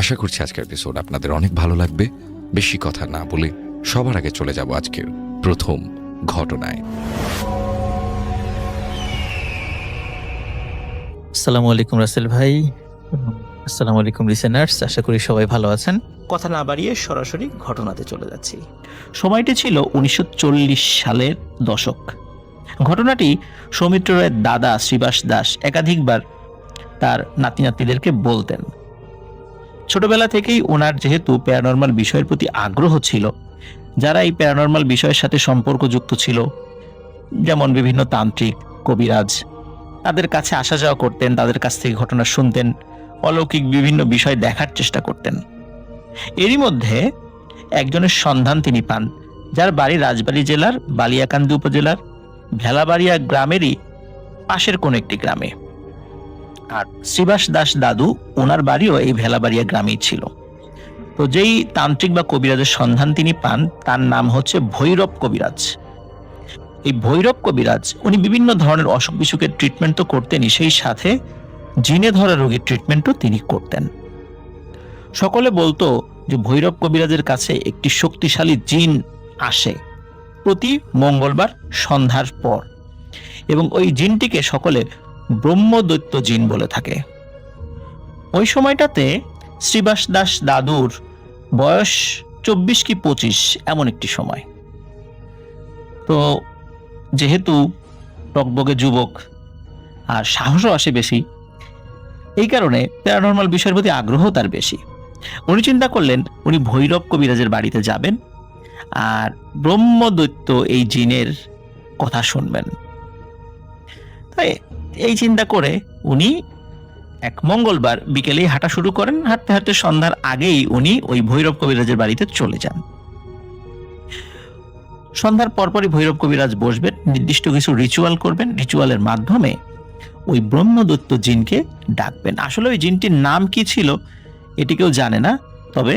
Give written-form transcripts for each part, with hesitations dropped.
আশা করছি আজকের এপিসোড আপনাদের অনেক ভালো লাগবে। বেশি কথা না বলে সবার আগে চলে যাব আজকের প্রথম ঘটনায়। আসসালামু আলাইকুম রাসেল ভাই, আসসালামু আলাইকুম লিসেনার্স। আশা করি সবাই ভালো আছেন। কথা না বাড়িয়ে সরাসরি ঘটনাতে চলে যাচ্ছি। সময়টি ছিল 1940 সালের দশক। ঘটনাটি সৌমিত্র রায়ের দাদা শ্রীবাস দাস একাধিকবার তার নাতি নাতনিদেরকে বলতেন। ছোটবেলা থেকেই ওনার যেহেতু প্যারানরমাল বিষয়ের প্রতি আগ্রহ ছিল, যারা এই প্যারানরমাল বিষয়ের সাথে সম্পর্কযুক্ত ছিল, যেমন বিভিন্ন তান্ত্রিক, কবিরাজ, তাদের কাছে আসা যাওয়া করতেন, তাদের কাছ থেকে ঘটনা শুনতেন, অলৌকিক বিভিন্ন বিষয় দেখার চেষ্টা করতেন। এরই মধ্যে একজনের সন্ধান তিনি পান, যার বাড়ি রাজবাড়ী জেলার বালিয়াকান্দি উপজেলার ভেলাবাড়িয়া গ্রামেরই পাশের কোন একটি গ্রামে। আর শ্রীবাস দাস দাদু, ওনার বাড়িও এই ভেলাবাড়িয়া গ্রামেই ছিল। তো যেই তান্ত্রিক বা কবিরাজের সন্ধান তিনি পান, তার নাম হচ্ছে ভৈরব কবিরাজ। এই ভৈরব কবিরাজ উনি বিভিন্ন ধরনের অসুখ বিসুখের ট্রিটমেন্ট তো করতেনই, সেই সাথে জিনে ধরা রোগীর ট্রিটমেন্টও তিনি করতেন। সকলে বলতো যে ভৈরব কবিরাজের কাছে একটি শক্তিশালী জিন আসে প্রতি মঙ্গলবার সন্ধ্যার পর, এবং ওই জিনটিকে সকলে ব্রহ্মদৈত্য জিন বলে থাকে। ওই সময়টাতে শ্রীবাস দাস দাদুর বয়স 24 কি 25 এমন একটি সময়। তো যেহেতু টকবগে যুবক আর সাহসও আসে বেশি, এই কারণে প্যারানরমাল বিষয়ের প্রতি আগ্রহ তার বেশি। উনি চিন্তা করলেন উনি ভৈরব কবিরাজের বাড়িতে যাবেন আর ব্রহ্মদৈত্য এই জিনের কথা শুনবেন। তাই এই চিন্তা করে উনি এক মঙ্গলবার বিকেলেই হাঁটা শুরু করেন। হাঁটতে হাঁটতে সন্ধ্যার আগেই উনি ওই ভৈরব কবিরাজের বাড়িতে চলে যান। সন্ধ্যার পরপরই ভৈরব কবিরাজ বসবেন, নির্দিষ্ট কিছু রিচুয়াল করবেন। রিচুয়ালের মাধ্যমে ওই ব্রহ্মদৈত্য জিনকে ডাকবেন। আসলে ওই জিনটির নাম কি ছিল এটি কেউ জানে না, তবে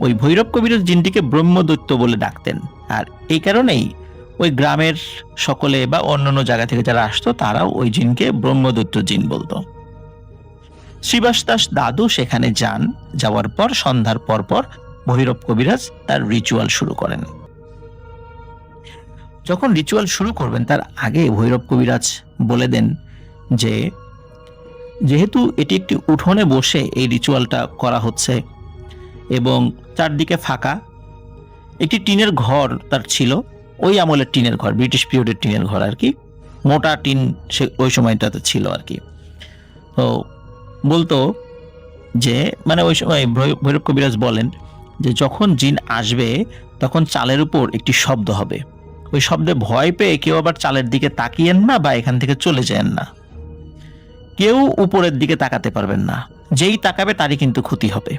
ওই ভৈরব কবিরাজ জিনটিকে ব্রহ্মদৈত্য বলে ডাকতেন। আর এই কারণেই ওই গ্রামের সকলে বা অন্যান্য জায়গা থেকে যারা আসতো তারাও ওই জিনকে ব্রহ্মদৈত্য জিন বলতো। শ্রীবাস দাস দাদু সেখানে যান। যাওয়ার পর সন্ধ্যার পরপর ভৈরব কবিরাজ তার রিচুয়াল শুরু করেন। যখন রিচুয়াল শুরু করবেন তার আগে ভৈরব কবিরাজ বলে দেন যে যেহেতু এটি একটি উঠোনে বসে এই রিচুয়ালটা করা হচ্ছে এবং চারদিকে ফাঁকা, একটি টিনের ঘর তার ছিল, ওই আমলের টিনের ঘর, ব্রিটিশ পিরিয়ডের টিনের ঘর আর কি, মোটা টিন সে ওই সময়টাতে ছিল আর কি। তো বলতো যে মানে ওই সময় ভৈরব কবিরাজ বলেন যে যখন জিন আসবে তখন চালের উপর একটি শব্দ হবে, ওই শব্দে ভয় পেয়ে কেউ আবার চালের দিকে তাকিয়েন না বা এখান থেকে চলে যান না। কেউ উপরের দিকে তাকাতে পারবেন না, যেই তাকাবে তারই কিন্তু ক্ষতি হবে।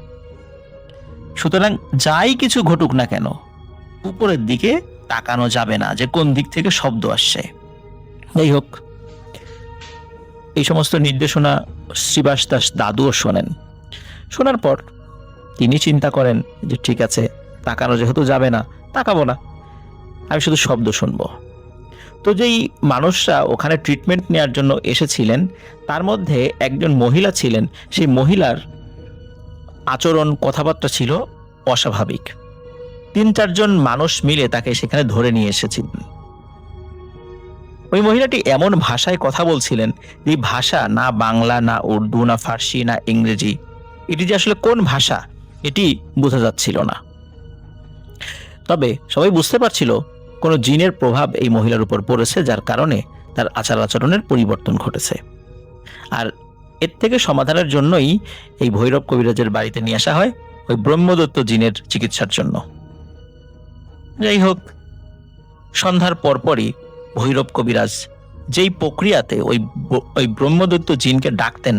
সুতরাং যাই কিছু ঘটুক না কেন উপরের দিকে তাকানো যাবে না, যে কোন দিক থেকে শব্দ আসছে। যাই হোক, এই সমস্ত নির্দেশনা শ্রীবাস দাস দাদুও শোনেন। শোনার পর তিনি চিন্তা করেন যে ঠিক আছে, তাকানো যেহেতু যাবে না, তাকাবো না, আমি শুধু শব্দ শুনবো। তো যেই মানুষরা ওখানে ট্রিটমেন্ট নেওয়ার জন্য এসেছিলেন তার মধ্যে একজন মহিলা ছিলেন। সেই মহিলার আচরণ, কথাবার্তা ছিল অস্বাভাবিক। 3-4 জন মানুষ মিলে তাকে সেখানে ধরে নিয়ে এসেছিলেন। ওই মহিলাটি এমন ভাষায় কথা বলছিলেন, এই ভাষা না বাংলা, না উর্দু, না ফার্সি, না ইংরেজি, এটি যে আসলে কোন ভাষা এটি বোঝা যাচ্ছিল না। তবে সবাই বুঝতে পারছিল কোনো জিনের প্রভাব এই মহিলার উপর পড়েছে, যার কারণে তার আচার আচরণের পরিবর্তন ঘটেছে। আর এর থেকে সমাধানের জন্যই এই ভৈরব কবিরাজের বাড়িতে নিয়ে আসা হয় ওই ব্রহ্মদত্ত জিনের চিকিৎসার জন্য। যাই হোক, সন্ধ্যার পরপরই ভৈরব কবিরাজ যেই প্রক্রিয়াতে ওই ব্রহ্মদত্ত জিনকে ডাকতেন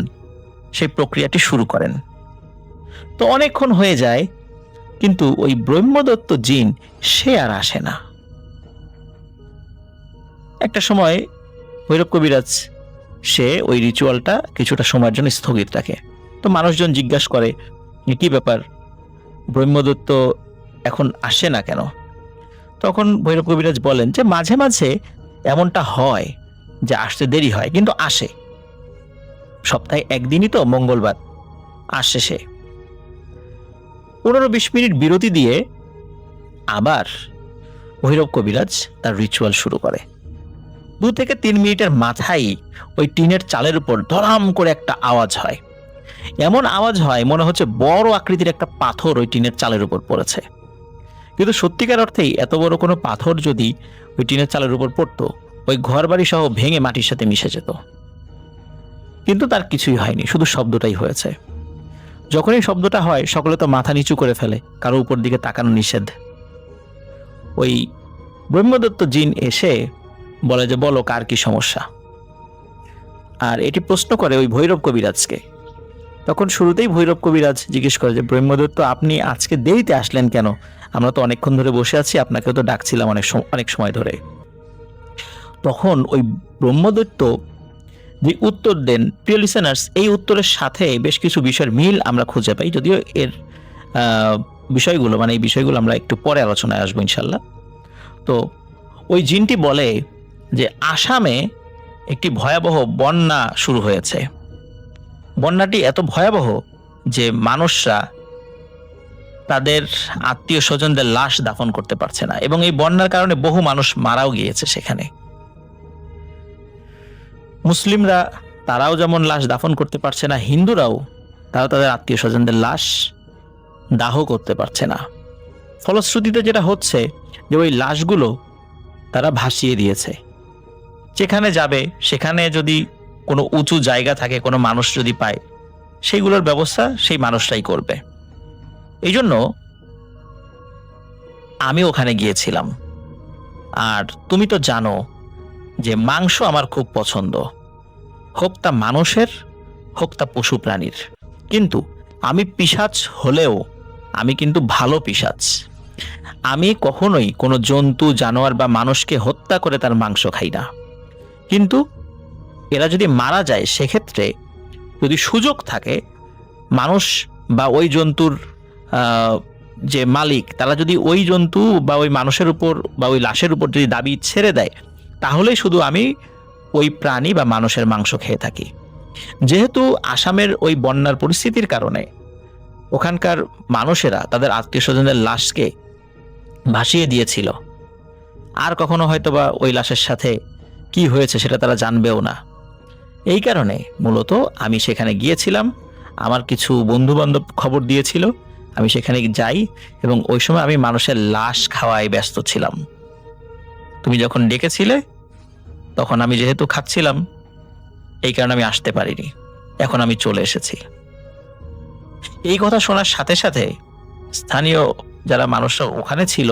সেই প্রক্রিয়াটি শুরু করেন। তো অনেকক্ষণ হয়ে যায়, কিন্তু ওই ব্রহ্মদত্ত জিন সে আর আসে না। একটা সময় ভৈরব কবিরাজ সে ওই রিচুয়ালটা কিছুটা সময়ের জন্য স্থগিত রাখে। তো মানুষজন জিজ্ঞাসা করে কি ব্যাপার, ব্রহ্মদত্ত এখন আসে না কেন? তখন ভৈরব কবিরাজ বলেন যে মাঝে মাঝে এমনটা হয় যে আসতে দেরি হয়, কিন্তু আসে। সপ্তাহে একদিনই তো, মঙ্গলবার আসে সে। 15-20 মিনিট বিরতি দিয়ে আবার ভৈরব কবিরাজ তার রিচুয়াল শুরু করে। 2 থেকে 3 মিনিটের মাথায় ওই টিনের চালের উপর ধরাম করে একটা আওয়াজ হয়। এমন আওয়াজ হয় মনে হচ্ছে বড় আকৃতির একটা পাথর ওই টিনের চালের উপর পড়েছে। কিন্তু সত্যিকার অর্থেই এত বড় কোনো পাথর যদি ওই টিনের চালের উপর পড়তো, ওই ঘর বাড়ি সহ ভেঙে মাটির সাথে মিশে যেত। কিন্তু তার কিছুই হয়নি, শুধু শব্দটাই হয়েছে। যখনই শব্দটা হয় সকলে তো মাথা নিচু করে ফেলে, কারো উপর দিকে তাকানো নিষেধ। ওই ব্রহ্মদত্ত জিন এসে বলে যে বলো কার কি সমস্যা, আর এটি প্রশ্ন করে ওই ভৈরব কবিরাজকে। তখন শুরুতেই ভৈরব কবিরাজ জিজ্ঞেস করে যে ব্রহ্মদত্ত, আপনি আজকে দেরিতে আসলেন কেন? আমরা তো অনেকক্ষণ ধরে বসে আছি, আপনাকেও তো ডাকছিলাম অনেক সময় ধরে। তখন ওই ব্রহ্মদত্ত যে উত্তর দেন, প্রিয় লিসেনার্স, এই উত্তরের সাথে বেশ কিছু বিষয়ের মিল আমরা খুঁজে পাই, যদিও এর বিষয়গুলো এই বিষয়গুলো আমরা একটু পরে আলোচনায় আসবো ইনশাল্লাহ। তো ওই জিনটি বলে যে আসামে একটি ভয়াবহ বন্যা শুরু হয়েছে। বন্যাটি এত ভয়াবহ যে মানুষরা তাদের আত্মীয় স্বজনদের লাশ দাফন করতে পারছে না, এবং এই বন্যার কারণে বহু মানুষ মারাও গিয়েছে সেখানে। মুসলিমরা তারাও যেমন লাশ দাফন করতে পারছে না, হিন্দুরাও তারা তাদের আত্মীয় স্বজনদের লাশ দাহ করতে পারছে না। ফলশ্রুতিতে যেটা হচ্ছে যে ওই লাশগুলো তারা ভাসিয়ে দিয়েছে। যেখানে যাবে সেখানে যদি কোনো উঁচু জায়গা থাকে, কোনো মানুষ যদি পায়, সেইগুলোর ব্যবস্থা সেই মানুষটাই করবে। এই জন্য আমি ওখানে গিয়েছিলাম। আর তুমি তো জানো যে মাংস আমার খুব পছন্দ, হোক তা মানুষের হোক তা পশু প্রাণীর। কিন্তু আমি পিশাচ হলেও আমি কিন্তু ভালো পিশাচ। আমি কখনোই কোনো জন্তু, জানোয়ার বা মানুষকে হত্যা করে তার মাংস খাই না। কিন্তু এরা যদি মারা যায়, সেক্ষেত্রে যদি সুযোগ থাকে, মানুষ বা ওই জন্তুর যে মালিক তারা যদি ওই জন্তু বা ওই মানুষের উপর বা ওই লাশের উপর যদি দাবি ছেড়ে দেয়, তাহলেই শুধু আমি ওই প্রাণী বা মানুষের মাংস খেয়ে থাকি। যেহেতু আসামের ওই বন্যার পরিস্থিতির কারণে ওখানকার মানুষেরা তাদের আত্মীয় স্বজনদের লাশকে ভাসিয়ে দিয়েছিল, আর কখনো হয়তোবা ওই লাশের সাথে কি হয়েছে সেটা তারা জানবেও না। এই কারণে মূলত আমি সেখানে গিয়েছিলাম। আমার কিছু বন্ধু বান্ধব খবর দিয়েছিল, আমি সেখানে যাই, এবং ওই সময় আমি মানুষের লাশ খাওয়ায় ব্যস্ত ছিলাম। তুমি যখন ডেকেছিলে তখন আমি যেহেতু খাচ্ছিলাম, এই কারণে আমি আসতে পারিনি। এখন আমি চলে এসেছি। এই কথা শোনার সাথে সাথে স্থানীয় যারা মানুষরা ওখানে ছিল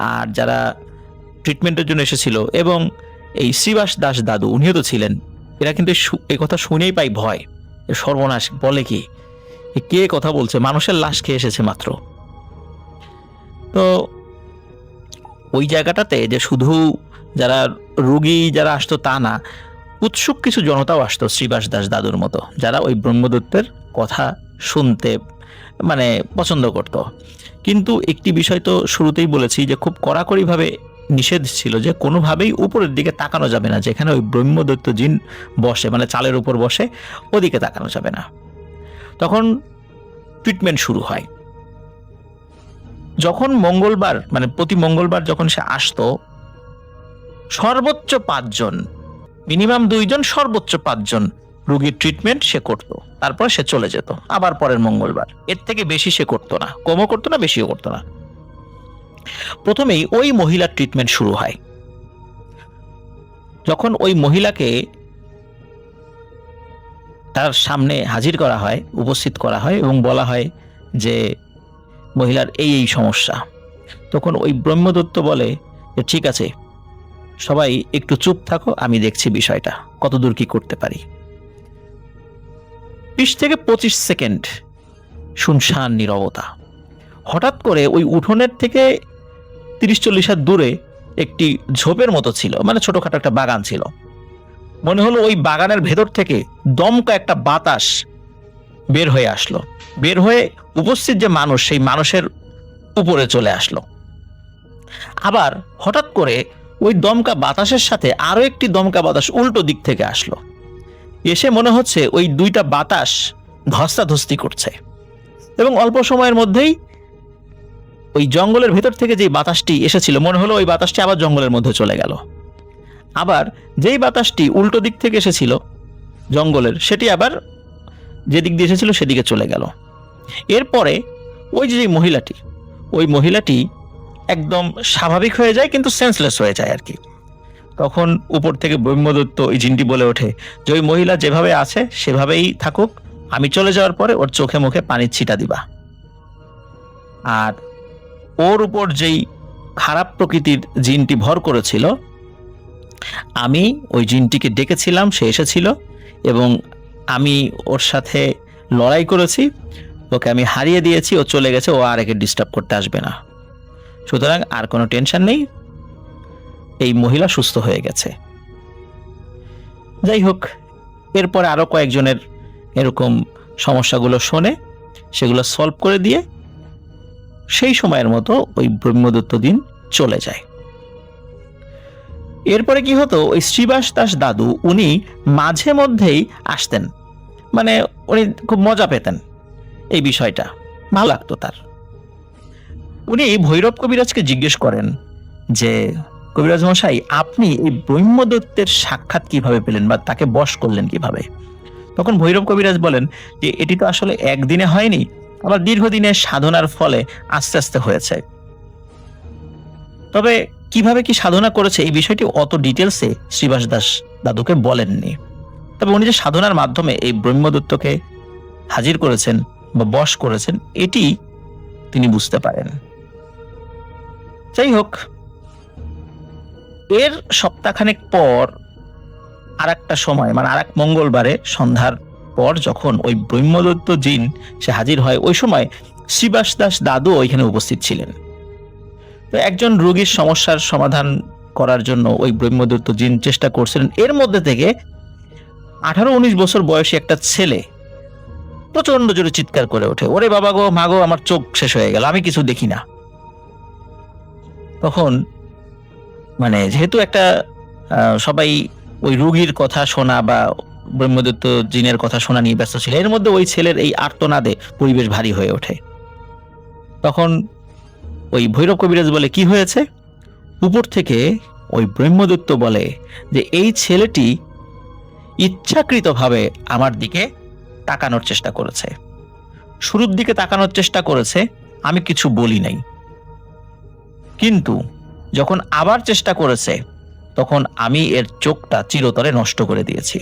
আর যারা ট্রিটমেন্টের জন্য এসেছিল, এবং এই শ্রীবাস দাস দাদু উনিও তো ছিলেন, এরা কিন্তু এই কথা শুনেই পাই ভয়। সর্বনাশ, বলে কি, কে কথা বলছে, মানুষের লাশ খেয়ে এসেছে মাত্র। তো ওই জায়গাটাতে যে শুধু যারা রোগী যারা আসতো তা না, উৎসুক কিছু জনতাও আসতো শ্রীবাস দাস দাদুর মতো, যারা ওই ব্রহ্মদত্তের কথা শুনতে পছন্দ করত। কিন্তু একটি বিষয় তো শুরুতেই বলেছি যে খুব কড়াকড়িভাবে নিষেধ ছিল যে কোনোভাবেই উপরের দিকে তাকানো যাবে না, যেখানে ওই ব্রহ্মদত্ত জিন বসে, চালের উপর বসে, ওদিকে তাকানো যাবে না। তখন ট্রিটমেন্ট শুরু হয়। যখন মঙ্গলবার প্রতি মঙ্গলবার যখন সে আসতো, সর্বোচ্চ 5 জন, মিনিমাম 2 জন, সর্বোচ্চ 5 জন রোগীর ট্রিটমেন্ট সে করত। তারপর সে চলে যেত আবার পরের মঙ্গলবার। এর থেকে বেশি সে করতো না, কমও করতো না, বেশিও করতো না। প্রথমেই ওই মহিলার ট্রিটমেন্ট শুরু হয়। যখন ওই মহিলাকে তার সামনে হাজির করা হয়, উপস্থিত করা হয় এবং বলা হয় যে মহিলার এই সমস্যা, তখন ওই ব্রহ্মদত্ত বলে যে ঠিক আছে, সবাই একটু চুপ থাকো, আমি দেখছি বিষয়টা কতদূর কি করতে পারি। 20 থেকে 25 সেকেন্ড শুনশান নীরবতা। হঠাৎ করে ওই উঠোনের থেকে 30-40 হাত দূরে একটি ঝোপের মতো ছিল, ছোটখাটো একটা বাগান ছিল। মনে হলো ওই বাগানের ভেতর থেকে দমকা একটা বাতাস বের হয়ে আসলো, বের হয়ে উপস্থিত যে মানুষ, সেই মানুষের উপরে চলে আসলো। আবার হঠাৎ করে ওই দমকা বাতাসের সাথে আরো একটি দমকা বাতাস উল্টো দিক থেকে আসলো। এসে মনে হচ্ছে ওই দুইটা বাতাস ধস্তাধস্তি করছে, এবং অল্প সময়ের মধ্যেই ওই জঙ্গলের ভেতর থেকে যে বাতাসটি এসেছিল মনে হলো ওই বাতাসটি আবার জঙ্গলের মধ্যে চলে গেল। আবার যেই বাতাসটি উল্টো দিক থেকে এসেছিল জঙ্গলের, সেটি আবার যে দিক দিয়ে এসেছিল সেদিকে চলে গেল। এরপরে ওই যে মহিলাটি, ওই মহিলাটি একদম স্বাভাবিক হয়ে যায়, কিন্তু সেন্সলেস হয়ে যায় আর কি। তখন উপর থেকে ব্রহ্মদত্ত এই জিনটি বলে ওঠে যে ওই মহিলা যেভাবে আছে সেভাবেই থাকুক, আমি চলে যাওয়ার পরে ওর চোখে মুখে পানির ছিটা দিবা। আর ওর উপর যেই খারাপ প্রকৃতির জিনটি ভর করেছিল, আমি ওই জিনটিকে ডেকেছিলাম, সে এসেছিল এবং আমি ওর সাথে লড়াই করেছি, ওকে আমি হারিয়ে দিয়েছি, ও চলে গেছে, ও আর একে ডিস্টার্ব করতে আসবে না। সুতরাং আর কোনো টেনশন নেই, এই মহিলা সুস্থ হয়ে গেছে। যাই হোক, এরপরে আরো কয়েকজনের এরকম সমস্যাগুলো শোনে, সেগুলো সলভ করে দিয়ে সেই সময়ের মতো ওই ব্রহ্মদত্ত দিন চলে যায়। এরপরে কি হতো, ওই শ্রীবাস দাস দাদু উনি মাঝে মধ্যেই আসতেন, মানে উনি খুব মজা পেতেন এই বিষয়টা, ভালো লাগতো তার। উনি ভৈরব কবিরাজকে জিজ্ঞেস করেন যে কবিরাজ মশাই, আপনি এই ব্রহ্মদত্তের সাক্ষাৎ কিভাবে পেলেন বা তাকে বশ করলেন কিভাবে? তখন ভৈরব কবিরাজ বলেন যে এটি তো আসলে একদিনে হয়নি, আবার দীর্ঘদিনের সাধনার ফলে আস্তে আস্তে হয়েছে। তবে কিভাবে কি সাধনা করেছে এই বিষয়টি অত ডিটেলসে শ্রীবাস দাস দাদুকে বলেননি। তবে উনি যে সাধনার মাধ্যমে এই ব্রহ্মদত্তকে হাজির করেছেন বা বশ করেছেন, এটি তিনি বুঝতে পারেন। যাই হোক, এর সপ্তাহখানেক পর আর একটা সময়, মানে আর এক মঙ্গলবারে সন্ধ্যার পর যখন ওই ব্রহ্মদত্ত জিন সে হাজির হয়, ওই সময় শ্রীবাস দাস দাদু ওইখানে উপস্থিত ছিলেন। তো একজন রোগীর সমস্যার সমাধান করার জন্য ওই ব্রহ্মদত্ত জিন চেষ্টা করছিলেন। এর মধ্যে থেকে 18-19 বছর বয়সী একটা ছেলে প্রচন্ড জোরে চিৎকার করে ওঠে, ওরে বাবা গো, মাগো, আমার চোখ শেষ হয়ে গেল, আমি কিছু দেখি না। তখন মানে যেহেতু একটা সবাই ওই রোগীর কথা শোনা বা ব্রহ্মদত্ত জিনের কথা শোনা নিয়ে ব্যস্ত ছিল, এর মধ্যে ওই ছেলের এই আর্তনাদে পরিবেশ ভারী হয়ে ওঠে। তখন ওই ভৈরব কবিরাজ বলে, কি হয়েছে? উপর থেকে ওই ব্রহ্মদত্ত বলে যে এই ছেলেটি ইচ্ছাকৃতভাবে আমার দিকে তাকানোর চেষ্টা করেছে, শুরুর দিকে তাকানোর চেষ্টা করেছে, আমি কিছু বলি নাই, কিন্তু যখন আবার চেষ্টা করেছে তখন আমি এর চোখটা চিরতরে নষ্ট করে দিয়েছি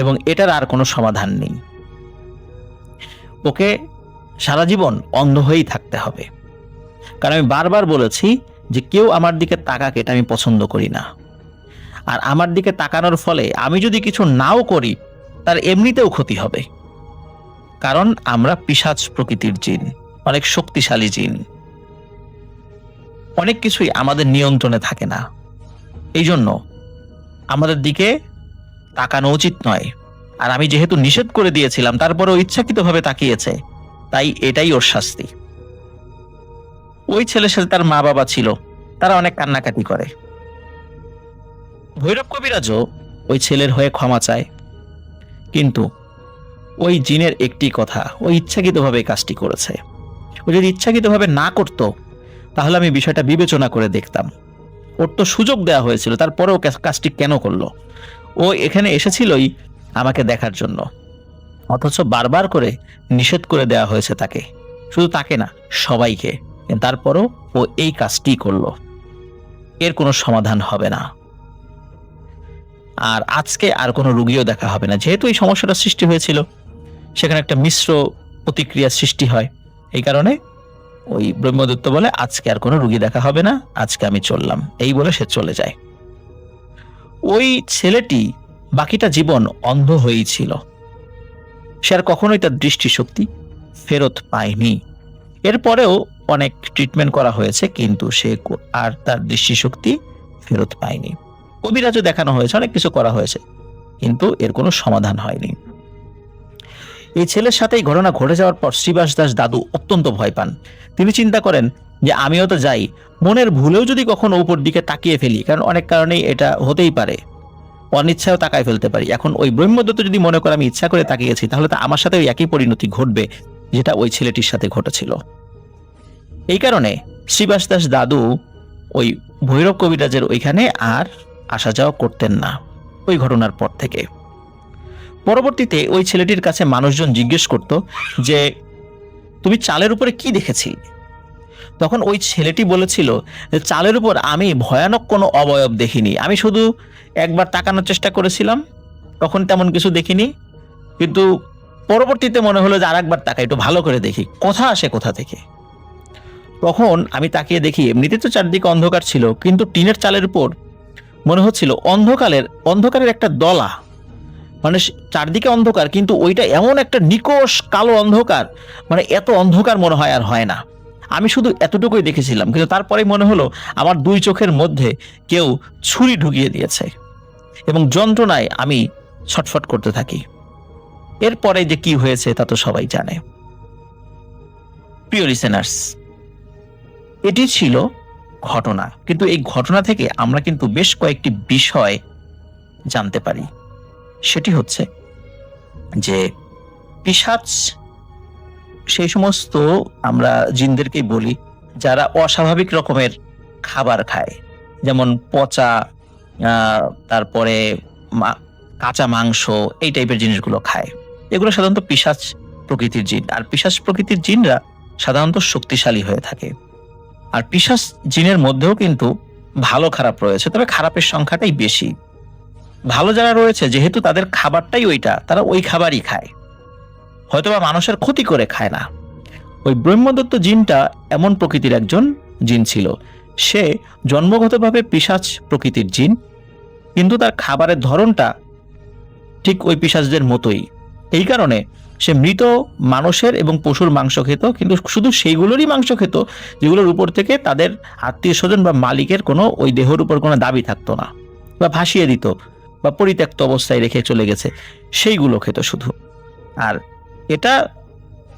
এবং এটার আর কোনো সমাধান নেই। ওকে সারা জীবন অন্ধ হয়েই থাকতে হবে, কারণ আমি বারবার বলেছি যে কেউ আমার দিকে তাকাক এটা আমি পছন্দ করি না। আর আমার দিকে তাকানোর ফলে আমি যদি কিছু নাও করি তার এমনিতেও ক্ষতি হবে, কারণ আমরা পিশাচ প্রকৃতির জিন, অনেক শক্তিশালী জিন, অনেক কিছুই আমাদের নিয়ন্ত্রণে থাকে না। এই জন্য আমাদের দিকে তাকানো উচিত নয়। আর আমি যেহেতু নিষেধ করে দিয়েছিলাম, তারপরেও ইচ্ছাকৃতভাবে তাকিয়েছে, তাই এটাই ওর শাস্তি। ওই ছেলের সাথে তার মা বাবা ছিল, তারা অনেক কান্নাকাটি করে। ভৈরব কবিরাজও ওই ছেলের হয়ে ক্ষমা চায়, কিন্তু ওই জিনের একটি কথা, ওই ইচ্ছাকৃতভাবে কাজটি করেছে। ও যদি ইচ্ছাকৃতভাবে না করত তাহলে আমি বিষয়টা বিবেচনা করে দেখতাম। ওর তো সুযোগ দেওয়া হয়েছিল, তারপরেও কাজটি কেন করলো? ও এখানে এসেছিলই আমাকে দেখার জন্য, অথচ বারবার করে নিষেধ করে দেওয়া হয়েছে তাকে, শুধু তাকে না সবাইকে, তারপরও ও এই কাজটি করলো। এর কোনো সমাধান হবে না, আর আজকে আর কোনো রোগীও দেখা হবে না। যেহেতু এই সমস্যাটা সৃষ্টি হয়েছিল, সেখানে একটা মিশ্র প্রতিক্রিয়া সৃষ্টি হয়। এই কারণে ওই ব্রহ্মদত্ত বলে, আজকে আর কোনো রোগী দেখা হবে না, আজকে আমি চললাম, এই বলে সে চলে যায়। ওই ছেলেটি বাকিটা জীবন অন্ধ হয়েই ছিল, সে আর কখনোই তার দৃষ্টিশক্তি ফেরত পায়নি। এরপরেও অনেক ট্রিটমেন্ট করা হয়েছে, কিন্তু সে আর তার দৃষ্টিশক্তি ফেরত পায়নি। কবিরাজও দেখানো হয়েছে, অনেক কিছু করা হয়েছে, কিন্তু এর কোনো সমাধান হয়নি। এই ছেলের সাথে এই ঘটনা ঘটে যাওয়ার পর শ্রীবাস দাস দাদু অত্যন্ত ভয় পান। তিনি চিন্তা করেন যে আমিও তো যাই, মনের ভুলেও যদি কখনো উপর দিকে তাকিয়ে ফেলি, কারণ অনেক কারণেই এটা হতেই পারে, অনিচ্ছাও তাকায় ফেলতে পারি। এখন ওই ব্রহ্মদত্ত যদি মনে করে আমি ইচ্ছা করে তাকিয়েছি, তাহলে তো আমার সাথে ওই একই পরিণতি ঘটবে যেটা ওই ছেলেটির সাথে ঘটেছিল। এই কারণে শ্রীবাস দাস দাদু ওই ভৈরব কবিরাজের ওইখানে আর আসা যাওয়া করতেন না ওই ঘটনার পর থেকে। পরবর্তীতে ওই ছেলেটির কাছে মানুষজন জিজ্ঞেস করত যে তুমি চালের উপরে কি দেখেছি? তখন ওই ছেলেটি বলেছিল যে চালের উপর আমি ভয়ানক কোনো অবয়ব দেখিনি, আমি শুধু একবার তাকানোর চেষ্টা করেছিলাম, তখন তেমন কিছু দেখিনি, কিন্তু পরবর্তীতে মনে হলো যে আরেকবার তাকাই, একটু ভালো করে দেখি কথা আসে কোথা থেকে। তখন আমি তাকিয়ে দেখি এমনিতে তো চারদিকে অন্ধকার ছিল, কিন্তু টিনের চালের উপর মনে হচ্ছিল অন্ধকারের একটা দলা, মানে চারদিকে অন্ধকার কিন্তু ওইটা এমন একটা নিকষ কালো অন্ধকার, মানে এত অন্ধকার মনে হয় আর হয় না। আমি শুধু এতটুকুই দেখেছিলাম, কিন্তু তারপরে মনে হলো আমার দুই চোখের মধ্যে কেউ ছুরি ঢুকিয়ে দিয়েছে এবং যন্ত্রণায় আমি ছটফট করতে থাকি। এরপরে যে কি হয়েছে তা তো সবাই জানে। প্রিয় লিসেনার্স, এটি ছিল ঘটনা, কিন্তু এই ঘটনা থেকে আমরা কিন্তু বেশ কয়েকটি বিষয় জানতে পারি। সেটি হচ্ছে যে পিশাচ সেই সমস্ত আমরা জিনদেরকেই বলি যারা অস্বাভাবিক রকমের খাবার খায়, যেমন পচা, তারপরে কাঁচা মাংস, এই টাইপের জিনিসগুলো খায়। এগুলো সাধারণত পিশাচ প্রকৃতির জিন, আর পিশাচ প্রকৃতির জিনরা সাধারণত শক্তিশালী হয়ে থাকে। আর পিশাচ জিনের মধ্যেও কিন্তু ভালো খারাপ রয়েছে, তবে খারাপের সংখ্যাটাই বেশি। ভালো যারা রয়েছে যেহেতু তাদের খাবারটাই ওইটা, তারা ওই খাবারই খায়, হয়তোবা মানুষের ক্ষতি করে খায় না। ওই ব্রহ্মদত্ত জিনটা এমন প্রকৃতির একজন জিন ছিল, সে জন্মগতভাবে পিশাচ প্রকৃতির জিন, কিন্তু তার খাবারের ধরনটা ঠিক ওই পিশাচদের মতোই। এই কারণে সে মৃত মানুষের এবং পশুর মাংস খেত, কিন্তু শুধু সেইগুলোরই মাংস খেত যেগুলোর উপর থেকে তাদের আত্মীয় স্বজন বা মালিকের কোনো ওই দেহের উপর কোনো দাবি থাকতো না, বা ভাসিয়ে দিত বা পরিত্যক্ত অবস্থায় রেখে চলে গেছে, সেইগুলো খেত শুধু। আর এটা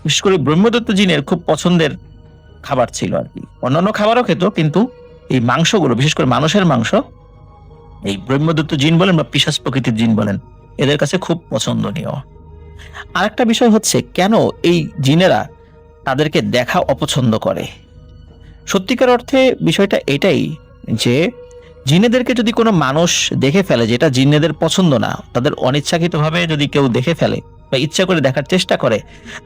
বিশেষ করে ব্রহ্মদত্ত জিনের খুব পছন্দের খাবার ছিল আর কি। অন্যান্য খাবারও খেত, কিন্তু এই মাংসগুলো, বিশেষ করে মানুষের মাংস, এই ব্রহ্মদত্ত জিন বলেন বা পিশাচ প্রকৃতির জিন বলেন, এদের কাছে খুব পছন্দনীয়। আরেকটা বিষয় হচ্ছে কেন এই জিনেরা তাদেরকে দেখা অপছন্দ করে। সত্যিকার অর্থে বিষয়টা এটাই যে জিনেদেরকে যদি কোনো মানুষ দেখে ফেলে যেটা জিনেদের পছন্দ না, তাদের অনিচ্ছাকৃতভাবে যদি কেউ দেখে ফেলে বা ইচ্ছা করে দেখার চেষ্টা করে,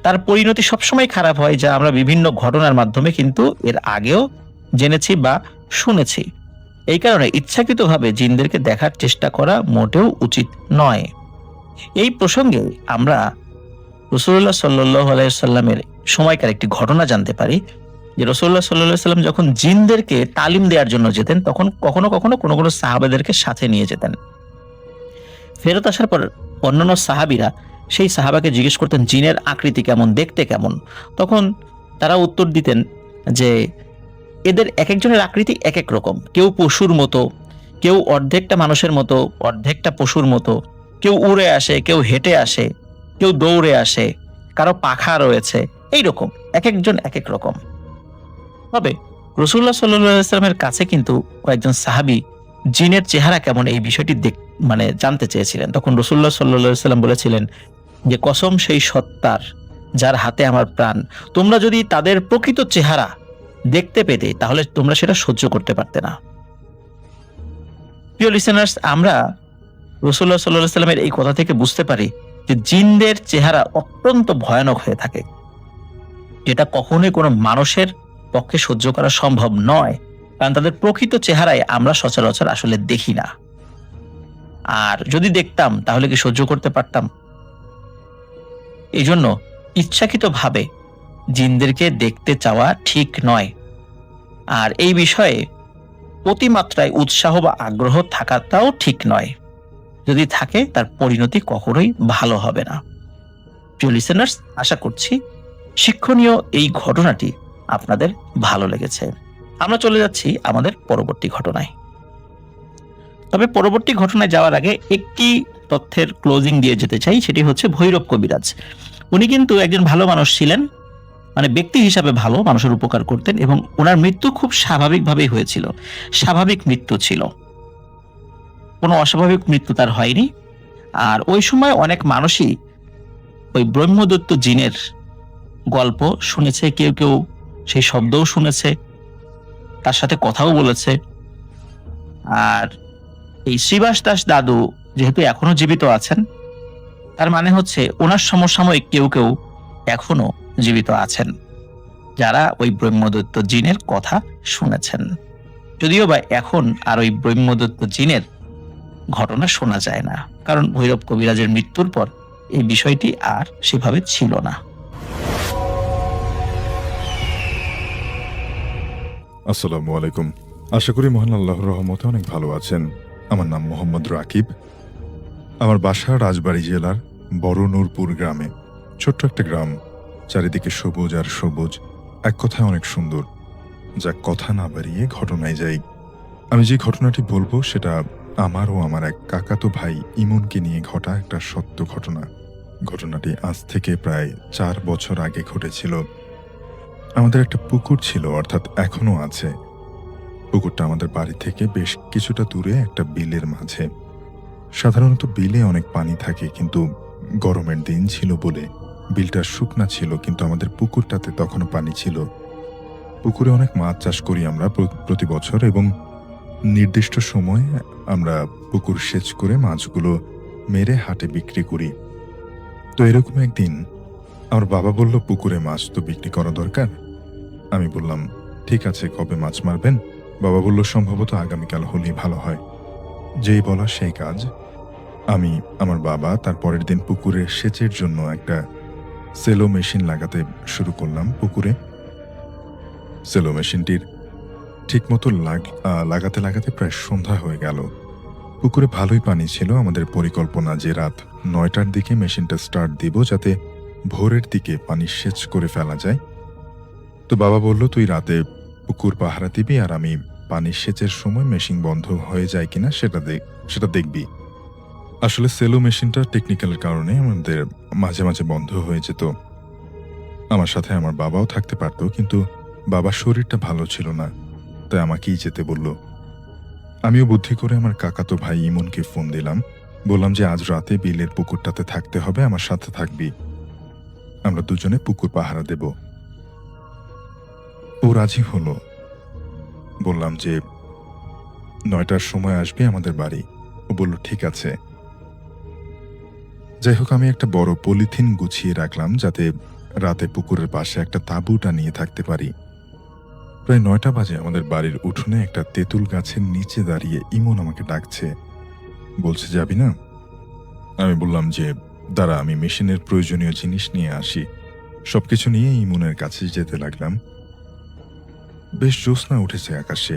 তার পরিণতি সবসময় খারাপ হয়, যা আমরা বিভিন্ন ঘটনার মাধ্যমে কিন্তু এর আগেও জেনেছি বা শুনেছি। এই কারণে ইচ্ছাকৃতভাবে জিনদেরকে দেখার চেষ্টা করা মোটেও উচিত নয়। এই প্রসঙ্গে আমরা রাসূলুল্লাহ সাল্লাল্লাহু আলাইহি সাল্লামের সময়কার একটি ঘটনা জানতে পারি যে রাসূলুল্লাহ সাল্লাল্লাহু আলাইহি সাল্লাম যখন জিনদেরকে তালিম দেওয়ার জন্য যেতেন, তখন কখনো কখনো কোনো সাহাবাদেরকে সাথে নিয়ে যেতেন। ফেরত আসার পর অন্যান্য সাহাবীরা সেই সাহাবাকে জিজ্ঞেস করতেন জিনের আকৃতি কেমন, দেখতে কেমন। তখন তারা উত্তর দিতেন যে এদের এক একজনের আকৃতি এক এক রকম, কেউ পশুর মতো, কেউ অর্ধেকটা মানুষের মতো, অর্ধেকটা পশুর মতো, কেউ উড়ে আসে, কেউ হেঁটে আসে, কেউ দৌড়ে আসে, কারো পাখা রয়েছে, এইরকম এক একজন এক এক রকম। তবে রাসূলুল্লাহ সাল্লাল্লাহু আলাইহি ওয়াসাল্লামের কাছে কিন্তু কয়েকজন সাহাবী জিনের চেহারা কেমন এই বিষয়টি জানতে চেয়েছিলেন। তখন রাসূলুল্লাহ সাল্লাল্লাহু আলাইহি ওয়াসাল্লাম বলেছিলেন যে কসম সেই সত্তার যার হাতে আমার প্রাণ, তোমরা যদি তাদের প্রকৃত চেহারা দেখতে পেতে তাহলে তোমরা সেটা সহ্য করতে পারতে না। প্রিয় লিসেনার্স, আমরা রাসূলুল্লাহ সাল্লাল্লাহু আলাইহি ওয়াসাল্লামের এই কথা থেকে বুঝতে পারি যে জিনদের চেহারা অত্যন্ত ভয়ানক হয়ে থাকে, যেটা কখনোই কোনো মানুষের পক্ষে সহ্য করা সম্ভব নয়, কারণ তাদের প্রকৃত চেহারায় আমরা সচরাচর আসলে দেখি না। আর যদি দেখতাম তাহলে কি সহ্য করতে পারতাম? এই জন্য ইচ্ছাকৃতভাবে জিনদেরকে দেখতে চাওয়া ঠিক নয়। আর এই বিষয়ে অতিমাত্রায় উৎসাহ বা আগ্রহ থাকাটাও ঠিক নয়। যদি থাকে তার পরিণতি কখনোই ভালো হবে না। প্রিয় লিসেনার্স, আশা করছি শিক্ষণীয় এই ঘটনাটি আপনাদের ভালো লেগেছে। আমরা চলে যাচ্ছি আমাদের পরবর্তী ঘটনায়। তবে পরবর্তী ঘটনায় যাওয়ার আগে একটি তথ্যের ক্লোজিং দিয়ে যেতে চাই, সেটি হচ্ছে ভৈরব কবিরাজ। উনি কিন্তু একজন ভালো মানুষ ছিলেন, মানে ব্যক্তি হিসাবে ভালো, মানুষের উপকার করতেন, এবং ওনার মৃত্যু খুব স্বাভাবিকভাবেই হয়েছিল, স্বাভাবিক মৃত্যু ছিল, কোনো অস্বাভাবিক মৃত্যু তার হয়নি। আর ওই সময় অনেক মানুষই ওই ব্রহ্মদত্ত জিনের গল্প শুনেছে, কেউ কেউ সেই শব্দও শুনেছে, তার সাথে কথাও বলেছে। আর এই শ্রীবাস দাস দাদু যেহেতু এখনো জীবিত আছেন, তার মানে হচ্ছে ওনার সমসাময়িক কেউ কেউ এখনো জীবিত আছেন, যারা ওই ব্রহ্মদত্ত জিনের কথা শুনেছেন। যদিও বা এখন আর ওই ব্রহ্মদত্ত জিনের ঘটনা শোনা যায় না, কারণ ভৈরব কবিরাজের মৃত্যুর পর এই বিষয়টি আর সেভাবে ছিল না। আসসালামু আলাইকুম। আশা করি মহান আল্লাহর রহমতে অনেক ভালো আছেন। আমার নাম মোহাম্মদ রাকিব। আমার বাসা রাজবাড়ী জেলার বড় নূরপুর গ্রামে। ছোট্ট একটা গ্রাম, চারিদিকে সবুজ আর সবুজ, এক কথায় অনেক সুন্দর। যা কথা না বাড়িয়ে ঘটনায় যাই। আমি যে ঘটনাটি বলবো সেটা আমার ও আমার এক কাকাতো ভাই ইমনকে নিয়ে ঘটা একটা সত্য ঘটনা। ঘটনাটি আজ থেকে প্রায় 4 বছর আগে ঘটেছিল। আমাদের একটা পুকুর ছিল, অর্থাৎ এখনো আছে। পুকুরটা আমাদের বাড়ি থেকে বেশ কিছুটা দূরে একটা বিলের মাঝে। সাধারণত বিলে অনেক পানি থাকে, কিন্তু গরমের দিন ছিল বলে বিলটা শুকনা ছিল, কিন্তু আমাদের পুকুরটাতে তখনও পানি ছিল। পুকুরে অনেক মাছ চাষ করি আমরা প্রতি বছর, এবং নির্দিষ্ট সময়ে আমরা পুকুর সেচ করে মাছগুলো মেরে হাটে বিক্রি করি। তো এরকম একদিন আমার বাবা বলল, পুকুরে মাছ তো বিক্রি করা দরকার। আমি বললাম, ঠিক আছে, কবে মাছ মারবেন? বাবা বলল, সম্ভবত আগামীকাল হলেই ভালো হয়। যেই বলা সেই কাজ। আমি, আমার বাবা তার পরের দিন পুকুরে সেচের জন্য একটা সেলো মেশিন লাগাতে শুরু করলাম পুকুরে। সেলো মেশিনটির ঠিকমতো লাগাতে লাগাতে প্রায় সন্ধ্যা হয়ে গেল। পুকুরে ভালোই পানি ছিল। আমাদের পরিকল্পনা যে রাত 9টার দিকে মেশিনটা স্টার্ট দিব, যাতে ভোরের দিকে পানি সেচ করে ফেলা যায়। তো বাবা বলল, তুই রাতে পুকুর পাহারা দিবি আর আমি পানি সেচের সময় মেশিন বন্ধ হয়ে যায় কিনা সেটা দেখবি। আসলে সেলো মেশিনটা টেকনিক্যালের কারণে আমাদের মাঝে মাঝে বন্ধ হয়ে যেত। আমার সাথে আমার বাবাও থাকতে পারতো, কিন্তু বাবার শরীরটা ভালো ছিল না, তাই আমাকেই যেতে বলল। আমিও বুদ্ধি করে আমার কাকাতো ভাই ইমনকে ফোন দিলাম। বললাম যে আজ রাতে বিলের পুকুরটাতে থাকতে হবে, আমার সাথে থাকবি, আমরা দুজনে পুকুর পাহারা দেব। ও রাজি হলো। বললাম যে 9টার সময় আসবে আমাদের বাড়ি। ও বলল, ঠিক আছে। যাই হোক, আমি একটা বড় পলিথিন গুছিয়ে রাখলাম, যাতে রাতে পুকুরের পাশে একটা তাঁবু টানিয়ে থাকতে পারি। প্রায় 9টা বাজে আমাদের বাড়ির উঠোনে একটা তেঁতুল গাছের নিচে দাঁড়িয়ে ইমন আমাকে ডাকছে, বলছে, যাবি না? আমি বললাম যে দাঁড়া, আমি মেশিনের প্রয়োজনীয় জিনিস নিয়ে আসি। সবকিছু নিয়ে ইমনের কাছে যেতে লাগলাম। বেশ জ্যোৎস্না উঠেছে আকাশে,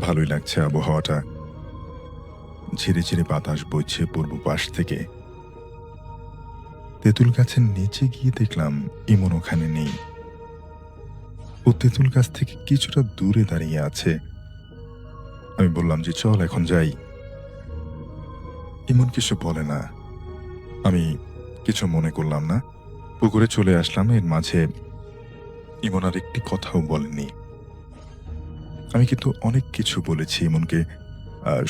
ভালোই লাগছে আবহাওয়াটা। ঝিরে ঝিরে বাতাস বইছে পূর্ব পাশ থেকে। তেঁতুল গাছের নিচে গিয়ে দেখলাম ইমন ওখানে নেই। ও তেঁতুল গাছ থেকে কিছুটা দূরে দাঁড়িয়ে আছে। আমি বললাম যে চল এখন যাই। ইমন কিছু বলে না। আমি কিছু মনে করলাম না, পুকুরে চলে আসলাম। এর মাঝে ইমন আর একটি কথাও বলেনি। আমি কিন্তু অনেক কিছু বলেছি ইমনকে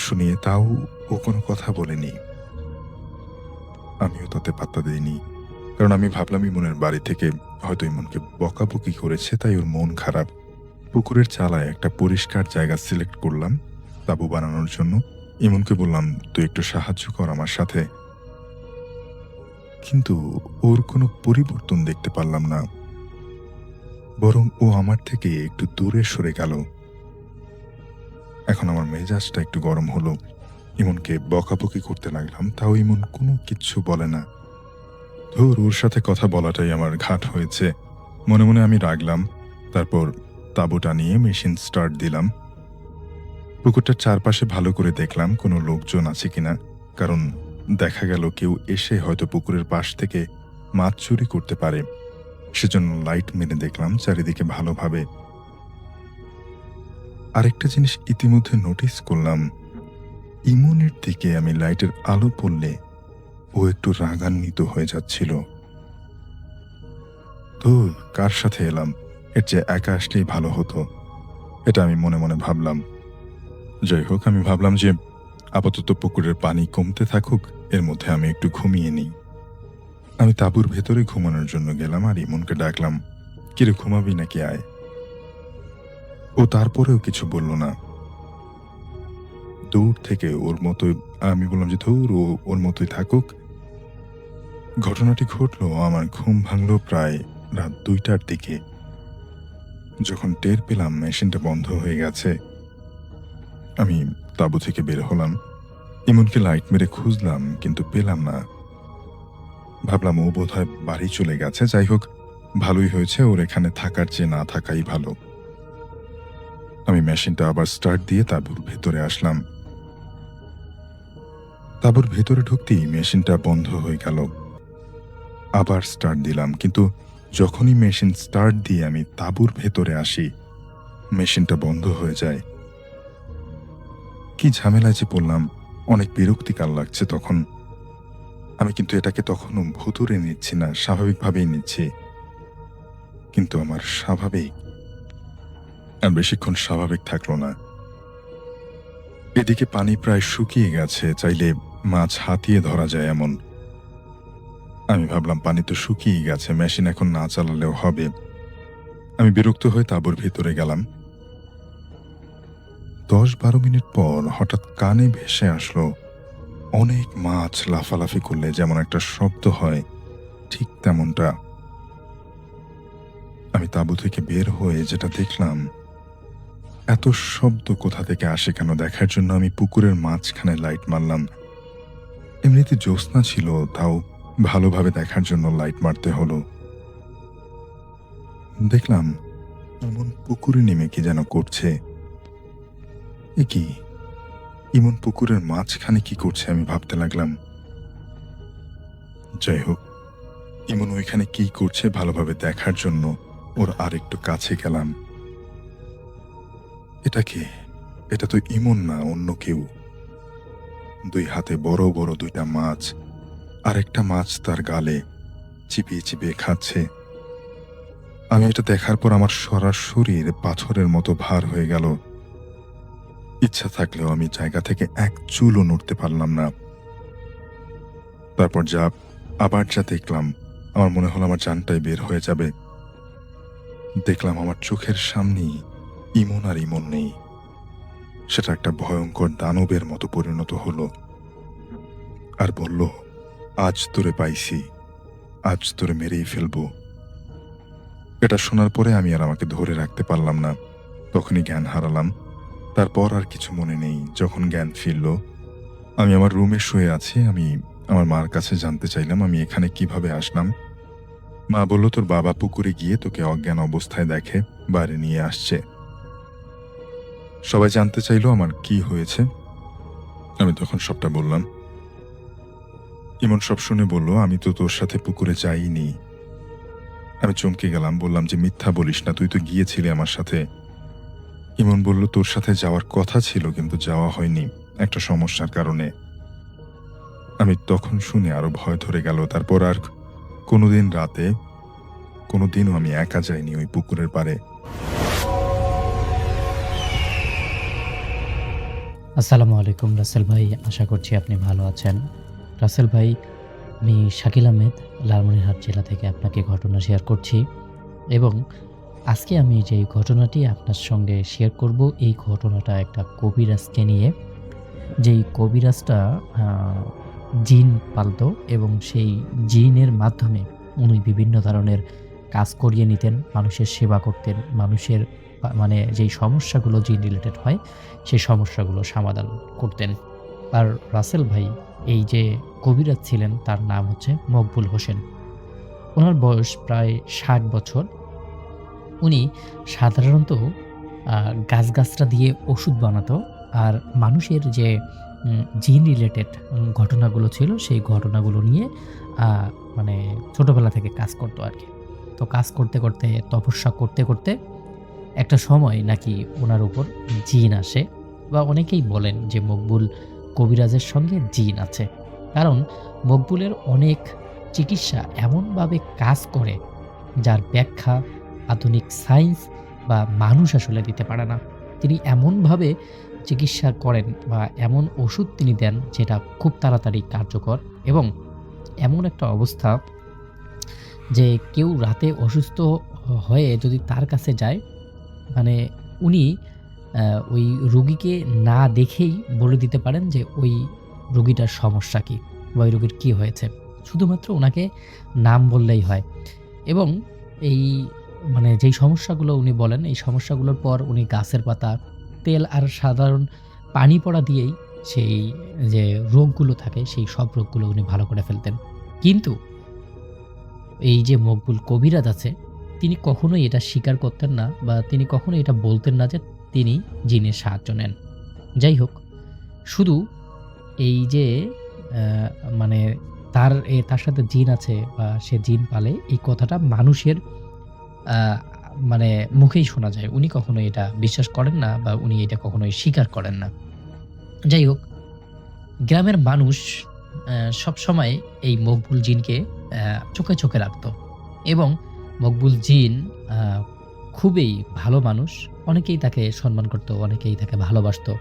শুনিয়ে, তাও ও কোনো কথা বলেনি। আমিও তাতে পাত্তা দিইনি, কারণ আমি ভাবলাম ইমনের বাড়ি থেকে হয়তো ইমনকে বকাবকি করেছে, তাই ওর মন খারাপ। পুকুরের চালায় একটা পরিষ্কার জায়গা সিলেক্ট করলাম তাঁবু বানানোর জন্য। ইমনকে বললাম, তুই একটু সাহায্য কর আমার সাথে। কিন্তু ওর কোনো পরিবর্তন দেখতে পারলাম না, বরং ও আমার থেকে একটু দূরে সরে গেল। এখন আমার মেজাজটা একটু গরম হলো। ইমনকে বকাবকি করতে লাগলাম, তাও ইমন কোনো কিচ্ছু বলে না। ধুর, ওর সাথে কথা বলাটাই আমার ঘাট হয়েছে। মনে মনে আমি রাগলাম। তারপর তাঁবুটা নিয়ে মেশিন স্টার্ট দিলাম। পুকুরটার চারপাশে ভালো করে দেখলাম কোনো লোকজন আছে কিনা, কারণ দেখা গেল কেউ এসে হয়তো পুকুরের পাশ থেকে মাছ চুরি করতে পারে। সেজন্য লাইট মেরে দেখলাম চারিদিকে ভালোভাবে। আরেকটা জিনিস ইতিমধ্যে নোটিস করলাম, ইমনের দিকে আমি লাইটের আলো পড়লে ও একটু রাগান্বিত হয়ে যাচ্ছিল। তো কার সাথে এলাম, এর চেয়ে একা আসলেই ভালো হতো, এটা আমি মনে মনে ভাবলাম। যাই হোক, আমি ভাবলাম যে আপাতত পুকুরের পানি কমতে থাকুক, এর মধ্যে আমি একটু ঘুমিয়ে নিই। আমি তাঁবুর ভেতরে ঘুমানোর জন্য গেলাম আর ইমনকে ডাকলাম। কিরে ঘুমাবি নাকি, আয়। ও তারপরেও কিছু বলল না। দূর থেকে ওর মতোই আমি বললাম যে ধুর, ও ওর মতোই থাকুক। ঘটনাটি ঘটলো, আমার ঘুম ভাঙলো প্রায় রাত 2টার দিকে, যখন টের পেলাম মেশিনটা বন্ধ হয়ে গেছে। আমি তাঁবু থেকে বের হলাম, এমনকি লাইট মেরে খুঁজলাম, কিন্তু পেলাম না। ভাবলাম ও বোধহয় বাড়ি চলে গেছে। যাই হোক, ভালোই হয়েছে, ওর এখানে থাকার চেয়ে না থাকাই ভালো। আমি মেশিনটা আবার স্টার্ট দিয়ে তাঁবুর ভেতরে আসলাম। তাঁবুর ভেতরে ঢুকতেই মেশিনটা বন্ধ হয়ে গেল। আবার স্টার্ট দিলাম, কিন্তু যখনই মেশিন স্টার্ট দিয়ে আমি তাঁবুর ভেতরে আসি, মেশিনটা বন্ধ হয়ে যায়। কি ঝামেলায় যে পড়লাম, অনেক বিরক্তিকর লাগছে তখন। আমি কিন্তু এটাকে তখনও ভুতুড়ে নিচ্ছি না, স্বাভাবিকভাবেই নিচ্ছি। কিন্তু আমার স্বাভাবিক আর বেশিক্ষণ স্বাভাবিক থাকলো না। এদিকে পানি প্রায় শুকিয়ে গেছে, চাইলে মাছ হাতিয়ে ধরা যায় এমন। আমি ভাবলাম পানি তো শুকিয়ে গেছে, মেশিন এখন না চালালেও হবে। আমি বিরক্ত হয়ে তাঁবুর ভিতরে গেলাম। 10-12 মিনিট পর হঠাৎ কানে ভেসে আসলো অনেক মাছ লাফালাফি করলে যেমন একটা শব্দ হয়, ঠিক তেমনটা। আমি তাঁবু থেকে বের হয়ে যেটা দেখলাম, এত শব্দ কোথা থেকে আসে কেন দেখার জন্য আমি পুকুরের মাঝখানে লাইট মারলাম। এমনিতে জ্যোৎস্না ছিল, তাও ভালোভাবে দেখার জন্য লাইট মারতে হলো। দেখলাম এমন পুকুরে নেমে কি যেন করছে। এ কি, এমন পুকুরের মাঝখানে কি করছে আমি ভাবতে লাগলাম। যাই হোক, ইমন ওইখানে কি করছে ভালোভাবে দেখার জন্য ওর আরেকটু কাছে গেলাম। এটা কে? এটা তো ইমন না, অন্য কেউ। 2 হাতে বড় বড় 2টা মাছ, আরেকটা মাছ তার গালে চিবিয়ে চিবিয়ে খাচ্ছে। আমি এটা দেখার পর আমার সারা শরীর পাথরের মতো ভার হয়ে গেল। ইচ্ছা থাকলেও আমি জায়গা থেকে এক চুলও নড়তে পারলাম না। তারপর আবার যা দেখলাম, আমার মনে হলো আমার জানটাই বের হয়ে যাবে। দেখলাম আমার চোখের সামনেই ইমন আর ইমন নেই। সেটা একটা ভয়ঙ্কর দানবের মতো পরিণত হলো আর বলল, আজ তোরে পাইছি, আজ তোরে মেরেই ফেলবো। এটা শোনার পরে আমি আর আমাকে ধরে রাখতে পারলাম না, তখনই জ্ঞান হারালাম। তারপর আর কিছু মনে নেই। যখন জ্ঞান ফিরল, আমি আমার রুমে শুয়ে আছি। আমি আমার মার কাছে জানতে চাইলাম আমি এখানে কিভাবে আসলাম। মা বলল, তোর বাবা পুকুরে গিয়ে তোকে অজ্ঞান অবস্থায় দেখে বাইরে নিয়ে আসছে। সবাই জানতে চাইলো আমার কি হয়েছে। আমি তখন সবটা বললাম। ইমন সব শুনে বলল, আমি তো তোর সাথে পুকুরে যাইনি। আমি চমকে গেলাম, বললাম যে মিথ্যা বলিস না, তুই তো গিয়েছিলি আমার সাথে। ইমন বলল, তোর সাথে যাওয়ার কথা ছিল কিন্তু যাওয়া হয়নি একটা সমস্যার কারণে। আমি তখন শুনে আরো ভয় ধরে গেল। তারপর আর কোনোদিনও আমি একা যাইনি ওই পুকুরের পাড়ে। আসসালামু আলাইকুম রাসেল ভাই, আশা করছি আপনি ভালো আছেন। রাসেল ভাই, আমি শাকিল আহমেদ, লালমনিরহাট জেলা থেকে আপনাকে ঘটনা শেয়ার করছি এবং আজকে আমি যে ঘটনাটি আপনার সঙ্গে শেয়ার করব, এই ঘটনাটা একটা কবিরাজকে নিয়ে। যেই কবিরাজটা জিন পালত এবং সেই জিনের মাধ্যমে উনি বিভিন্ন ধরনের কাজ করিয়ে নিতেন, মানুষের সেবা করতেন, মানুষের মানে যেই সমস্যাগুলো জিন রিলেটেড হয় সেই সমস্যাগুলো সমাধান করতেন। আর রাসেল ভাই, এই যে কবিরাজ ছিলেন তার নাম হচ্ছে মকবুল হোসেন। ওনার বয়স প্রায় 60 বছর। উনি সাধারণত গাছগাছরা দিয়ে ওষুধ বানাতো আর মানুষের যে জিন রিলেটেড ঘটনাগুলো ছিল সেই ঘটনাগুলো নিয়ে মানে ছোটবেলা থেকে কাজ করতো আর কি। তো কাজ করতে করতে, তপস্যা করতে করতে একটা সময় নাকি ওনার উপর জিন আসে, বা অনেকেই বলেন যে মকবুল কবিরাজের সঙ্গে জিন আছে। কারণ মকবুলের অনেক চিকিৎসা এমনভাবে কাজ করে যার ব্যাখ্যা আধুনিক সায়েন্স বা মানুষ আসলে দিতে পারে না। তিনি এমনভাবে চিকিৎসা করেন বা এমন ওষুধ তিনি দেন যেটা খুব তাড়াতাড়ি কার্যকর, এবং এমন একটা অবস্থা যে কেউ রাতে অসুস্থ হয়ে যদি তার কাছে যায়, মানে উনি ওই রোগীকে না দেখেই বলে দিতে পারেন যে ওই রোগীটার সমস্যা কী বা ওই রোগীর কী হয়েছে। শুধুমাত্র ওনাকে নাম বললেই হয় এবং এই মানে যেই সমস্যাগুলো উনি বলেন, এই সমস্যাগুলোর পর উনি গাছের পাতা, তেল আর সাধারণ পানি পড়া দিয়েই সেই যে রোগগুলো থাকে, সেই সব রোগগুলো উনি ভালো করে ফেলতেন। কিন্তু এই যে মকবুল কবিরাজ আছে, তিনি কখনোই এটা স্বীকার করতেন না বা তিনি কখনোই এটা বলতেন না যে তিনি জিনের সাহায্য নেন। যাই হোক, শুধু এই যে আ মানে তার সাথে জিন আছে বা সে জিন পালে, এই কথাটা মানুষের আ মানে মুখেই শোনা যায়। উনি কখনোই এটা বিশ্বাস করেন না বা উনি এটা কখনোই স্বীকার করেন না। যাই হোক, গ্রামের মানুষ সবসময় এই মকবুল জিনকে চোখে, চোখে রাখত এবং মকবুল জিন আ খুবই ভালো মানুষ। অনেকেই তাকে সম্মান করত, অনেকেই তাকে ভালোবাসত।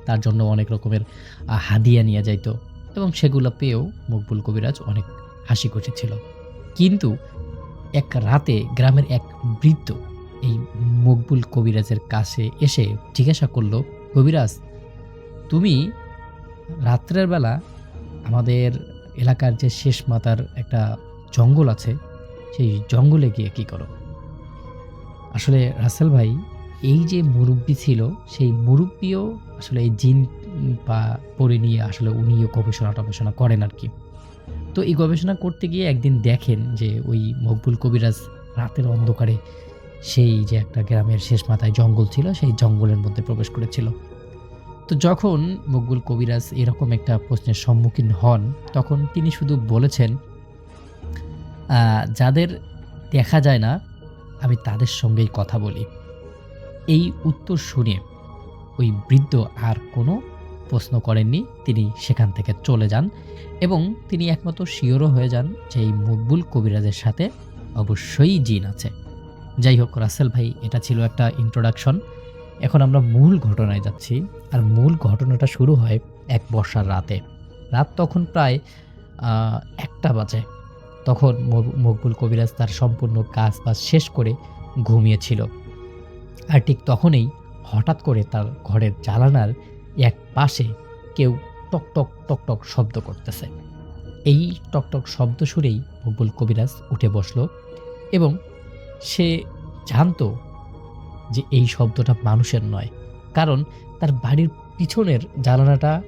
তার জন্য অনেক রকমের হাদিয়া নিয়ে যাইত এবং সেগুলো পেয়েও মকবুল কবিরাজ অনেক হাসি খুশি ছিল। কিন্তু এক রাতে গ্রামের এক বৃদ্ধ এই মকবুল কবিরাজের কাছে এসে জিজ্ঞাসা করল, "কবিরাজ, তুমি রাত্রের বেলা আমাদের এলাকার যে শেষ মাথার একটা জঙ্গল আছে, সেই জঙ্গলে গিয়ে কি করো?" আসলে রাসেল ভাই, এই যে মুরুব্বি ছিল, সেই মুরুব্বিও আসলে এই জিন বা পড়ে নিয়ে আসলে উনিও গবেষণা-টবেষণা করেন আরকি। তো এই গবেষণা করতে গিয়ে একদিন দেখেন যে ওই মকবুল কবিরাজ রাতের অন্ধকারে সেই যে একটা গ্রামের শেষ মাথায় জঙ্গল ছিল, সেই জঙ্গলের মধ্যে প্রবেশ করেছিল। তো যখন মকবুল কবিরাজ এরকম একটা প্রশ্নের সম্মুখীন হন, তখন তিনি শুধু বলেছেন, "যাদের দেখা যায় না, আমি তাদের সঙ্গেই কথা বলি।" এই উত্তর শুনে ওই বৃদ্ধ আর কোনো প্রশ্ন করেননি। তিনি সেখান থেকে চলে যান এবং তিনি একমাত্র শিওরও হয়ে যান যে এই মকবুল কবিরাজের সাথে অবশ্যই জিন আছে। যাই হোক রাসেল ভাই, এটা ছিল একটা ইন্ট্রোডাকশন। এখন আমরা মূল ঘটনায় যাচ্ছি। আর মূল ঘটনাটা শুরু হয় এক বর্ষার রাতে। রাত তখন প্রায় ১টা বাজে। তখন মকবুল কবিরাজ তার সম্পূর্ণ কাজ-বাজ শেষ করে ঘুমিয়েছিল। আর ঠিক তখনই হঠাৎ করে তার ঘরের জানালার এক পাশে কেউ টক, টক, টক শব্দ করতেছে। এই টক শব্দ শুনেই মকবুল কবিরাজ উঠে বসল এবং সে জানতো যে এই শব্দটা মানুষের নয়। কারণ তার বাড়ির পিছনের জানালাটা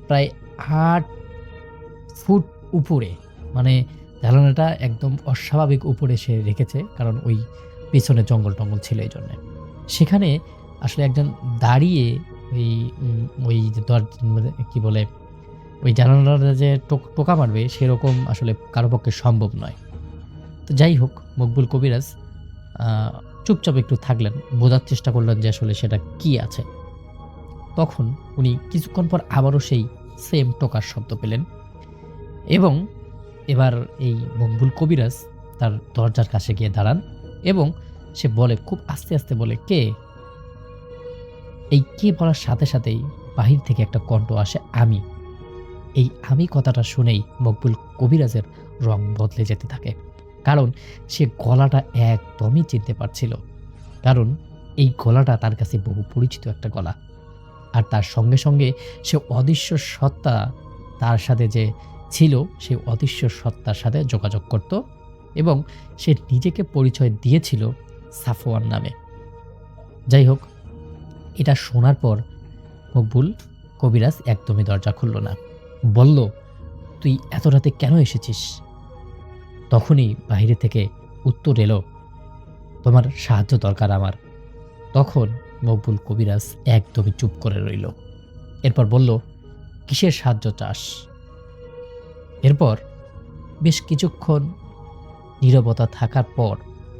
প্রায় ৮ ফুট উপরে, মানে জানালাটা একদম অস্বাভাবিক উপরে সে রেখেছে, কারণ ওই পেছনে জঙ্গল-টঙ্গল ছিল এইজন্যে। সেখানে আসলে একজন দাঁড়িয়ে ওই ওই যে কি বলে, ওই জানালাটা যে টোকা মারবে সেরকম আসলে কারো পক্ষে সম্ভব নয়। তো যাই হোক, মকবুল কবিরাজ চুপচাপ একটু থাকলেন, বোঝার চেষ্টা করলেন যে আসলে সেটা কি আছে। তখন উনি কিছুক্ষণ পর আবারও সেই সেম টোকার শব্দ পেলেন এবং এবার এই মকবুল কবিরাজ তার দরজার কাছে গিয়ে দাঁড়ান এবং সে বলে, খুব আস্তে, আস্তে বলে, "কে?" এই কে বলার সাথে সাথেই বাহির থেকে একটা কণ্ঠ আসে, "আমি।" এই আমি কথাটা শুনেই মকবুল কবিরাজের রং বদলে যেতে থাকে। কারণ সে গলাটা একদমই চিনতে পারছিল। কারণ এই গলাটা তার কাছে বহু পরিচিত একটা গলা। আর তার সঙ্গে, সঙ্গে সে অদৃশ্য সত্তা তার সাথে যে ছিল, সেই অদৃশ্য সত্তার সাথে যোগাযোগ করত এবং সে নিজেকে পরিচয় দিয়েছিল সাফওয়ান নামে। যাই হোক, এটা শোনার পর মকবুল কবিরাজ একদমই দরজা খুলল না। বলল, "তুই এত রাতে কেন এসেছিস?" তখনই বাইরে থেকে উত্তর এলো, "তোমার সাহায্য দরকার আমার।" তখন মকবুল কবিরাজ একদমই চুপ করে রইল। এরপর বলল, "কিসের সাহায্য চাস?" এরপর বেশ কিছুক্ষণ নীরবতা থাকার পর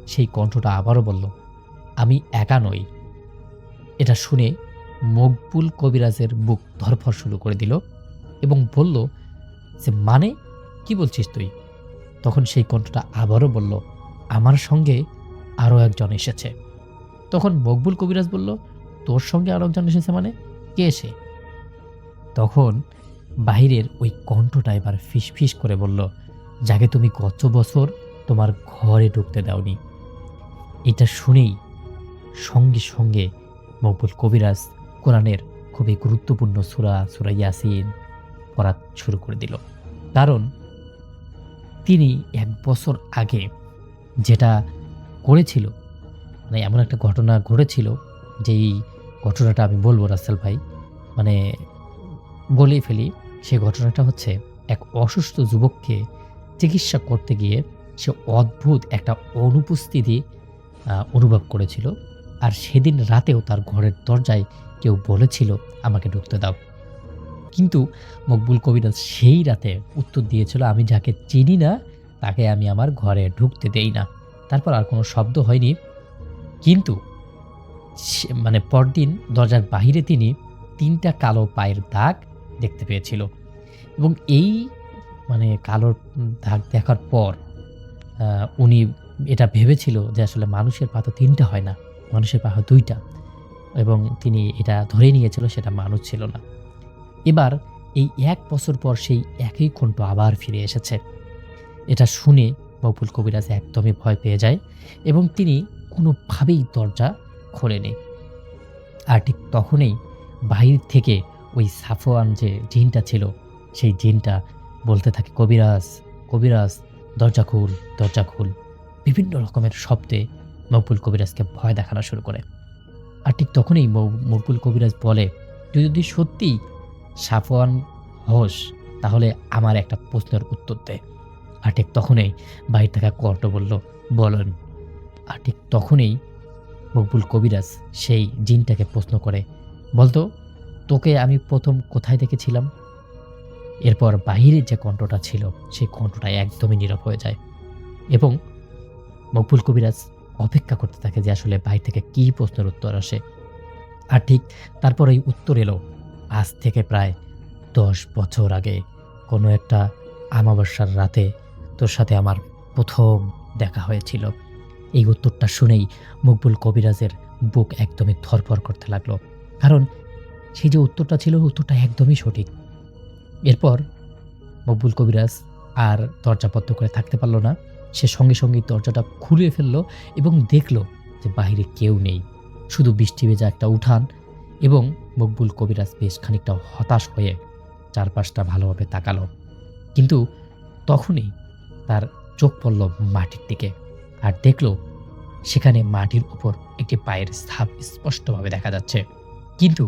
সেই কণ্ঠটা আবারও বলল, "আমি একা নই।" এটা শুনে মকবুল কবিরাজের বুক ধড়ফড় শুরু করে দিল এবং বলল যে, "মানে কি বলছিস তুই?" তখন সেই কণ্ঠটা আবারও বলল, "আমার সঙ্গে আরও একজন এসেছে।" তখন মকবুল কবিরাজ বলল, "তোর সঙ্গে আরও একজন এসেছে মানে? কে সে?" তখন বাহিরের ওই কণ্ঠটা এবার ফিসফিস করে বলল, "যাকে তুমি গত বছর তোমার ঘরে ঢুকতে দাওনি।" এটা শুনেই সঙ্গে সঙ্গে মকবুল কবিরাজ কোরআনের খুবই গুরুত্বপূর্ণ সূরা ইয়াসিন পড়া শুরু করে দিল। কারণ তিনি ১ বছর আগে যেটা করেছিল, মানে এমন একটা ঘটনা ঘটেছিল, যেই ঘটনাটা আমি বলবো রাসেল ভাই, মানে বলেই ফেলি। সেই ঘটনাটা হচ্ছে, এক অসুস্থ যুবককে চিকিৎসা করতে গিয়ে সে অদ্ভুত একটা অনুপস্থিতি অনুভব করেছিল। আর সেদিন রাতেও তার ঘরের দরজায় কেউ বলেছিল, আমাকে ঢুকতে দাও। কিন্তু মকবুল কবিরাজ সেই রাতে উত্তর দিয়েছিল, আমি যাকে চিনি না তাকে আমি আমার ঘরে ঢুকতে দেই না। তারপর আর কোনো শব্দ হয়নি। কিন্তু মানে পরদিন দরজার বাহিরে তিনি ৩টা কালো পায়ের দাগ দেখতে পেয়েছিল। এবং এই মানে কালো দাগ দেখার পর উনি এটা ভেবেছিল যে আসলে মানুষের পা তো ৩টা হয় না, মানুষের পা হয় ২টা, এবং তিনি এটা ধরে নিয়েছিল সেটা মানুষ ছিল না। এবার এই ১ বছর পর সেই একই কণ্ঠ আবার ফিরে এসেছে। এটা শুনে মকবুল কবিরাজ একদমই ভয় পেয়ে যায় এবং তিনি কোনোভাবেই দরজা খোলেনি। আর ঠিক তখনই বাহির থেকে ওই সাফওয়ান যে জিনটা ছিল, সেই জিনটা বলতে থাকে, কবিরাজ কবিরাজ দরজা খুল, দরজা খুল। বিভিন্ন রকমের শব্দে মকবুল কবিরাজকে ভয় দেখানো শুরু করে। আর ঠিক তখনই মকবুল কবিরাজ বলে, তুই যদি সত্যিই সাফওয়ান হোস তাহলে আমার একটা প্রশ্নের উত্তর দে। আর ঠিক তখনই বাহির থাকা কণ্ঠ বলল, বলেন। আর ঠিক তখনই মকবুল কবিরাজ সেই জিনটাকে প্রশ্ন করে, বলতো তোকে আমি প্রথম কোথায় দেখেছিলাম? এরপর বাহিরের যে কণ্ঠটা ছিল সেই কণ্ঠটা একদমই নীরব হয়ে যায় এবং মকবুল কবিরাজ অপেক্ষা করতে থাকে যে আসলে বাহির থেকে কী প্রশ্নের উত্তর আসে। আর ঠিক তারপরেই উত্তর এলো, আজ থেকে প্রায় ১০ বছর আগে কোনো একটা আমাবস্যার রাতে তোর সাথে আমার প্রথম দেখা হয়েছিল। এই উত্তরটা শুনেই মকবুল কবিরাজের বুক একদমই ধড়ফড় করতে লাগলো, কারণ সেই যে উত্তরটা ছিল উত্তরটা একদমই সঠিক। এরপর মকবুল কবিরাজ আর দরজা বন্ধ করে থাকতে পারল না। সে সঙ্গে সঙ্গেই দরজাটা খুলে ফেললো এবং দেখলো যে বাইরে কেউ নেই, শুধু বৃষ্টি ভেজা একটা উঠান। এবং মকবুল কবিরাজ বেশ খানিকটা হতাশ হয়ে চারপাশটা ভালোভাবে তাকালো, কিন্তু তখনই তার চোখ পড়ল মাটির দিকে আর দেখলো সেখানে মাটির উপর একটি পায়ের ছাপ স্পষ্টভাবে দেখা যাচ্ছে। কিন্তু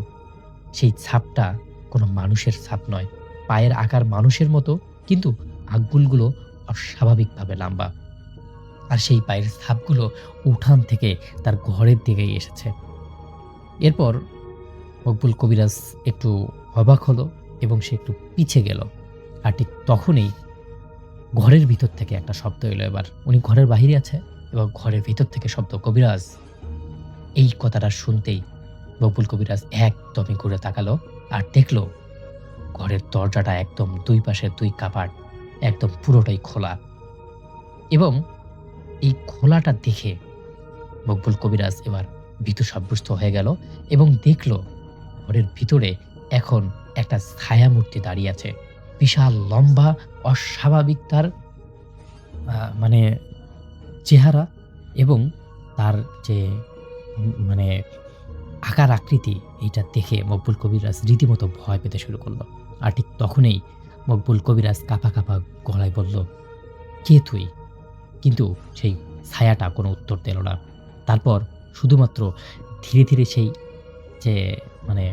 সেই ছাপটা কোনো মানুষের ছাপ নয়, পায়ের আকার মানুষের মতো, কিন্তু আঙ্গুলগুলো অস্বাভাবিকভাবে লম্বা। আর সেই পায়ের ছাপগুলো উঠান থেকে তার ঘরের দিকেই এসেছে। এরপর মকবুল কবিরাজ একটু অবাক হলো এবং সে একটু পিছে গেল। আর ঠিক তখনই ঘরের ভিতর থেকে একটা শব্দ এলো। এবার উনি ঘরের বাহিরে আছে এবং ঘরের ভিতর থেকে শব্দ, কবিরাজ। এই কথাটা শুনতেই মকবুল কবিরাজ একদমই ঘুরে তাকালো আর দেখলো ঘরের দরজাটা একদম দুই পাশে ২ কাপাট একদম পুরোটাই খোলা। এবং এই খোলাটা দেখে মকবুল কবিরাজ এবার ভীতু সাব্যস্ত হয়ে গেল এবং দেখলো ঘরের ভিতরে এখন একটা ছায়া মূর্তি দাঁড়িয়ে আছে, বিশাল লম্বা, অস্বাভাবিক তার মানে চেহারা এবং তার যে মানে আকার আকৃতি, এইটা দেখে মকবুল কবিরাজ রীতিমতো ভয় পেতে শুরু করলো। আর ঠিক তখনই মকবুল কবিরাজ কাঁপা কাঁপা গলায় বলল, কে তুই? কিন্তু সেই ছায়াটা কোনো উত্তর দিল না। তারপর শুধুমাত্র ধীরে ধীরে সেই যে মানে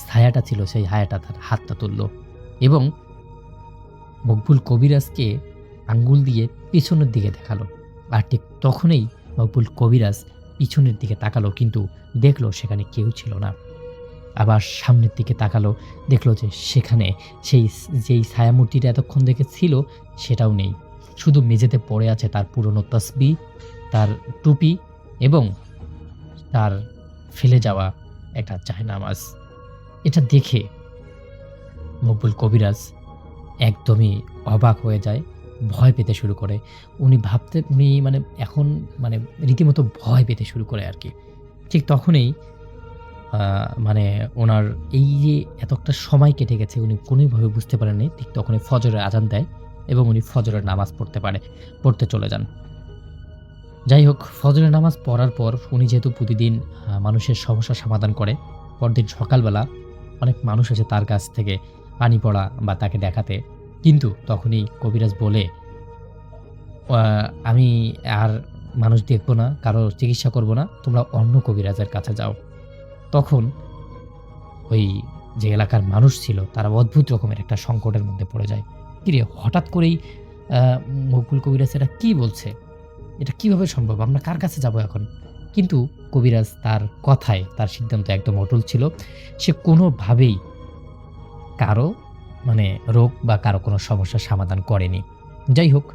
ছায়াটা ছিল, সেই ছায়াটা তার হাতটা তুলল এবং মকবুল কবিরাজকে আঙ্গুল দিয়ে পিছনের দিকে দেখালো। আর ঠিক তখনই মকবুল কবিরাজ পিছনের দিকে তাকালো, কিন্তু দেখলো সেখানে কেউ ছিল না। আবার সামনের দিকে তাকালো, দেখলো যে সেখানে যেই ছায়ামূর্তিটা এতক্ষণ দেখে ছিল সেটাও নেই, শুধু মেঝেতে পড়ে আছে তার পুরনো তসবিহ, তার টুপি এবং তার ফেলে যাওয়া একটা জায়নামাজ। এটা দেখে মকবুল কবিরাজ একদমই অবাক হয়ে যায়, ভয় পেতে শুরু করে। উনি মানে এখন মানে রীতিমতো ভয় পেতে শুরু করে আর কি। ঠিক তখনই মানে ওনার এই যে এতটা সময় কেটে গেছে উনি কোনোভাবে বুঝতে পারেননি। ঠিক তখনই ফজরের আজান দেয় এবং উনি ফজরের নামাজ পড়তে চলে যান। যাই হোক, ফজরের নামাজ পড়ার পর উনি যেহেতু প্রতিদিন মানুষের সমস্যার সমাধান করে, পরদিন সকালবেলা অনেক মানুষ আসে তার কাছ থেকে পানি পড়া বা তাকে দেখাতে। কিন্তু তখনই কবিরাজ বলে, আমি আর মানুষ দেখব না, কারো চিকিৎসা করব না, তোমরা অন্য কবিরাজের কাছে যাও। তখন ওই যে এলাকার মানুষ ছিল তারা অদ্ভুত রকমের একটা সংকটের মধ্যে পড়ে যায়। কিরে, হঠাৎ করেই আ মকবুল কবিরাজ এটা কি বলছে? এটা কিভাবে সম্ভব? আমরা কার কাছে যাব এখন? কিন্তু কবিরাজ তার কথায়, তার সিদ্ধান্তে একদম অটল ছিল। সে কোনোভাবেই কারো মানে রোগ বা কারো কোনো সমস্যার সমাধান করেনি। যাই হোক,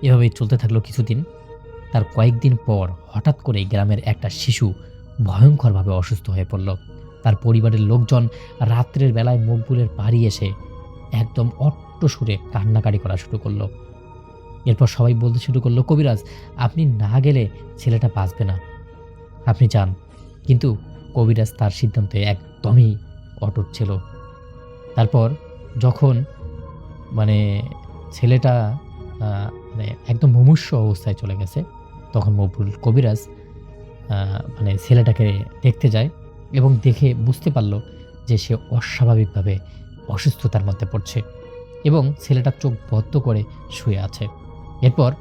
এভাবেই চলতে থাকলো কিছুদিন। তার কয়েকদিন পর হঠাৎ করেই গ্রামের একটা শিশু ভয়ংকরভাবে অসুস্থ হয়ে পড়ল। তার পরিবারের লোকজন রাত্রের বেলায় মকবুলের বাড়ি এসে একদম অট্ট সুরে কান্নাকাটি করা শুরু করলো। এরপর সবাই বলতে শুরু করলো, কবিরাজ, আপনি না গেলে ছেলেটা বাঁচবে না, আপনি যান। কিন্তু কবিরাজ তার সিদ্ধান্তে একদমই অটুট ছিল। তারপর যখন মানে ছেলেটা মানে একদম মুমূর্ষু অবস্থায় চলে গেছে, তখন মকবুল কবিরাজ মানে ছেলেটাকে দেখতে যায় এবং দেখে বুঝতে পারল যে সে অস্বাভাবিকভাবে অসুস্থতার মধ্যে পড়ছে এবং ছেলেটার চোখ বদ্ধ করে শুয়ে আছে। এরপর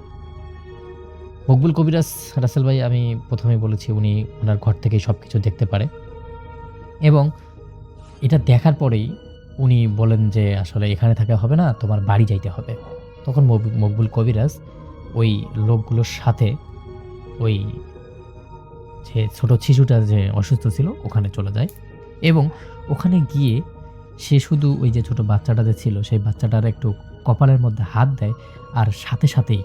মকবুল কবিরাজ, রাসেল ভাই, আমি প্রথমেই বলেছি উনি ওনার ঘর থেকেই সব কিছু দেখতে পারে এবং এটা দেখার পরেই উনি বলেন যে আসলে এখানে থাকা হবে না, তোমার বাড়ি যাইতে হবে। তখন মকবুল কবিরাজ ওই লোকগুলোর সাথে ওই যে ছোট শিশুটা যে অসুস্থ ছিল ওখানে চলে যায় এবং ওখানে গিয়ে সে শুধু ওই যে ছোট বাচ্চাটা যে ছিল সেই বাচ্চাটার একটু কপালের মধ্যে হাত দেয়, আর সাথে সাথেই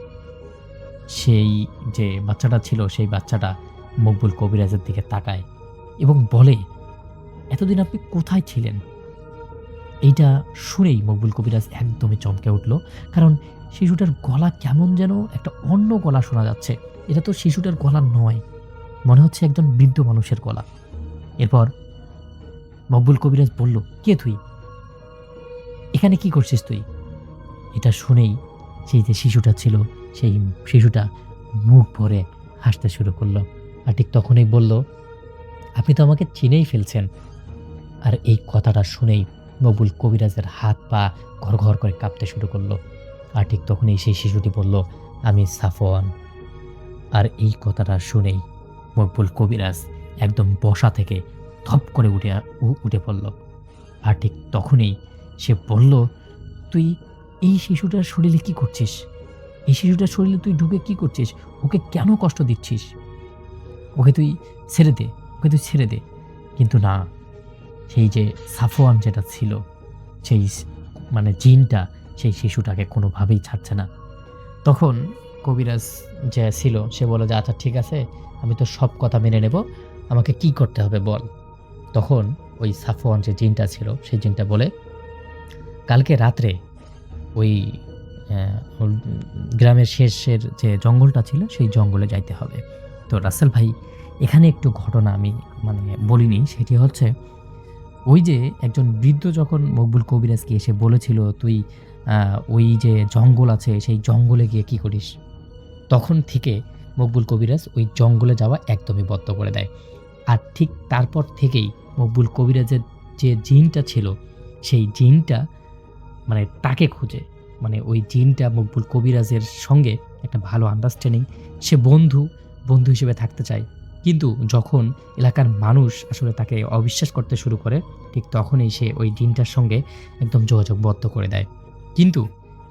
সেই যে বাচ্চাটা ছিল সেই বাচ্চাটা মকবুল কবিরাজের দিকে তাকায় এবং বলে, এতদিন আপনি কোথায় ছিলেন? এইটা শুনেই মকবুল কবিরাজ একদমই চমকে উঠল, কারণ শিশুটার গলা কেমন যেন একটা অন্য গলা শোনা যাচ্ছে। এটা তো শিশুটার গলা নয়, মনে হচ্ছে একজন বৃদ্ধ মানুষের গলা। এরপর মকবুল কবিরাজ বলল, কে তুই? এখানে কি করছিস তুই? এটা শুনেই সেই যে শিশুটা ছিল সেই শিশুটা মুখ ভরে হাসতে শুরু করলো, আর ঠিক তখনই বলল, আপনি তো আমাকে চিনেই ফেলছেন। আর এই কথাটা শুনেই মকবুল কবিরাজের হাত পা ঘর করে কাঁপতে শুরু করলো। আর ঠিক তখনই সেই শিশুটি বলল, আমি সাফওয়ান। আর এই কথাটা শুনেই মকবুল কবিরাজ একদম বসা থেকে ধপ করে উঠে পড়ল। আর ঠিক তখনই সে বলল, তুই এই শিশুটার শরীরে কি করছিস? এই শিশুটার শরীরে তুই ঢুকে কি করছিস? ওকে কেন কষ্ট দিচ্ছিস? ওকে তুই ছেড়ে দে, ওকে তুই ছেড়ে দে। কিন্তু না, সেই যে সাফওয়ান যেটা ছিল, সেই মানে জিনটা সেই শিশুটাকে কোনোভাবেই ছাড়ছে না। তখন কবিরাজ যে ছিল সে বলে যে, আচ্ছা ঠিক আছে, আমি তো সব কথা মেনে নেব, আমাকে কি করতে হবে বল। তখন ওই সাফওয়ান যে জিনটা ছিল সেই জিনটা বলে, কালকে রাত্রে ওই গ্রামের শেষের যে জঙ্গলটা ছিল সেই জঙ্গলে যাইতে হবে। তো রাসেল ভাই, এখানে একটু ঘটনা আমি মানে বলিনি, সেটি হচ্ছে ওই যে একজন বৃদ্ধ যখন মকবুল কবিরাজকে এসে বলেছিল, তুই ওই যে জঙ্গল আছে সেই জঙ্গলে গিয়ে কি করিস, তখন থেকে মকবুল কবিরাজ ওই জঙ্গলে যাওয়া একদমই বন্ধ করে দেয়। আর ঠিক তারপর থেকেই মকবুল কবিরাজের যে জিনটা ছিল সেই জিনটা মানে তাকে খুঁজে, মানে ওই জিনটা মকবুল কবিরাজের সঙ্গে একটা ভালো আন্ডারস্ট্যান্ডিং, সে বন্ধু হিসেবে থাকতে চায়। কিন্তু যখন এলাকার মানুষ আসলে তাকে অবিশ্বাস করতে শুরু করে, ঠিক তখনই সে ওই জিনটার সঙ্গে একদম যোগাযোগ বদ্ধ করে দেয়। কিন্তু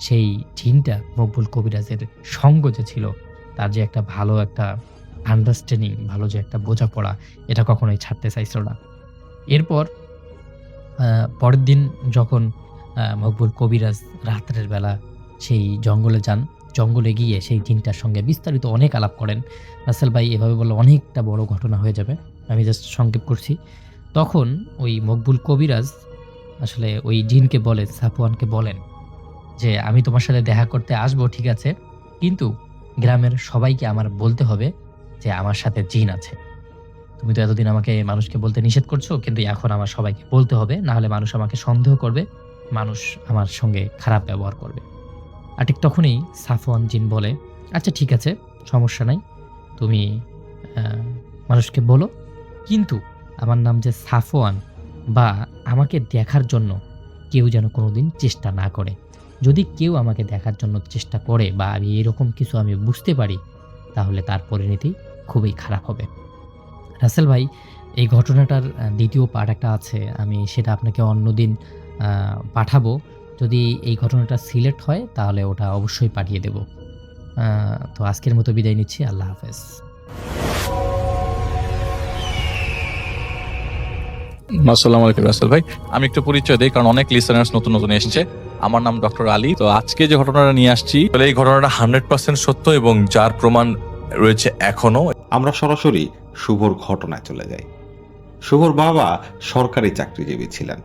সেই জিনটা মকবুল কবিরাজের সঙ্গ যে ছিল, তার যে একটা ভালো একটা আন্ডারস্ট্যান্ডিং, ভালো যে একটা বোঝাপড়া, এটা কখনোই ছাড়তে চাইছিল না। এরপর পরের দিন যখন মকবুল কবিরাজ রাত্রের বেলা সেই জঙ্গলে যান, জঙ্গলে গিয়ে সেই জিনটার সঙ্গে বিস্তারিত অনেক আলাপ করেন। রাসেল ভাই, এভাবে বললে অনেকটা বড় ঘটনা হয়ে যাবে, আমি জাস্ট সংক্ষেপ করছি। তখন ওই মকবুল কবিরাজ আসলে ওই জিনকে বলে, সাফওয়ানকে বলেন যে, আমি তোমার সাথে দেখা করতে আসবো ঠিক আছে, কিন্তু গ্রামের সবাইকে আমার বলতে হবে যে আমার সাথে জিন আছে। তুমি তো এতদিন আমাকে মানুষকে বলতে নিষেধ করছো, কিন্তু এখন আমার সবাইকে বলতে হবে, না হলে মানুষ আমাকে সন্দেহ করবে, মানুষ আমার সঙ্গে খারাপ ব্যবহার করবে। আর ঠিক তখনই সাফওয়ান জিন বলে, আচ্ছা ঠিক আছে, সমস্যা নাই, তুমি মানুষকে বলো, কিন্তু আমার নাম যে সাফওয়ান বা আমাকে দেখার জন্য কেউ যেন কোনোদিন চেষ্টা না করে। যদি কেউ আমাকে দেখার জন্য চেষ্টা করে বা আমি এরকম কিছু আমি বুঝতে পারি, তাহলে তার পরিণতি খুবই খারাপ হবে। রাসেল ভাই, এই ঘটনাটার দ্বিতীয় পার্ট একটা আছে। আমি সেটা আপনাকে অন্যদিন পাঠাবো। যদি এই ঘটনাটা সিলেক্ট হয় তাহলে ওটা অবশ্যই পাঠিয়ে দেব। তো আজকের মতো বিদায় নিচ্ছি। আল্লাহ হাফেজ। আসসালামু আলাইকুম রাসেল ভাই। আমি একটু পরিচয় দিই, কারণ অনেক লিসেনার্স নতুন নতুন এসেছে। আমার নাম ডক্টর আলী। তো আজকে যে ঘটনাটা নিয়ে আসছি, এই ঘটনাটা 100% সত্য এবং যার প্রমাণ রয়েছে এখনো। আমরা সরাসরি শুভর ঘটনায় চলে যাই। শুভর বাবা সরকারি চাকরিজীবী ছিলেন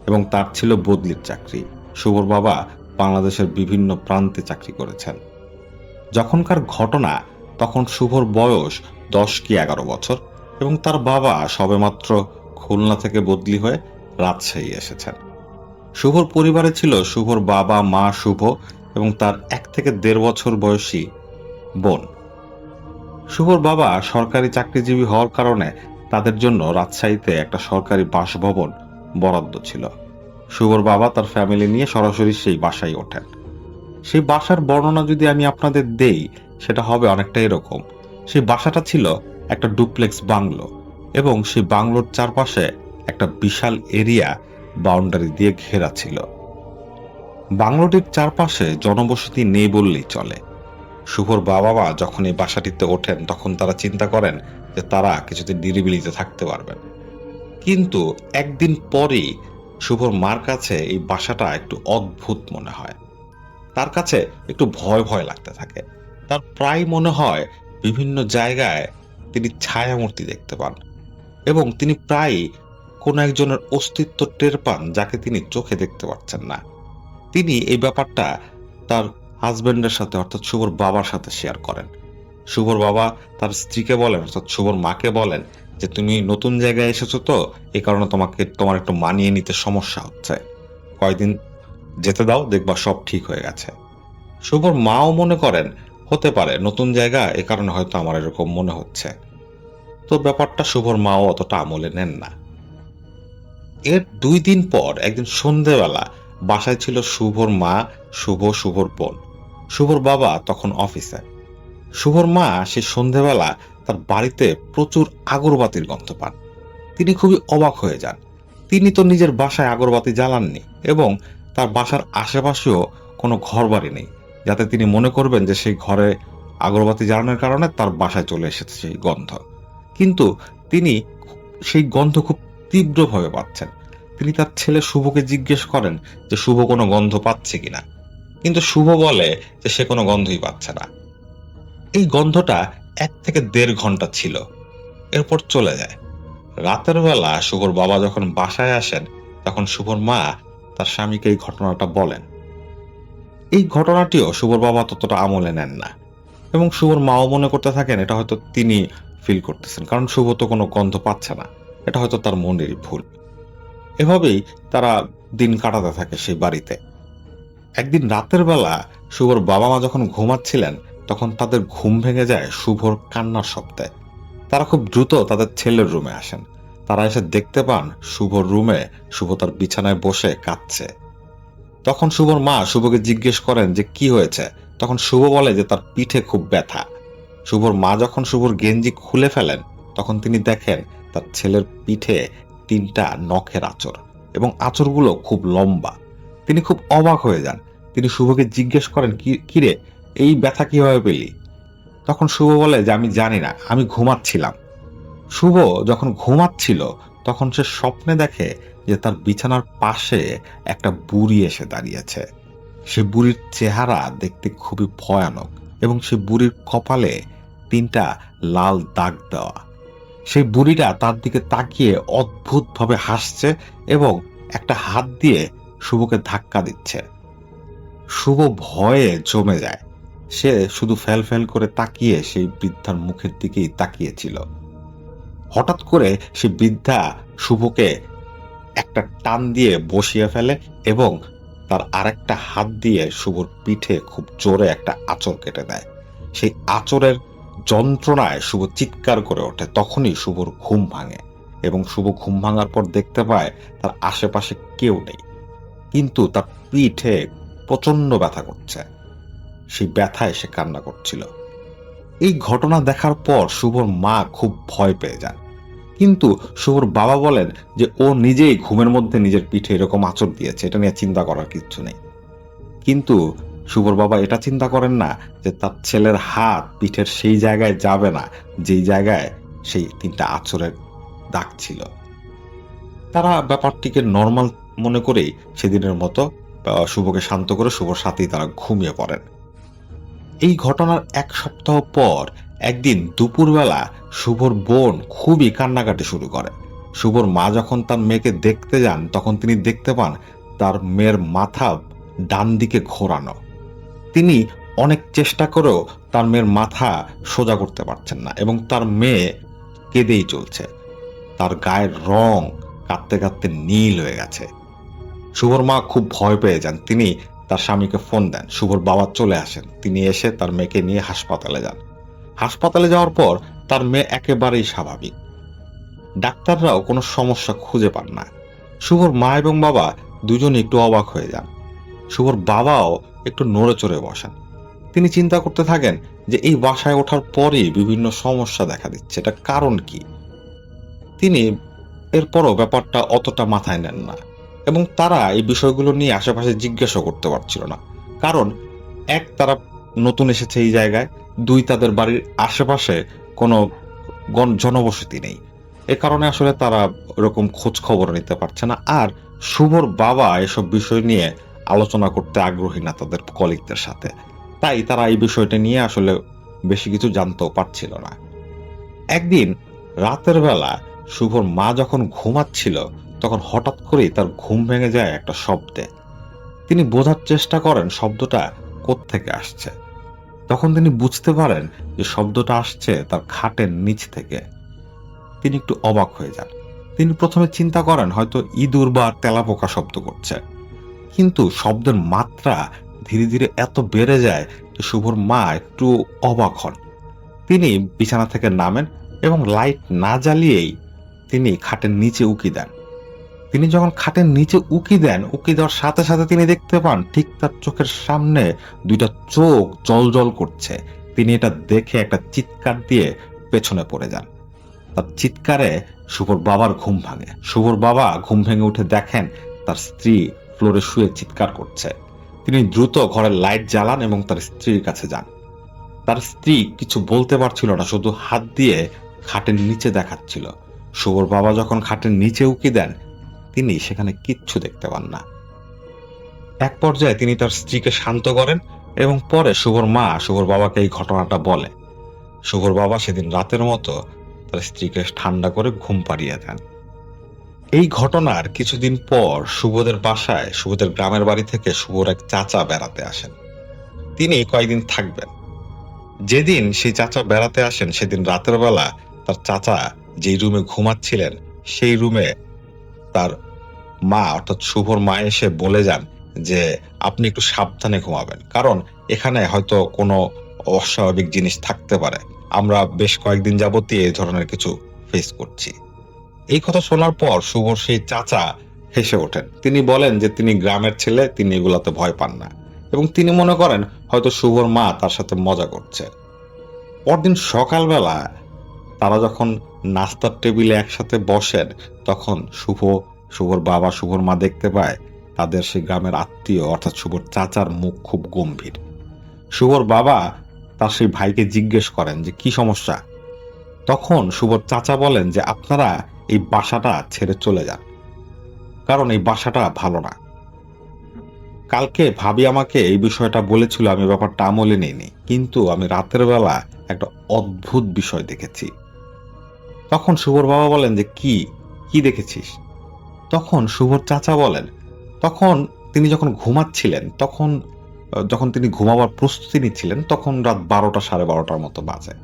এবং তার ছিল বদলির চাকরি। শুভর বাবা বাংলাদেশের বিভিন্ন প্রান্তে চাকরি করেছেন। যখনকার ঘটনা, তখন শুভর বয়স 10 কি 11 বছর এবং তার বাবা সবেমাত্র খুলনা থেকে বদলি হয়ে রাজশাহী এসেছেন। শুভর পরিবারে ছিল শুভর বাবা, মা, শুভ এবং তার 1 থেকে 1.5 বছর বয়সী বোন। শুভর বাবা সরকারি চাকরিজীবী হওয়ার কারণে তাদের জন্য রাজশাহীতে একটা সরকারি বাসভবন বরাদ্দ ছিল। শুভর বাবা তার ফ্যামিলি নিয়ে সরাসরি সেই বাসায় ওঠেন। সেই বাসার বর্ণনা যদি আমি আপনাদের দেই, সেটা হবে অনেকটা এরকম। সেই বাসাটা ছিল একটা ডুপ্লেক্স বাংলো এবং সেই বাংলোর চারপাশে একটা বিশাল এরিয়া বাউন্ডারি দিয়ে ঘেরা ছিল। বাংলোটির চারপাশে জনবসতি নেই বললেই চলে। শুভর বাবা মা যখন এই বাসাটিতে ওঠেন, তখন তারা চিন্তা করেন যে তারা কিছুদিন নিরিবিলিতে থাকতে পারবেন। কিন্তু একদিন পরেই শুভর মার কাছে এই বাসাটা একটু অদ্ভুত মনে হয়। তার কাছে একটু ভয় ভয় লাগতে থাকে। তার প্রায় মনে হয় বিভিন্ন জায়গায় তিনি ছায়ামূর্তি দেখতে পান এবং তিনি প্রায়ই কোনো একজনের অস্তিত্ব টের পান, যাকে তিনি চোখে দেখতে পাচ্ছেন না। তিনি এই ব্যাপারটা তার হাজবেন্ডের সাথে, অর্থাৎ শুভর বাবার সাথে শেয়ার করেন। শুভর বাবা তার স্ত্রীকে বলেন, অর্থাৎ শুভর মাকে বলেন যে তুমি নতুন জায়গায় এসেছো, তো এই কারণে তোমার একটু মানিয়ে নিতে সমস্যা হচ্ছে, কয়েকদিন যেতে দাও, দেখবা সব ঠিক হয়ে গেছে। শুভর মাও মনে করেন হতে পারে নতুন জায়গা, এ কারণে হয়তো আমার এরকম মনে হচ্ছে। তো ব্যাপারটা শুভর মাও অতটা আমলে নেন না। এর 2 দিন পর একদিন সন্ধেবেলা বাসায় ছিল শুভর মা, শুভর বোন। শুভর বাবা তখন অফিসে। শুভর মা সেই সন্ধেবেলা তার বাড়িতে প্রচুর আগরবাতির গন্ধ পান। তিনি খুবই অবাক হয়ে যান। তিনি তো নিজের বাসায় আগরবাতি জ্বালাননি এবং তার বাসার আশেপাশেও কোনো ঘর বাড়ি নেই, যাতে তিনি মনে করবেন যে সেই ঘরে আগরবাতি জ্বালানোর কারণে তার বাসায় চলে এসেছে সেই গন্ধ। কিন্তু তিনি সেই গন্ধ খুব তীব্রভাবে পাচ্ছেন। তিনি তার ছেলে শুভকে জিজ্ঞেস করেন যে শুভ কোনো গন্ধ পাচ্ছে কিনা, কিন্তু শুভ বলে যে সে কোনো গন্ধই পাচ্ছে না। এই গন্ধটা 1 থেকে 1.5 ঘন্টা ছিল, এরপর চলে যায়। রাতের বেলা শুভর বাবা যখন বাসায় আসেন, তখন শুভর মা তার স্বামীকে এই ঘটনাটা বলেন। এই ঘটনাটিও শুভর বাবা ততটা আমলে নেন না এবং শুভর মাও মনে করতে থাকেন এটা হয়তো তিনি ফিল করতেছেন, কারণ শুভ তো কোনো গন্ধ পাচ্ছে না, এটা হয়তো তার মনেরই ভুল। এভাবেই তারা দিন কাটাতে থাকে সেই বাড়িতে। একদিন রাতের বেলা শুভর বাবা মা যখন ঘুমাচ্ছিলেন, তখন তাদের ঘুম ভেঙে যায় শুভর কান্নার শব্দে। তারা খুব দ্রুত তাদের ছেলের রুমে আসেন। তারা এসে দেখতে পান শুভর রুমে শুভ তার বিছানায় বসে কাঁদছে। তখন শুভর মা শুভকে জিজ্ঞেস করেন যে কি হয়েছে। তখন শুভ বলে যে তার পিঠে খুব ব্যথা। শুভর মা যখন শুভর গেঞ্জি খুলে ফেলেন, তখন তিনি দেখেন তার ছেলের পিঠে 3টা নখের আঁচড় এবং আঁচড়গুলো খুব লম্বা। তিনি খুব অবাক হয়ে যান। তিনি শুভকে জিজ্ঞেস করেন, কিরে এই ব্যথা কিভাবে পেলি? তখন শুভ বলে যে আমি জানি না, আমি ঘুমাচ্ছিলাম। শুভ যখন ঘুমাচ্ছিল, তখন সে স্বপ্নে দেখে যে তার বিছানার পাশে একটা বুড়ি এসে দাঁড়িয়েছে। সে বুড়ির চেহারা দেখতে খুবই ভয়ানক এবং সে বুড়ির কপালে 3টা লাল দাগ দেওয়া। সেই বুড়িটা তার দিকে তাকিয়ে অদ্ভুতভাবে হাসছে এবং একটা হাত দিয়ে শুভকে ধাক্কা দিচ্ছে। শুভ ভয়ে জমে যায়। সে শুধু ফেল ফেল করে তাকিয়ে সেই বৃদ্ধার মুখের দিকেই তাকিয়েছিল। হঠাৎ করে সে বৃদ্ধা শুভকে একটা টান দিয়ে বসিয়ে ফেলে এবং তার আরেকটা হাত দিয়ে শুভর পিঠে খুব জোরে একটা আঁচড় কেটে দেয়। সেই আঁচড়ের যন্ত্রণায় শুভ চিৎকার করে ওঠে। তখনই শুভর ঘুম ভাঙে এবং শুভ ঘুম ভাঙার পর দেখতে পায় তার আশেপাশে কেউ নেই, কিন্তু তার পিঠে প্রচন্ড ব্যথা করছে। সেই ব্যথায় সে কান্না করছিল। এই ঘটনা দেখার পর শুভর মা খুব ভয় পেয়ে যান, কিন্তু শুভর বাবা বলেন যে ও নিজেই ঘুমের মধ্যে নিজের পিঠে এরকম আঁচড় দিয়েছে, এটা নিয়ে চিন্তা করার কিছু নেই। কিন্তু শুভর বাবা এটা চিন্তা করেন না যে তার ছেলের হাত পিঠের সেই জায়গায় যাবে না যেই জায়গায় সেই 3টা আঁচড়ের দাগ ছিল। তারা ব্যাপারটিকে নর্মাল মনে করেই সেদিনের মতো শুভকে শান্ত করে শুভর সাথেই তারা ঘুমিয়ে পড়েন। এই ঘটনার 1 সপ্তাহ পর একদিন দুপুরবেলা শুভর বোন খুবই কান্নাকাটি শুরু করে। শুভর মা যখন তার মেয়েকে দেখতে যান তখন তিনি দেখতে পান তার মেয়ের মাথা ডান দিকে ঘোরানো। তিনি অনেক চেষ্টা করেও তার মেয়ের মাথা সোজা করতে পারছেন না এবং তার মেয়ে কেঁদেই চলছে। তার গায়ের রং কাঁদতে কাঁদতে নীল হয়ে গেছে। শুভর মা খুব ভয় পেয়ে যান। তিনি তার স্বামীকে ফোন দেন। শুভর বাবা চলে আসেন। তিনি এসে তার মেয়েকে নিয়ে হাসপাতালে যান। হাসপাতালে যাওয়ার পর তার মেয়ে একেবারেই স্বাভাবিক। ডাক্তাররাও কোনো সমস্যা খুঁজে পান না। শুভর মা এবং বাবা দুজনে একটু অবাক হয়ে যান। শুভর বাবাও একটু নড়ে চড়ে বসেন। তিনি চিন্তা করতে থাকেন যে এই বাসায় ওঠার পরেই বিভিন্ন সমস্যা দেখা দিচ্ছে, এটা কারণ কি। তিনি এরপরও ব্যাপারটা অতটা মাথায় নেন না এবং তারা এই বিষয়গুলো নিয়ে আশেপাশে জিজ্ঞাসা করতে পারছিল না। কারণ 1, তারা নতুন এসেছে এই জায়গায়, 2, তাদের বাড়ির আশেপাশে কোনো জনবসতি নেই। এ কারণে আসলে তারা এরকম খোঁজ খবর নিতে পারছে না। আর শুভর বাবা এসব বিষয় নিয়ে আলোচনা করতে আগ্রহী না তাদের কলিগদের সাথে, তাই তারা এই বিষয়টা নিয়ে আসলে বেশি কিছু জানতেও পারছিল না। একদিন রাতের বেলা শুভর মা যখন ঘুমাচ্ছিল তখন হঠাৎ করেই তার ঘুম ভেঙে যায় একটা শব্দে। তিনি বোঝার চেষ্টা করেন শব্দটা কোত্থেকে আসছে। তখন তিনি বুঝতে পারেন যে শব্দটা আসছে তার খাটের নিচ থেকে। তিনি একটু অবাক হয়ে যান। তিনি প্রথমে চিন্তা করেন হয়তো ইঁদুর বা তেলাপোকা শব্দ করছে, কিন্তু শব্দের মাত্রা ধীরে ধীরে এত বেড়ে যায় যে শুভর মা একটু অবাক হন। তিনি বিছানা থেকে নামেন এবং লাইট না জ্বালিয়েই তিনি খাটের নিচে উকি দেন। তিনি যখন খাটের নিচে উকি দেওয়ার সাথে সাথে তিনি দেখতে পান ঠিক তার চোখের সামনে 2টা চোখ জল করছে। তিনি এটা দেখে একটা চিৎকার দিয়ে পেছনে পড়ে যান। তার চিৎকারে শুভর বাবার ঘুম ভাঙে। শুভর বাবা ঘুম ভেঙে উঠে দেখেন তার স্ত্রী ফ্লোরে শুয়ে চিৎকার করছে। তিনি দ্রুত ঘরের লাইট জ্বালান এবং তার স্ত্রীর কাছে যান। তার স্ত্রী কিছু বলতে পারছিল না, শুধু হাত দিয়ে খাটের নিচে দেখাচ্ছিল। শুভর বাবা যখন খাটের নিচে উকি দেন তিনি সেখানে কিচ্ছু দেখতে পান না। এক পর্যায়ে তিনি তার স্ত্রীকে শান্ত করেন এবং পরে শুভর মা শুভর বাবাকে এই ঘটনাটা বলে। শুভর বাবা সেদিন রাতের মতো তার স্ত্রীকে ঠান্ডা করে ঘুম পাড়িয়ে দেন। এই ঘটনার কিছুদিন পর শুভদের বাসায়, শুভদের গ্রামের বাড়ি থেকে শুভর এক চাচা বেড়াতে আসেন। তিনি কয়েকদিন থাকবেন। যেদিন সেই চাচা বেড়াতে আসেন সেদিন রাতের বেলা তার চাচা যেই রুমে ঘুমাচ্ছিলেন সেই রুমে তার মা অর্থাৎ শুভর মা এসে বলে যান যে আপনি একটু সাবধানে ঘুমাবেন, কারণ এখানে হয়তো কোনো অস্বাভাবিক জিনিস থাকতে পারে। আমরা বেশ কয়েকদিন যাবতীয় এই ধরনের কিছু ফেস করছি। এই কথা শোনার পর শুভর সেই চাচা হেসে ওঠেন। তিনি বলেন যে তিনি গ্রামের ছেলে, তিনি এগুলাতে ভয় পান না এবং তিনি মনে করেন হয়তো শুভর মা তার সাথে মজা করছে। পরদিন সকালবেলা তারা যখন নাস্তার টেবিলে একসাথে বসেন তখন শুভর বাবা শুভর মা দেখতে পায় তাদের সেই গ্রামের আত্মীয় অর্থাৎ শুভর চাচার মুখ খুব গম্ভীর। শুভর বাবা তার সেই ভাইকে জিজ্ঞেস করেন যে কি সমস্যা। তখন শুভর চাচা বলেন যে আপনারা এই বাসাটা ছেড়ে চলে যান, কারণ এই বাসাটা ভালো না। কালকে ভাবি আমাকে এই বিষয়টা বলেছিল, আমি ব্যাপারটা আমলে নিইনি, কিন্তু আমি রাতের বেলা একটা অদ্ভুত বিষয় দেখেছি। তখন শুভর বাবা বলেন যে কি দেখেছিস। তখন শুভর চাচা বলেন তখন তিনি যখন ঘুমাচ্ছিলেন, যখন তিনি ঘুমাবার প্রস্তুতি নিচ্ছিলেন তখন রাত 12টা 12:30 মতো বাজে।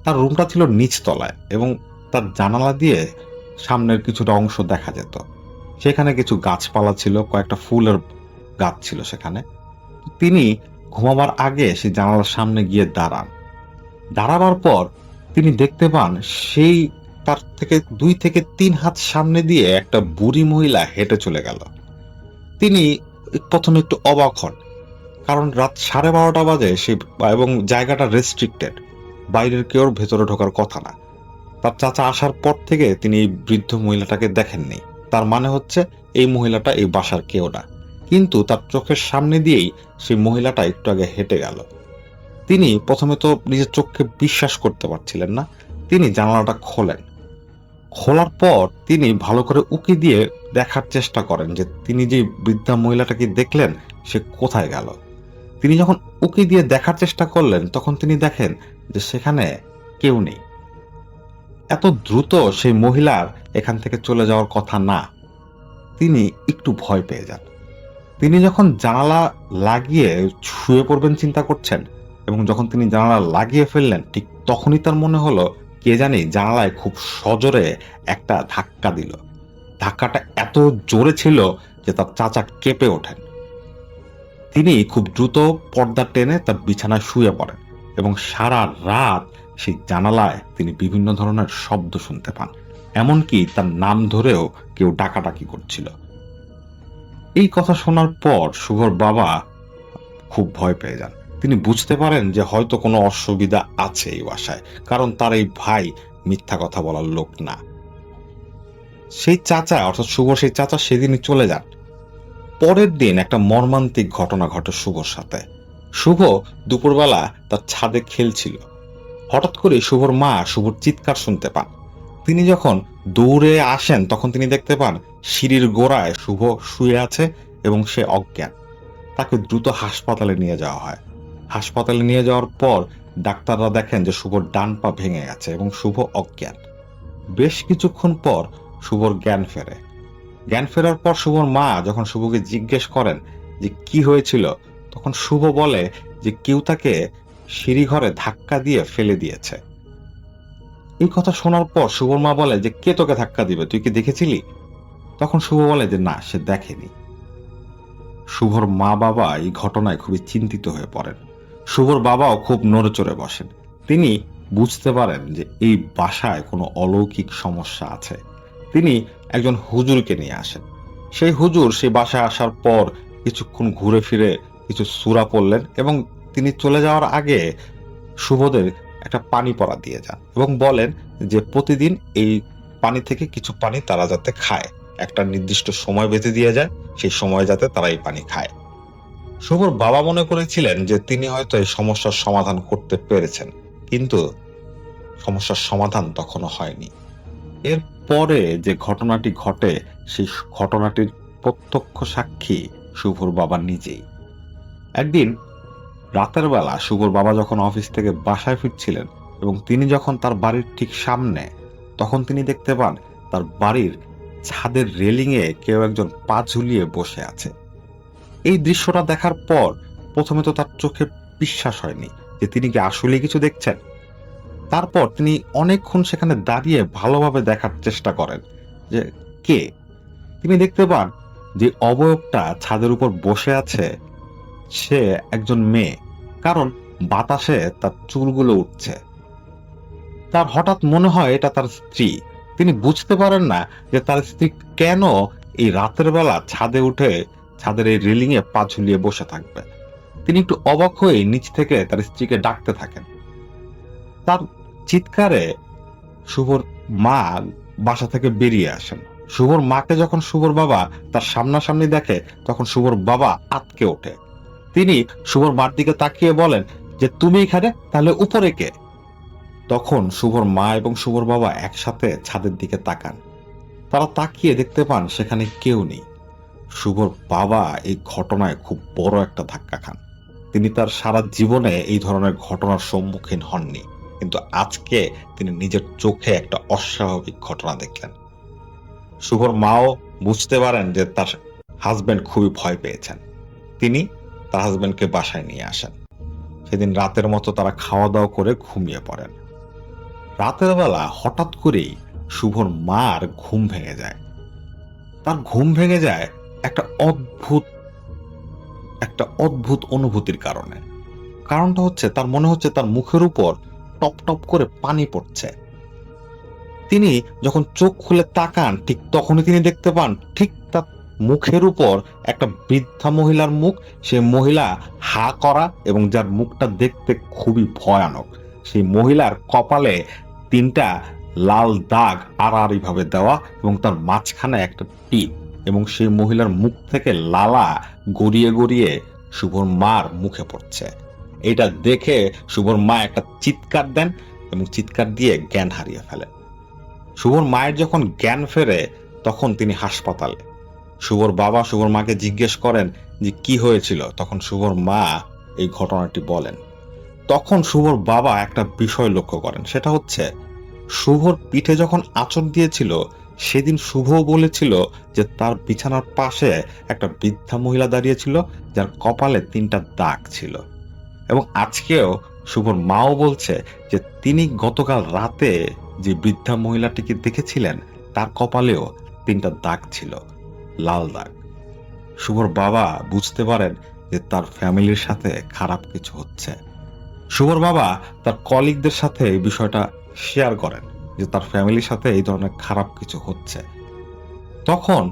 তার রুমটা ছিল নিচতলায় এবং তার জানালা দিয়ে সামনের কিছুটা অংশ দেখা যেত। সেখানে কিছু গাছপালা ছিল, কয়েকটা ফুলের গাছ ছিল সেখানে। তিনি ঘুমাবার আগে সেই জানালার সামনে গিয়ে দাঁড়ান দাঁড়াবার পর তিনি দেখতে পান সেই তার থেকে 2 থেকে 3 হাত সামনে দিয়ে একটা বুড়ি মহিলা হেঁটে চলে গেল। তিনি প্রথমে একটু অবাক হন, কারণ রাত 12:30 বাজে এবং জায়গাটা রেস্ট্রিক্টেড, বাইরের কেউ ভেতরে ঢোকার কথা না। তার চাচা আসার পর থেকে তিনি এই বৃদ্ধ মহিলাটাকে দেখেননি। তার মানে হচ্ছে এই মহিলাটা এই বাসার কেউ না, কিন্তু তার চোখের সামনে দিয়েই সেই মহিলাটা একটু আগে হেঁটে গেল। তিনি প্রথমে তো নিজের চোখকে বিশ্বাস করতে পারছিলেন না। তিনি জানালাটা খোলার পর তিনি ভালো করে উকি দিয়ে দেখার চেষ্টা করেন যে তিনি যে বৃদ্ধা মহিলাটাকে দেখলেন সে কোথায় গেল। তিনি যখন উকি দিয়ে দেখার চেষ্টা করলেন তখন তিনি দেখেন যে সেখানে কেউ নেই। এত দ্রুত সেই মহিলার এখান থেকে চলে যাওয়ার কথা না। তিনি একটু ভয় পেয়ে যান। তিনি যখন জানালা লাগিয়ে শুয়ে পড়বেন চিন্তা করছেন, এবং যখন তিনি জানালা লাগিয়ে ফেললেন ঠিক তখনই তার মনে হলো কে জানি জানালায় খুব সজোরে একটা ধাক্কা দিল। ধাক্কাটা এত জোরে ছিল যে তার চাচা কেঁপে ওঠেন। তিনি খুব দ্রুত পর্দা টেনে তার বিছানায় শুয়ে পড়েন এবং সারা রাত সেই জানালায় তিনি বিভিন্ন ধরনের শব্দ শুনতে পান, এমনকি তার নাম ধরেও কেউ ডাকাডাকি করছিল। এই কথা শোনার পর শুভর বাবা খুব ভয় পেয়ে যান। তিনি বুঝতে পারেন যে হয়তো কোনো অসুবিধা আছে এই বাসায়, কারণ তার এই ভাই মিথ্যা কথা বলার লোক না। সেই চাচা অর্থাৎ শুভর সেই চাচা সেদিনই চলে যান। পরের দিন একটা মর্মান্তিক ঘটনা ঘটে শুভর সাথে। শুভ দুপুরবেলা তার ছাদে খেলছিল। হঠাৎ করে শুভর মা শুভর চিৎকার শুনতে পান। তিনি যখন দৌড়ে আসেন তখন তিনি দেখতে পান সিঁড়ির গোড়ায় শুভ শুয়ে আছে এবং সে অজ্ঞান। তাকে দ্রুত হাসপাতালে নিয়ে যাওয়া হয়। হাসপাতালে নিয়ে যাওয়ার পর ডাক্তাররা দেখেন যে শুভর ডান পা ভেঙে গেছে এবং শুভ অজ্ঞান। বেশ কিছুক্ষণ পর শুভর জ্ঞান ফেরে। জ্ঞান ফেরার পর শুভর মা যখন শুভকে জিজ্ঞেস করেন যে কি হয়েছিল, তখন শুভ বলে যে কেউ তাকে সিঁড়িঘরে ধাক্কা দিয়ে ফেলে দিয়েছে। এই কথা শোনার পর শুভর মা বলে যে কে তোকে ধাক্কা দিবে, তুই কি দেখেছিলি? তখন শুভ বলে যে না, সে দেখেনি। শুভর মা বাবা এই ঘটনায় খুবই চিন্তিত হয়ে পড়েন। শুভর বাবাও খুব নড়েচড়ে বসেন। তিনি বুঝতে পারেন যে এই বাসায় কোনো অলৌকিক সমস্যা আছে। তিনি একজন হুজুরকে নিয়ে আসেন। সেই হুজুর সেই বাসায় আসার পর কিছুক্ষণ ঘুরে ফিরে কিছু সূরা পড়লেন এবং তিনি চলে যাওয়ার আগে শুভদের একটা পানি পড়া দিয়ে যান এবং বলেন যে প্রতিদিন এই পানি থেকে কিছু পানি তারা যাতে খায়, একটা নির্দিষ্ট সময় বেঁধে দিয়ে যায়, সেই সময় যাতে তারা এই পানি খায়। শুভর বাবা মনে করেছিলেন যে তিনি হয়তো এই সমস্যার সমাধান করতে পেরেছেন, কিন্তু সমস্যার সমাধান তখনও হয়নি। এরপরে যে ঘটনাটি ঘটে সেই ঘটনাটির প্রত্যক্ষ সাক্ষী শুভর বাবা নিজেই। একদিন রাতের বেলা শুভর বাবা যখন অফিস থেকে বাসায় ফিরছিলেন এবং তিনি যখন তার বাড়ির ঠিক সামনে, তখন তিনি দেখতে পান তার বাড়ির ছাদের রেলিংয়ে কেউ একজন পা ঝুলিয়ে বসে আছে। এই দৃশ্যটা দেখার পর প্রথমে তো তার চোখে বিশ্বাস হয়নি যে তিনি কি আসলে কিছু দেখছেন। তারপর তিনি অনেকক্ষণ সেখানে দাঁড়িয়ে ভালোভাবে দেখার চেষ্টা করেন যে কে। তিনি দেখতে পান যে অবয়বটা ছাদের উপর বসে আছে সে একজন মেয়ে, কারণ বাতাসে তার চুলগুলো উঠছে। তার হঠাৎ মনে হয় এটা তার স্ত্রী। তিনি বুঝতে পারেন না যে তার স্ত্রী কেন এই রাতের বেলা ছাদে উঠে ছাদের এই রেলিং এ পা ঝুলিয়ে বসে থাকবে। তিনি একটু অবাক হয়ে নিচ থেকে তার স্ত্রীকে ডাকতে থাকেন। তার চিৎকারে শুভর মা বাসা থেকে বেরিয়ে আসেন। শুভর মাকে যখন শুভর বাবা তার সামনাসামনি দেখে তখন শুভর বাবা আঁতকে ওঠে। তিনি শুভর মার দিকে তাকিয়ে বলেন যে তুমি এখানে, তাহলে উপরে কে? তখন শুভর মা এবং শুভর বাবা একসাথে ছাদের দিকে তাকান। তারা তাকিয়ে দেখতে পান সেখানে কেউ নেই। শুভর বাবা এই ঘটনায় খুব বড় একটা ধাক্কা খান। তিনি তার সারা জীবনে এই ধরনের ঘটনার সম্মুখীন হননি, কিন্তু আজকে তিনি নিজের চোখে একটা অস্বাভাবিক ঘটনা দেখলেন। শুভর মাও বুঝতে পারেন যে তার হাজবেন্ড খুবই ভয় পেয়েছেন। তিনি তার হাজবেন্ডকে বাসায় নিয়ে আসেন। সেদিন রাতের মতো তারা খাওয়া দাওয়া করে ঘুমিয়ে পড়েন। রাতের বেলা হঠাৎ করেই শুভর মার ঘুম ভেঙে যায়। তার ঘুম ভেঙে যায় একটা অদ্ভুত অনুভূতির কারণে। কারণটা হচ্ছে তার মনে হচ্ছে তার মুখের উপর টপ টপ করে পানি পড়ছে। তিনি যখন চোখ খুলে তাকান ঠিক তখনই তিনি দেখতে পান ঠিক তার মুখের উপর একটা বৃদ্ধা মহিলার মুখ। সেই মহিলা হা করা এবং যার মুখটা দেখতে খুবই ভয়ানক। সেই মহিলার কপালে 3টা লাল দাগ আড়াআড়ি ভাবে দেওয়া এবং তার মাঝখানে একটা টিপ, এবং সেই মহিলার মুখ থেকে লালা গড়িয়ে গড়িয়ে শুভর মার মুখে পড়ছে। এটা দেখে শুভর মা একটা চিৎকার দেন এবং চিৎকার দিয়ে জ্ঞান হারিয়ে ফেলেন। শুভর মায়ের যখন জ্ঞান ফেরে তখন তিনি হাসপাতালে। শুভর বাবা শুভর মাকে জিজ্ঞেস করেন যে কি হয়েছিল। তখন শুভর মা এই ঘটনাটি বলেন। তখন শুভর বাবা একটা বিষয় লক্ষ্য করেন, সেটা হচ্ছে শুভর পিঠে যখন আঁচড় দিয়েছিল সেদিন শুভ বলেছিল যে তার বিছানার পাশে একটা বৃদ্ধা মহিলা দাঁড়িয়েছিল যার কপালে 3টা দাগ ছিল। এবং আজকেও শুভর মাও বলছে যে তিনি গতকাল রাতে যে বৃদ্ধা মহিলাটিকে দেখেছিলেন তার কপালেও 3টা দাগ ছিল, লাল দাগ। শুভর বাবা বুঝতে পারেন যে তার ফ্যামিলির সাথে খারাপ কিছু হচ্ছে। শুভর বাবা তার কলিগদের সাথে এই বিষয়টা শেয়ার করেন যে তার ফ্যামিলির সাথে এই ধরনের খারাপ কিছু হচ্ছে। তখন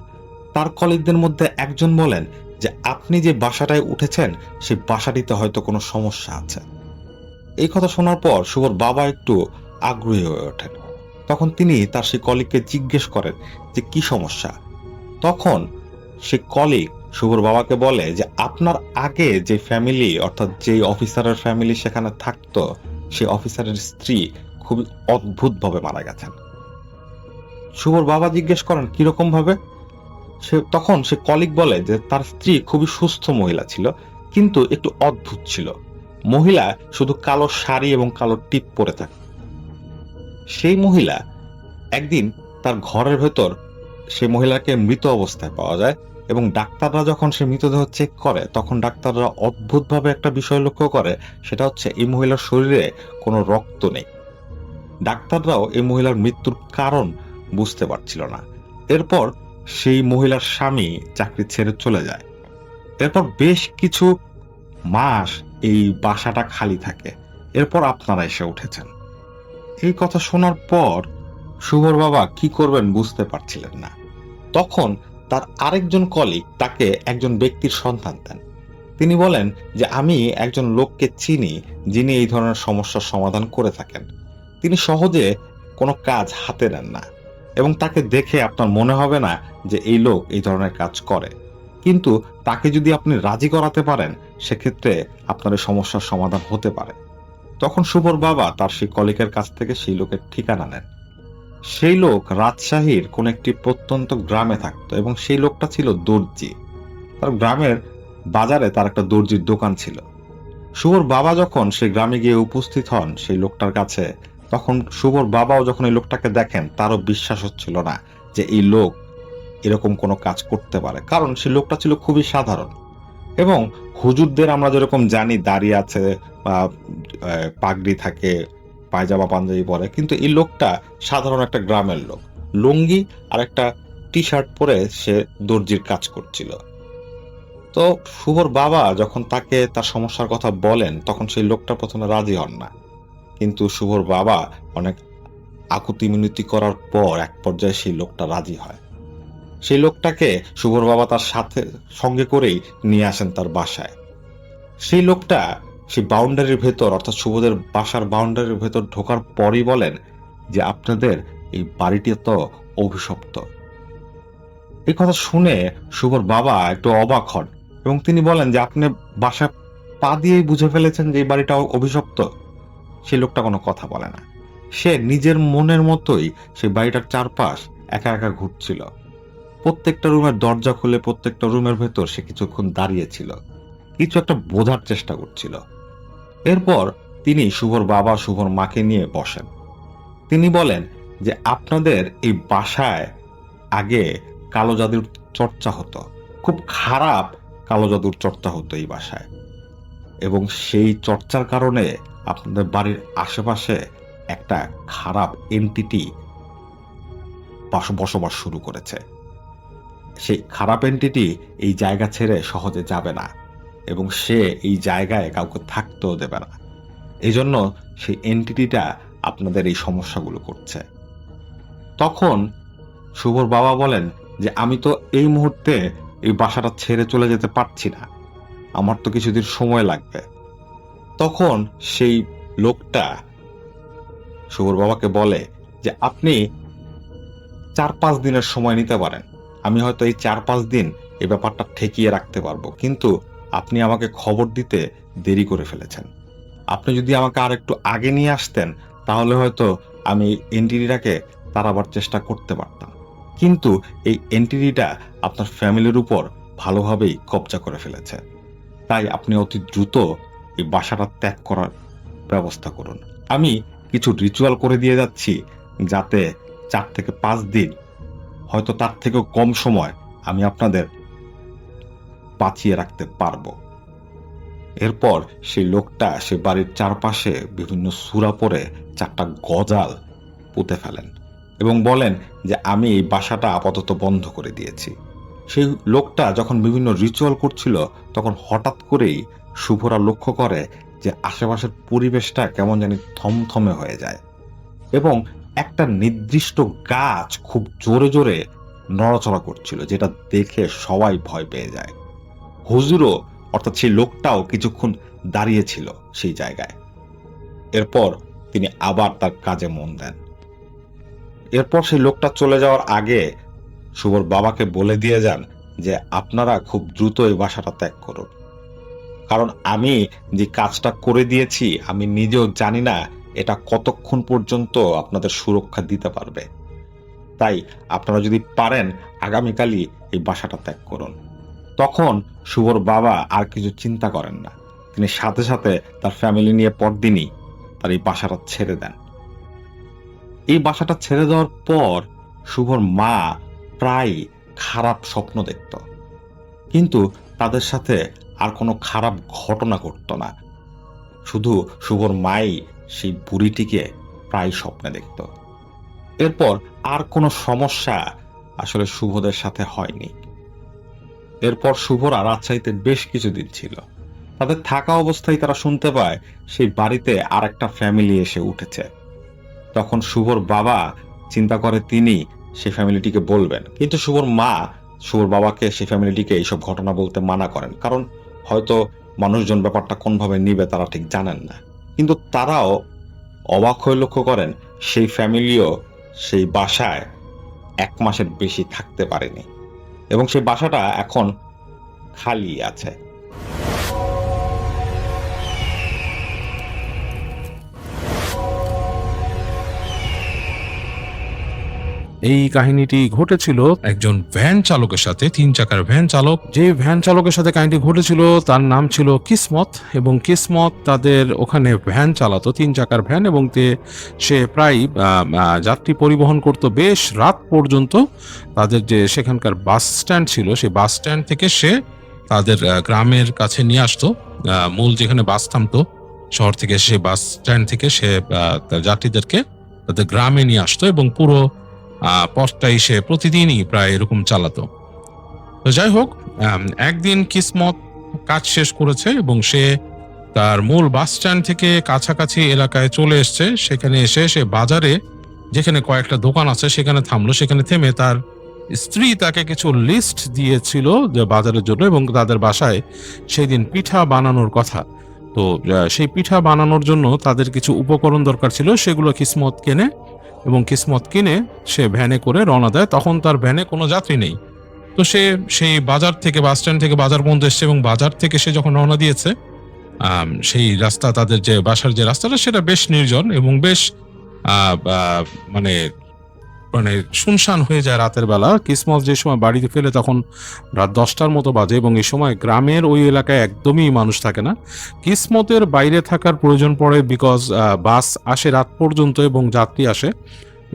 তার কলিগদের মধ্যে একজন বলেন যে আপনি যে বাসাটায় উঠেছেন সেই বাসাটিতে হয়তো কোনো সমস্যা আছে। এই কথা শোনার পর শুভর বাবা একটু আগ্রহী হয়ে ওঠেন। তখন তিনি তার সেই কলিগকে জিজ্ঞেস করেন যে কি সমস্যা। তখন সে কলিগ শুভর বাবাকে বলে যে আপনার আগে যে ফ্যামিলি, অর্থাৎ যে অফিসারের ফ্যামিলি সেখানে থাকতো, সেই অফিসারের স্ত্রী খুবই অদ্ভুতভাবে মারা গেছেন। শুভর বাবা জিজ্ঞেস করেন কিরকম ভাবে। তখন সে কলিগ বলে যে তার স্ত্রী খুবই সুস্থ মহিলা ছিল, কিন্তু একটু অদ্ভুত ছিল। মহিলা শুধু কালো শাড়ি এবং কালো টিপ পরে থাকে। সেই মহিলা একদিন তার ঘরের ভেতর সেই মহিলাকে মৃত অবস্থায় পাওয়া যায়, এবং ডাক্তাররা যখন সে মৃতদেহ চেক করে তখন ডাক্তাররা অদ্ভুতভাবে একটা বিষয় লক্ষ্য করে, সেটা হচ্ছে এই মহিলার শরীরে কোনো রক্ত নেই। ডাক্তাররাও এই মহিলার মৃত্যুর কারণ বুঝতে পারছিল না। এরপর সেই মহিলার স্বামী চাকরি ছেড়ে চলে যায়। এরপর বেশ কিছু মাস এই বাসাটা খালি থাকে। এরপর আপনারা এসে উঠেছেন। এই কথা শোনার পর শুভর বাবা কি করবেন বুঝতে পারছিলেন না। তখন তার আরেকজন কলিগ তাকে একজন ব্যক্তির সন্ধান দেন। তিনি বলেন যে আমি একজন লোককে চিনি যিনি এই ধরনের সমস্যার সমাধান করে থাকেন। তিনি সহজে কোনো কাজ হাতে নেন না এবং তাকে দেখে আপনার মনে হবে না যে এই লোক এই ধরনের কাজ করে, কিন্তু তাকে যদি আপনি রাজি করাতে পারেন সেক্ষেত্রে আপনার এই সমস্যার সমাধান হতে পারে। তখন শুভর বাবা তার সেই কলিগের কাছ থেকে সেই লোকের ঠিকানা নেন। সেই লোক রাজশাহীর কোন একটি প্রত্যন্ত গ্রামে থাকতো এবং সেই লোকটা ছিল দর্জি। তার গ্রামের বাজারে তার একটা দর্জির দোকান ছিল। শুভর বাবা যখন সেই গ্রামে গিয়ে উপস্থিত হন সেই লোকটার কাছে, তখন শুভর বাবাও যখন এই লোকটাকে দেখেন তারও বিশ্বাস হচ্ছিল না যে এই লোক এরকম কোনো কাজ করতে পারে, কারণ সেই লোকটা ছিল খুবই সাধারণ। এবং হুজুরদের আমরা যেরকম জানি দাড়ি আছে বা পাগড়ি থাকে, পায়জামা পাঞ্জাবি পরে, কিন্তু এই লোকটা সাধারণ একটা গ্রামের লোক, লুঙ্গি আর একটা টি শার্ট পরে সে দর্জির কাজ করছিল। তো শুভর বাবা যখন তাকে তার সমস্যার কথা বলেন তখন সেই লোকটা প্রথমে রাজি হন না, কিন্তু শুভর বাবা অনেক আকুতি মিনতি করার পর এক পর্যায়ে সেই লোকটা রাজি হয়। সেই লোকটাকে শুভর বাবা তার সাথে সঙ্গে করেই নিয়ে আসেন তার বাসায়। সেই লোকটা সেই বাউন্ডারির ভেতর, অর্থাৎ শুভদের বাসার বাউন্ডারির ভেতর ঢোকার পরই বলেন যে আপনাদের এই বাড়িটি তো অভিশপ্ত। এই কথা শুনে শুভর বাবা একটু অবাক হন এবং তিনি বলেন যে আপনি বাসা পা দিয়েই বুঝে ফেলেছেন যে এই বাড়িটা অভিশপ্ত। সেই লোকটা কোনো কথা বলে না। সে নিজের মনের মতোই সেই বাড়িটার চারপাশ একা একা ঘুরছিল। প্রত্যেকটা রুমের দরজা খুলে প্রত্যেকটা রুমের ভেতর সে কিছুক্ষণ দাঁড়িয়েছিল, কিছু একটা বোঝার চেষ্টা করছিল। এরপর তিনি শুভর বাবা শুভর মাকে নিয়ে বসেন। তিনি বলেন যে আপনাদের এই বাসায় আগে কালো জাদুর চর্চা হতো, খুব খারাপ কালো জাদুর চর্চা হতো এই বাসায়, এবং সেই চর্চার কারণে আপনাদের বাড়ির আশেপাশে একটা খারাপ এন্টিটি বসবাস শুরু করেছে। সেই খারাপ এন্টিটি এই জায়গা ছেড়ে সহজে যাবে না এবং সে এই জায়গায় কাউকে থাকতেও দেবে না। এই জন্য সেই এন্টিটিটা আপনাদের এই সমস্যাগুলো করছে। তখন শুভর বাবা বলেন যে আমি তো এই মুহূর্তে এই বাসাটা ছেড়ে চলে যেতে পারছি না, আমার তো কিছুদিন সময় লাগবে। তখন সেই লোকটা শুভর বাবাকে বলে যে আপনি 4-5 দিনের সময় নিতে পারেন, আমি হয়তো এই 4-5 দিন এই ব্যাপারটা ঠেকিয়ে রাখতে পারবো, কিন্তু আপনি আমাকে খবর দিতে দেরি করে ফেলেছেন। আপনি যদি আমাকে আর একটু আগে নিয়ে আসতেন তাহলে হয়তো আমি এনটিটিটাকে তাড়াবার চেষ্টা করতে পারতাম, কিন্তু এই এনটিটিটা আপনার ফ্যামিলির উপর ভালোভাবেই কবজা করে ফেলেছে। তাই আপনি অতি দ্রুত এই বাসাটা ত্যাগ করার ব্যবস্থা করুন। আমি কিছু রিচুয়াল করে দিয়ে যাচ্ছি যাতে 4 থেকে 5 দিন, হয়তো তার থেকেও কম সময় আমি আপনাদের বাঁচিয়ে রাখতে পারবো। এরপর সেই লোকটা সে বাড়ির চারপাশে বিভিন্ন সূরা পরে 4টা গজাল পুঁতে ফেলেন এবং বলেন যে আমি এই বাসাটা আপাতত বন্ধ করে দিয়েছি। সেই লোকটা যখন বিভিন্ন রিচুয়াল করছিল তখন হঠাৎ করেই শুভরা লক্ষ্য করে যে আশেপাশের পরিবেশটা কেমন জানি থমথমে হয়ে যায় এবং একটা নির্দিষ্ট গাছ খুব জোরে জোরে নড়াচড়া করছিল, যেটা দেখে সবাই ভয় পেয়ে যায়। হুজুরও অর্থাৎ সেই লোকটাও কিছুক্ষণ দাঁড়িয়েছিল সেই জায়গায়। এরপর তিনি আবার তার কাজে মন দেন। এরপর সেই লোকটা চলে যাওয়ার আগে শুভর বাবাকে বলে দিয়ে যান যে আপনারা খুব দ্রুত এই বাসাটা ত্যাগ করুন, কারণ আমি যে কাজটা করে দিয়েছি আমি নিজেও জানি না এটা কতক্ষণ পর্যন্ত আপনাদের সুরক্ষা দিতে পারবে। তাই আপনারা যদি পারেন আগামীকালই এই বাসাটা ত্যাগ করুন। তখন শুভর বাবা আর কিছু চিন্তা করেন না, তিনি সাথে সাথে তার ফ্যামিলি নিয়ে পরদিনই তার এই বাসাটা ছেড়ে দেন। এই বাসাটা ছেড়ে দেওয়ার পর শুভর মা প্রায় খারাপ স্বপ্ন দেখত, কিন্তু তাদের সাথে আর কোনো খারাপ ঘটনা ঘটতো না। শুধু শুভর মাই সেই বুড়িটিকে প্রায় স্বপ্নে দেখত। এরপর আর কোনো সমস্যা আসলে শুভদের সাথে হয়নি। এরপর শুভরা রাজশাহীতে বেশ কিছুদিন ছিল। তাদের থাকা অবস্থায় তারা শুনতে পায় সেই বাড়িতে আর একটা ফ্যামিলি এসে উঠেছে। তখন শুভর বাবা চিন্তা করে তিনি সেই ফ্যামিলিটিকে বলবেন, কিন্তু শুভর মা শুভর বাবাকে সেই ফ্যামিলিটিকে এইসব ঘটনা বলতে মানা করেন, কারণ হয়তো মানুষজন ব্যাপারটা কোনভাবে নিবে তারা ঠিক জানেন না। কিন্তু তারাও অবাক হয়ে লক্ষ্য করেন সেই ফ্যামিলিও সেই বাসায় 1 মাসের বেশি থাকতে পারেনি এবং সেই বাসাটা এখন খালি আছে। এই কাহিনীটি ঘটেছিল একজন ভ্যান চালকের সাথে, 3 চাকার ভ্যান চালক। যে ভ্যান চালকের সাথে কাহিনীটি ঘটেছিল তার নাম ছিল কিসমত, এবং কিসমত তাদের ওখানে ভ্যান চালাতো, 3 চাকার ভ্যান, এবং সে প্রায় যাত্রী পরিবহন করত বেশ রাত পর্যন্ত। তাদের যে সেখানকার বাস স্ট্যান্ড ছিল সেই বাস স্ট্যান্ড থেকে সে তাদের গ্রামের কাছে নিয়ে আসতো, মূল যেখানে বাস থামতো শহর থেকে, সে বাস স্ট্যান্ড থেকে সে তার যাত্রীদেরকে তাদের গ্রামে নিয়ে আসতো এবং পুরো পথটাই সে প্রতিদিনই প্রায় এরকম চালাতো। তো যাই হোক, একদিন কিসমত কাজ শেষ করেছে এবং সে তার মূল বাস স্ট্যান্ড থেকে কাছাকাছি এলাকায় চলে এসছে। সেখানে এসে সে বাজারে যেখানে কয়েকটা দোকান আছে সেখানে থামলো। সেখানে থেমে তার স্ত্রী তাকে কিছু লিস্ট দিয়েছিল যে বাজারের জন্য, এবং তাদের বাসায় সেদিন পিঠা বানানোর কথা। তো সেই পিঠা বানানোর জন্য তাদের কিছু উপকরণ দরকার ছিল, সেগুলো কিসমত কেনে এবং কিসমত কিনে সে ভ্যানে করে রওনা দেয়। তখন তার ভ্যানে কোনো যাত্রী নেই। তো সে সেই বাজার থেকে, বাস স্ট্যান্ড থেকে বাজার পর্যন্ত এসছে, এবং বাজার থেকে সে যখন রওনা দিয়েছে সেই রাস্তা, তাদের যে বাসার যে রাস্তাটা সেটা বেশ নির্জন এবং বেশ মানে মানে শুনশান হয়ে যায় রাতের বেলা। কিসমত যে সময় বাড়িতে ফেলে তখন রাত 10টার মতো বাজে, এবং এই সময় গ্রামের ওই এলাকায় একদমই মানুষ থাকে না। কিসমতের বাইরে থাকার প্রয়োজন পড়ে, বিকজ বাস আসে রাত পর্যন্ত এবং যাত্রী আসে,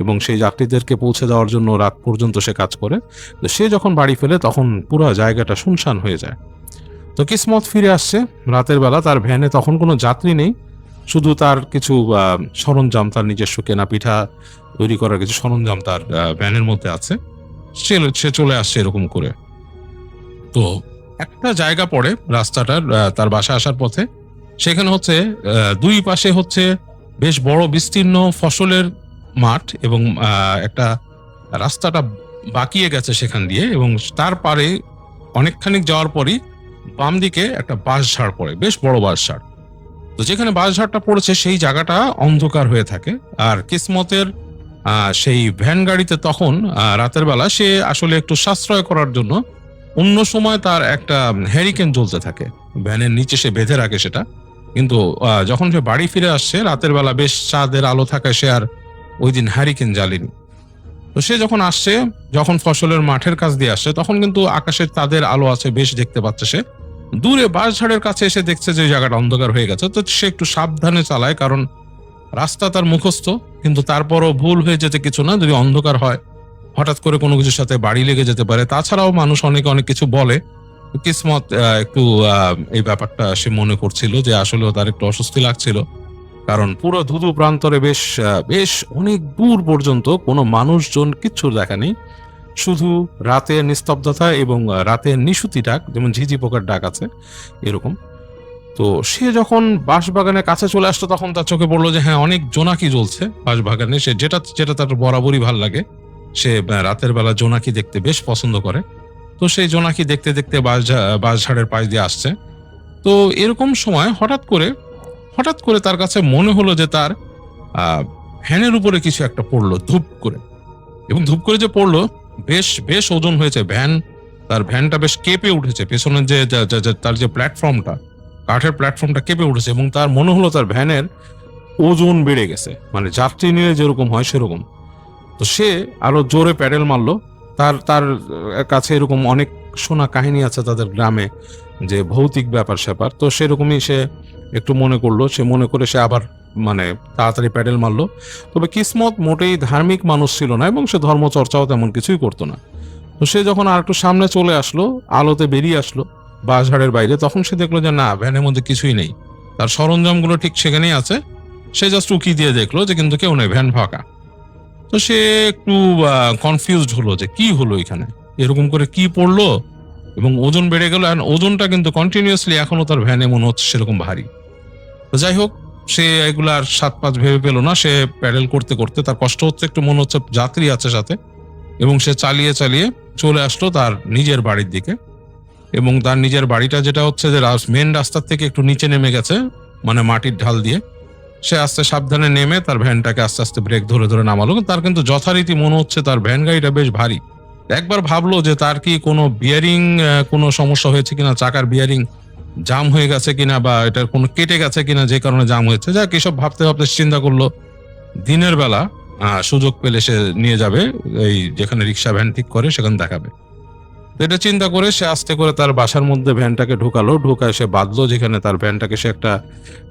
এবং সেই যাত্রীদেরকে পৌঁছে দেওয়ার জন্য রাত পর্যন্ত সে কাজ করে। তো সে যখন বাড়ি ফেলে তখন পুরো জায়গাটা শুনশান হয়ে যায়। তো কিসমত ফিরে আসছে রাতের বেলা, তার ভ্যানে তখন কোনো যাত্রী নেই, শুধু তার কিছু সরঞ্জাম, তার নিজস্ব কেনা পিঠা তৈরি করার কিছু সরঞ্জাম তার ভ্যানের মধ্যে আছে। সে চলে আসছে এরকম করে। তো একটা জায়গা পড়ে রাস্তাটার, তার বাসা আসার পথে সেখানে হচ্ছে দুই পাশে হচ্ছে বেশ বড় বিস্তীর্ণ ফসলের মাঠ এবং একটা রাস্তাটা বাঁকিয়ে গেছে সেখান দিয়ে, এবং তার পারে অনেকখানি যাওয়ার পরই বাম দিকে একটা বাঁশঝাড় পড়ে, বেশ বড় বাঁশঝাড়। তো যেখানে বাঁশঝাড়টা পড়েছে সেই জায়গাটা অন্ধকার হয়ে থাকে। আর কিসমতের সেই ভ্যান গাড়িতে তখন রাতের বেলা সে আসলে একটু সাশ্রয় করার জন্য অন্য সময় তার একটা হ্যারিকেন জ্বলতে থাকে, ভ্যানের নিচে সে বেঁধে রাখে সেটা। কিন্তু যখন সে বাড়ি ফিরে আসছে রাতের বেলা বেশ চাঁদের আলো থাকায় সে আর ওই দিন হ্যারিকেন জ্বালেনি। তো সে যখন আসছে, যখন ফসলের মাঠের কাছ দিয়ে আসছে, তখন কিন্তু আকাশে তাদের আলো আছে, বেশ দেখতে পাচ্ছে সে। দূরে বাঁশঝাড়ের কাছে এসে দেখছে যে জায়গাটা অন্ধকার হয়ে গেছে। তো সে একটু সাবধানে চালায়, কারণ রাস্তা তার মুখস্থ, কিন্তু তারপরও ভুল হয়ে যেতে কিছু না, যদি অন্ধকার হয় হঠাৎ করে কোনো কিছুর সাথে বাড়ি লেগে যেতে পারে। তাছাড়াও মানুষ অনেকে অনেক কিছু বলে। কিসমত একটু এই ব্যাপারটা সে মনে করছিল যে আসলেও তার একটু অস্বস্তি লাগছিল, কারণ পুরো ধুধু প্রান্তরে বেশ বেশ অনেক দূর পর্যন্ত কোনো মানুষজন কিচ্ছু দেখা নেই, শুধু রাতের নিস্তব্ধতা এবং রাতের নিশুতি ডাক, যেমন ঝিঝি পোকার ডাক আছে এরকম। তো সে যখন বাঁশবাগানের কাছে চলে আসতো তখন তার চোখে পড়লো যে হ্যাঁ, অনেক জোনাকি জ্বলছে বাঁশবাগানে। সে যেটা যেটা তার বরাবরই ভাল লাগে, সে রাতের বেলা জোনাকি দেখতে বেশ পছন্দ করে। তো সেই জোনাকি দেখতে দেখতে বাঁশঝাড়ের পাশ দিয়ে আসছে। তো এরকম সময় হঠাৎ করে তার কাছে মনে হলো যে তার ভ্যানের উপরে কিছু একটা পড়লো ধূপ করে, এবং ধূপ করে যে পড়লো বেশ বেশ ওজন হয়েছে ভ্যান, তার ভ্যানটা বেশ কেঁপে উঠেছে, পেছনের যে তার যে প্ল্যাটফর্মটা, কাঠের প্ল্যাটফর্মটা কেঁপে উঠেছে, এবং তার মনে হলো তার ভ্যানের ওজন বেড়ে গেছে, মানে যাত্রী নিয়ে যেরকম হয় সেরকম। তো সে আরো জোরে প্যাডেল মারলো। তার কাছে এরকম অনেক শোনা কাহিনী আছে তাদের গ্রামে, যে ভৌতিক ব্যাপার স্যাপার। তো সেরকমই সে একটু মনে করলো, সে মনে করে সে আবার মানে তাড়াতাড়ি প্যাডেল মারলো। তবে কিসমত মোটেই ধার্মিক মানুষ ছিল না, এবং সে ধর্মচর্চাও তেমন কিছুই করতো না। তো সে যখন আর একটু সামনে চলে আসলো, আলোতে বেরিয়ে আসলো বাঁশঝাড়ের বাইরে, তখন সে দেখলো যে না, ভ্যানের মধ্যে কিছুই নেই, তার সরঞ্জামগুলো ঠিক সেখানেই আছে। সে জাস্ট উকি দিয়ে দেখলো যে কিন্তু কেউ নেই, ভ্যান ফাঁকা। তো সে একটু কনফিউজড হলো যে কি হলো এখানে, এরকম করে কি পড়লো, এবং ওজন বেড়ে গেল। আর ওজনটা কিন্তু কন্টিনিউয়াসলি এখনো তার ভ্যানে মনে হচ্ছে সেরকম ভারী। তো যাই হোক, সে এগুলো আর সাত পাঁচ ভেবে পেলো না। সে প্যাডেল করতে করতে তার কষ্ট হচ্ছে, একটু মনে হচ্ছে যাত্রী আছে সাথে, এবং সে চালিয়ে চালিয়ে চলে আসলো তার নিজের বাড়ির দিকে। এবং তার নিজের বাড়িটা যেটা হচ্ছে যে মেন রাস্তার থেকে একটু নিচে নেমে গেছে, মানে মাটির ঢাল দিয়ে। সে আস্তে সাবধানে নেমে তার ভ্যানটাকে আস্তে আস্তে ব্রেক ধরে ধরে নামালো। তার কিন্তু যথারীতি মনে হচ্ছে তার ভ্যান গাড়িটা বেশ ভারী। একবার ভাবলো যে তার কি কোনো বিয়ারিং কোনো সমস্যা হয়েছে কিনা, চাকার বিয়ারিং জাম হয়ে গেছে কিনা, বা এটার কোনো কেটে গেছে কিনা যে কারণে জাম হয়েছে। যাক, এসব ভাবতে ভাবতে চিন্তা করলো দিনের বেলা সুযোগ পেলে সে নিয়ে যাবে এই যেখানে রিক্সা ভ্যান ঠিক করে, সেখানে দেখাবে। তো এটা চিন্তা করে সে আস্তে করে তার বাসার মধ্যে ভ্যানটাকে ঢুকায় সে বাঁধলো, যেখানে তার ভ্যানটাকে সে একটা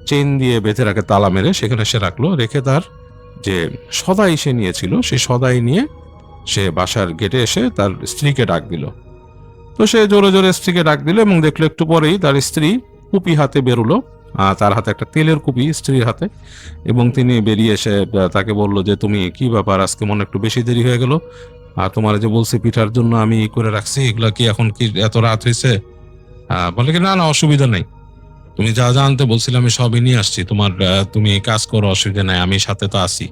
চেইন দিয়ে বেঁধে রাখে তালা মেরে, সেখানে সে রাখলো। রেখে তার যে সদাই সে নিয়েছিল সেই সদাই নিয়ে সে বাসার গেটে এসে তার স্ত্রীকে ডাক দিল। তো সে জোরে জোরে স্ত্রীকে ডাক দিল, এবং দেখলো একটু পরেই তার স্ত্রী কুপি হাতে বেরোলো, তার হাতে একটা তেলের কুপি স্ত্রীর হাতে। এবং তিনি বেরিয়ে এসে তাকে বলল যে তুমি কি ব্যাপার, আজকে মনে একটু বেশি দেরি হয়ে গেল, আর তোমার যে বলছি পিঠার জন্য আমি করে রাখছি, এগুলা কি এখন কি এত রাত হয়েছে? বলে কি না না, অসুবিধা নেই, তুমি যা যা আনতে বলছিলে আমি সবই নিয়ে আসছি, তুমি কাজ করো, অসুবিধা নাই, আমি সাথে তো আসি,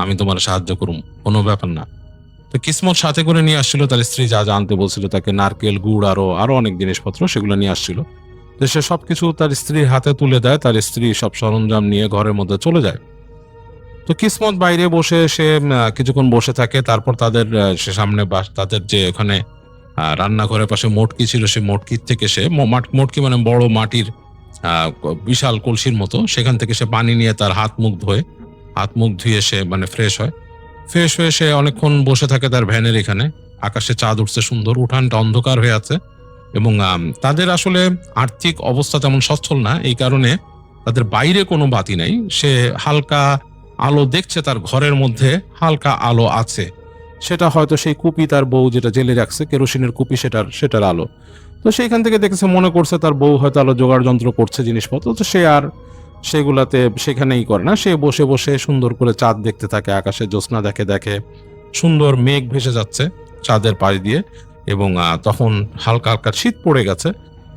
আমি তোমার সাহায্য করুম, কোনো ব্যাপার না। তো কিসমত সাথে করে নিয়ে আসছিল তার স্ত্রী যা যা আনতে বলছিল, তাকে নারকেল, গুড়, আরো অনেক জিনিসপত্র সেগুলো নিয়ে আসছিল। তো সে সবকিছু তার স্ত্রীর হাতে তুলে দেয়, তার স্ত্রী সব সরঞ্জাম নিয়ে ঘরের মধ্যে চলে যায়। তো কিসমত বাইরে বসে সে কিছুক্ষণ বসে থাকে। তারপর তাদের সে সামনে তাদের যে ওখানে রান্নাঘরের পাশে মটকি ছিল, সে মটকির থেকে সে মটকি মানে বড় মাটির বিশাল কলসির মতো, সেখান থেকে সে পানি নিয়ে তার হাত মুখ ধুয়ে সে মানে ফ্রেশ হয়ে সে অনেকক্ষণ বসে থাকে তার ভ্যানের এখানে। আকাশে চাঁদ উঠছে সুন্দর, উঠানটা অন্ধকার হয়ে আছে, এবং তাদের আসলে আর্থিক অবস্থা তেমন সচ্ছল না, এই কারণে তাদের বাইরে কোনো বাতি নাই। সে হালকা আলো দেখছে, তার ঘরের মধ্যে হালকা আলো আছে, সেটা হয়তো সেই কুপি তার বউ যেটা জেলে রাখছে, কেরোসিনের কুপি, সেটার আলো। তো সেইখান থেকে দেখেছে, মনে করছে তার বউ হয়তো আলো জোগাড় যন্ত্র করছে জিনিসপত্র। তো সে আর সেগুলাতে সেখানেই করে না, সে বসে বসে সুন্দর করে চাঁদ দেখতে থাকে, আকাশে জ্যোৎস্না দেখে সুন্দর মেঘ ভেসে যাচ্ছে চাঁদের পাশ দিয়ে, এবং তখন হালকা হালকা শীত পড়ে গেছে।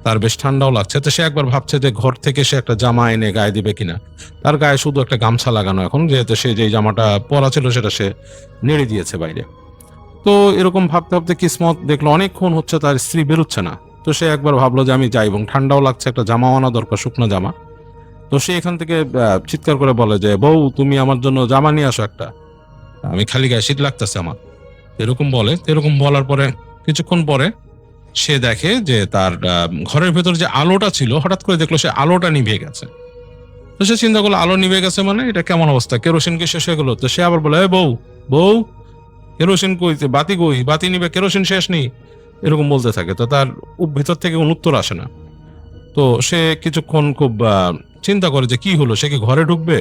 তার বেশ ঠান্ডাও লাগছে, তো সে একবার ভাবছে যে ঘর থেকে সে একটা জামা এনে গায়ে দিবে কিনা। তার গায়ে শুধু একটা গামছা লাগানো এখন, যেহেতু সে যে জামাটা পরা ছিল সেটা সে নেড়ে দিয়েছে বাইরে। তো এরকম ভাবতে ভাবতে কিসমত দেখলো অনেকক্ষণ হচ্ছে তার স্ত্রী বেরোচ্ছে না। তো সে একবার ভাবলো যে আমি যাই, এবং ঠান্ডাও লাগছে, একটা জামা আনা দরকার, শুকনো জামা। তো সে এখান থেকে চিৎকার করে বলে যে বউ তুমি আমার জন্য জামা নিয়ে আসো একটা, আমি খালি গায়ে শীত লাগতেছে আমার, এরকম বলে। এরকম বলার পরে কিছুক্ষণ পরে সে দেখে যে তার ঘরের ভেতর যে আলোটা ছিল, হঠাৎ করে দেখলো সে আলোটা নিভে গেছে। তো সে চিন্তা করলো আলো নিভে গেছে মানে এটা কেমন অবস্থা, কেরোসিন কি শেষ হয়ে গেলো? তো সে আবার বলে বউ বউ কেরোসিন কই, বাতি কই, বাতি নিবে, কেরোসিন শেষ নেই, এরকম বলতে থাকে। তো তার ভেতর থেকে কোনো উত্তর আসে না। তো সে কিছুক্ষণ খুব চিন্তা করে যে কি হলো, সে কি ঘরে ঢুকবে?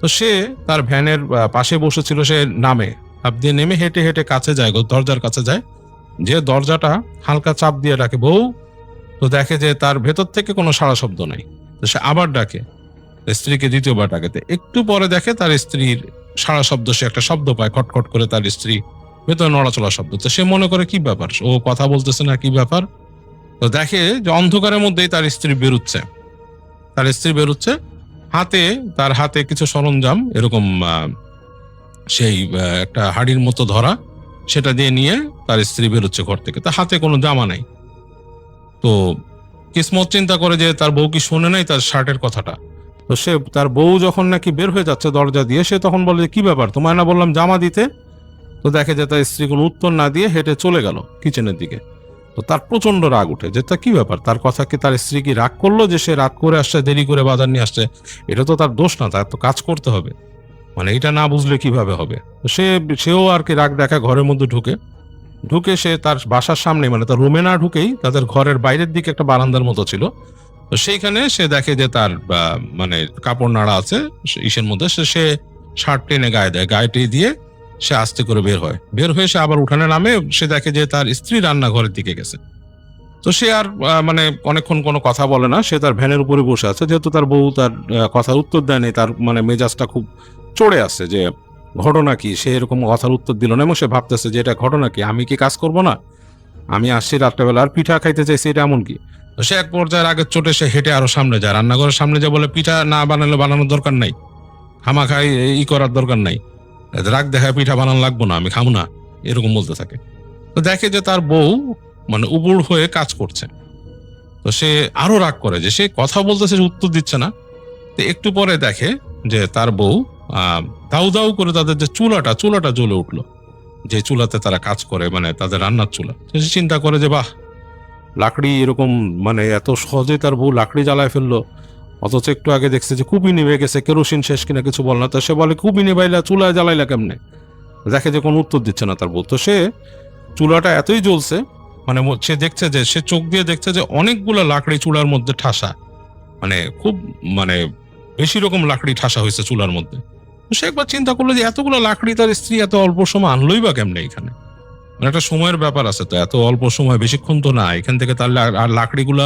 তো সে তার ভ্যানের পাশে বসেছিল, সে নামে, চাপ দিয়ে নেমে হেঁটে হেঁটে কাছে যায়, দরজার কাছে যায়, যে দরজাটা হালকা চাপ দিয়ে ডাকে বউ। তো দেখে যে তার ভেতর থেকে কোনো সাড়া শব্দ নাই। তো সে আবার ডাকে, স্ত্রীকে দ্বিতীয়বার ডাকে। একটু পরে দেখে তার স্ত্রীর সাড়া শব্দ, সে একটা শব্দ পায় খটখট করে, তার স্ত্রী ভেতরে নড়াচড়া শব্দ। তো সে মনে করে কি ব্যাপার, ও কথা বলতেছে না, কি ব্যাপার? তো দেখে যে অন্ধকারের মধ্যেই তার স্ত্রী বেরোচ্ছে, তার হাতে কিছু সরঞ্জাম এরকম সেই একটা হাড়ির মতো ধরা, সেটা দিয়ে নিয়ে তার স্ত্রী বেরোচ্ছে ঘর থেকে। তার হাতে কোনো জামা নাই। তো কিসমত চিন্তা করে যে তার বউ কি শোনে নাই তার শার্টের কথাটা। তো সে তার বউ যখন নাকি বের হয়ে যাচ্ছে দরজা দিয়ে, সে তখন বলে যে কি ব্যাপার, তোমায় না বললাম জামা দিতে? তো দেখে যে তার স্ত্রী কোনো উত্তর না দিয়ে হেঁটে চলে গেল কিচেনের দিকে। তো তার প্রচন্ড রাগ উঠে যে তা কি ব্যাপার, তার কথা কি তার স্ত্রী কি রাগ করলো যে সে রাগ করে আসছে, দেরি করে বাজার নিয়ে আসছে? এটা তো তার দোষ না, তার তো কাজ করতে হবে, মানে এটা না বুঝলে কিভাবে হবে? তো সেও আর কি রাগ দেখা ঘরের মধ্যে ঢুকে সে তার বাসার সামনে, মানে তার রুমে না ঢুকেই তাদের ঘরের বাইরের দিকে একটা বারান্দার মতো ছিল, তো সেইখানে সে দেখে যে তার মানে কাপড় নাড়া আছে ইসের মধ্যে। সে শার্ট টেনে গায়ে দেয়, গায়েটি দিয়ে সে আস্তে করে বের হয়ে সে আবার উঠানে নামে। সে দেখে যে তার স্ত্রী রান্নাঘরের দিকে গেছে। তো সে আর মানে অনেকক্ষণ কোনো কথা বলে না, সে তার ভ্যানের উপরে বসে আছে, যেহেতু তার বউ তার কথার উত্তর দেয়নি, তার মানে মেজাজটা খুব চড়ে আসছে যে ঘটনা কি, সে এরকম কথার উত্তর দিল না, এবং সে ভাবতেছে যে এটা ঘটনা কি, আমি কি কাজ করব না, আমি আসছি রাত্রেবেলা আর পিঠা খাইতে চাইছি, এটা এমন কি? তো সে এক পর্যায়ের আগের চোটে সে হেঁটে আরো সামনে যায়, রান্নাঘরের সামনে যায়, বলে পিঠা না বানানোর দরকার নাই, খামাখাই করার দরকার নাই, রাগ দেখায় পিঠা বানানো লাগবো না, আমি খাবো না, এরকম বলতে থাকে। তো দেখে যে তার বউ মানে উবুড় হয়ে কাজ করছে। তো সে আরো রাগ করে যে সে কথা বলতেছে, উত্তর দিচ্ছে না। তো একটু পরে দেখে যে তার বউ দাউ দাউ করে তাদের যে চুলাটা জ্বলে উঠলো, যে চুলাতে তারা কাজ করে, মানে তাদের রান্নার চুলা। সে চিন্তা করে যে বাহ, লাকড়ি এরকম, মানে এত সহজে তার বউ লাকড়ি জ্বালায় ফেললো, অথচ একটু আগে দেখছে যে কুপি নিভে গেছে, কেরোসিন শেষ কিনা কিছু বল না। তো সে বলে কুপি নিভাইলা, চুলায় জ্বালাইলা কেমনে? দেখে যে কোনো উত্তর দিচ্ছে না তার বউ। তো সে চুলাটা এতই জ্বলছে, মানে সে দেখছে যে সে চোখ দিয়ে দেখছে যে অনেকগুলো লাকড়ি চুলার মধ্যে ঠাসা, মানে খুব মানে বেশি রকম লাকড়ি ঠাসা হয়েছে চুলার মধ্যে। সে একবার চিন্তা করলো যে এতগুলো লাকড়ি তার স্ত্রী এত অল্প সময় আনলোই বা কেমনে এখানে, মানে একটা সময়ের ব্যাপার আছে, তো এত অল্প সময়, বেশিক্ষণ তো না, এখান থেকে তার আর লাকড়িগুলা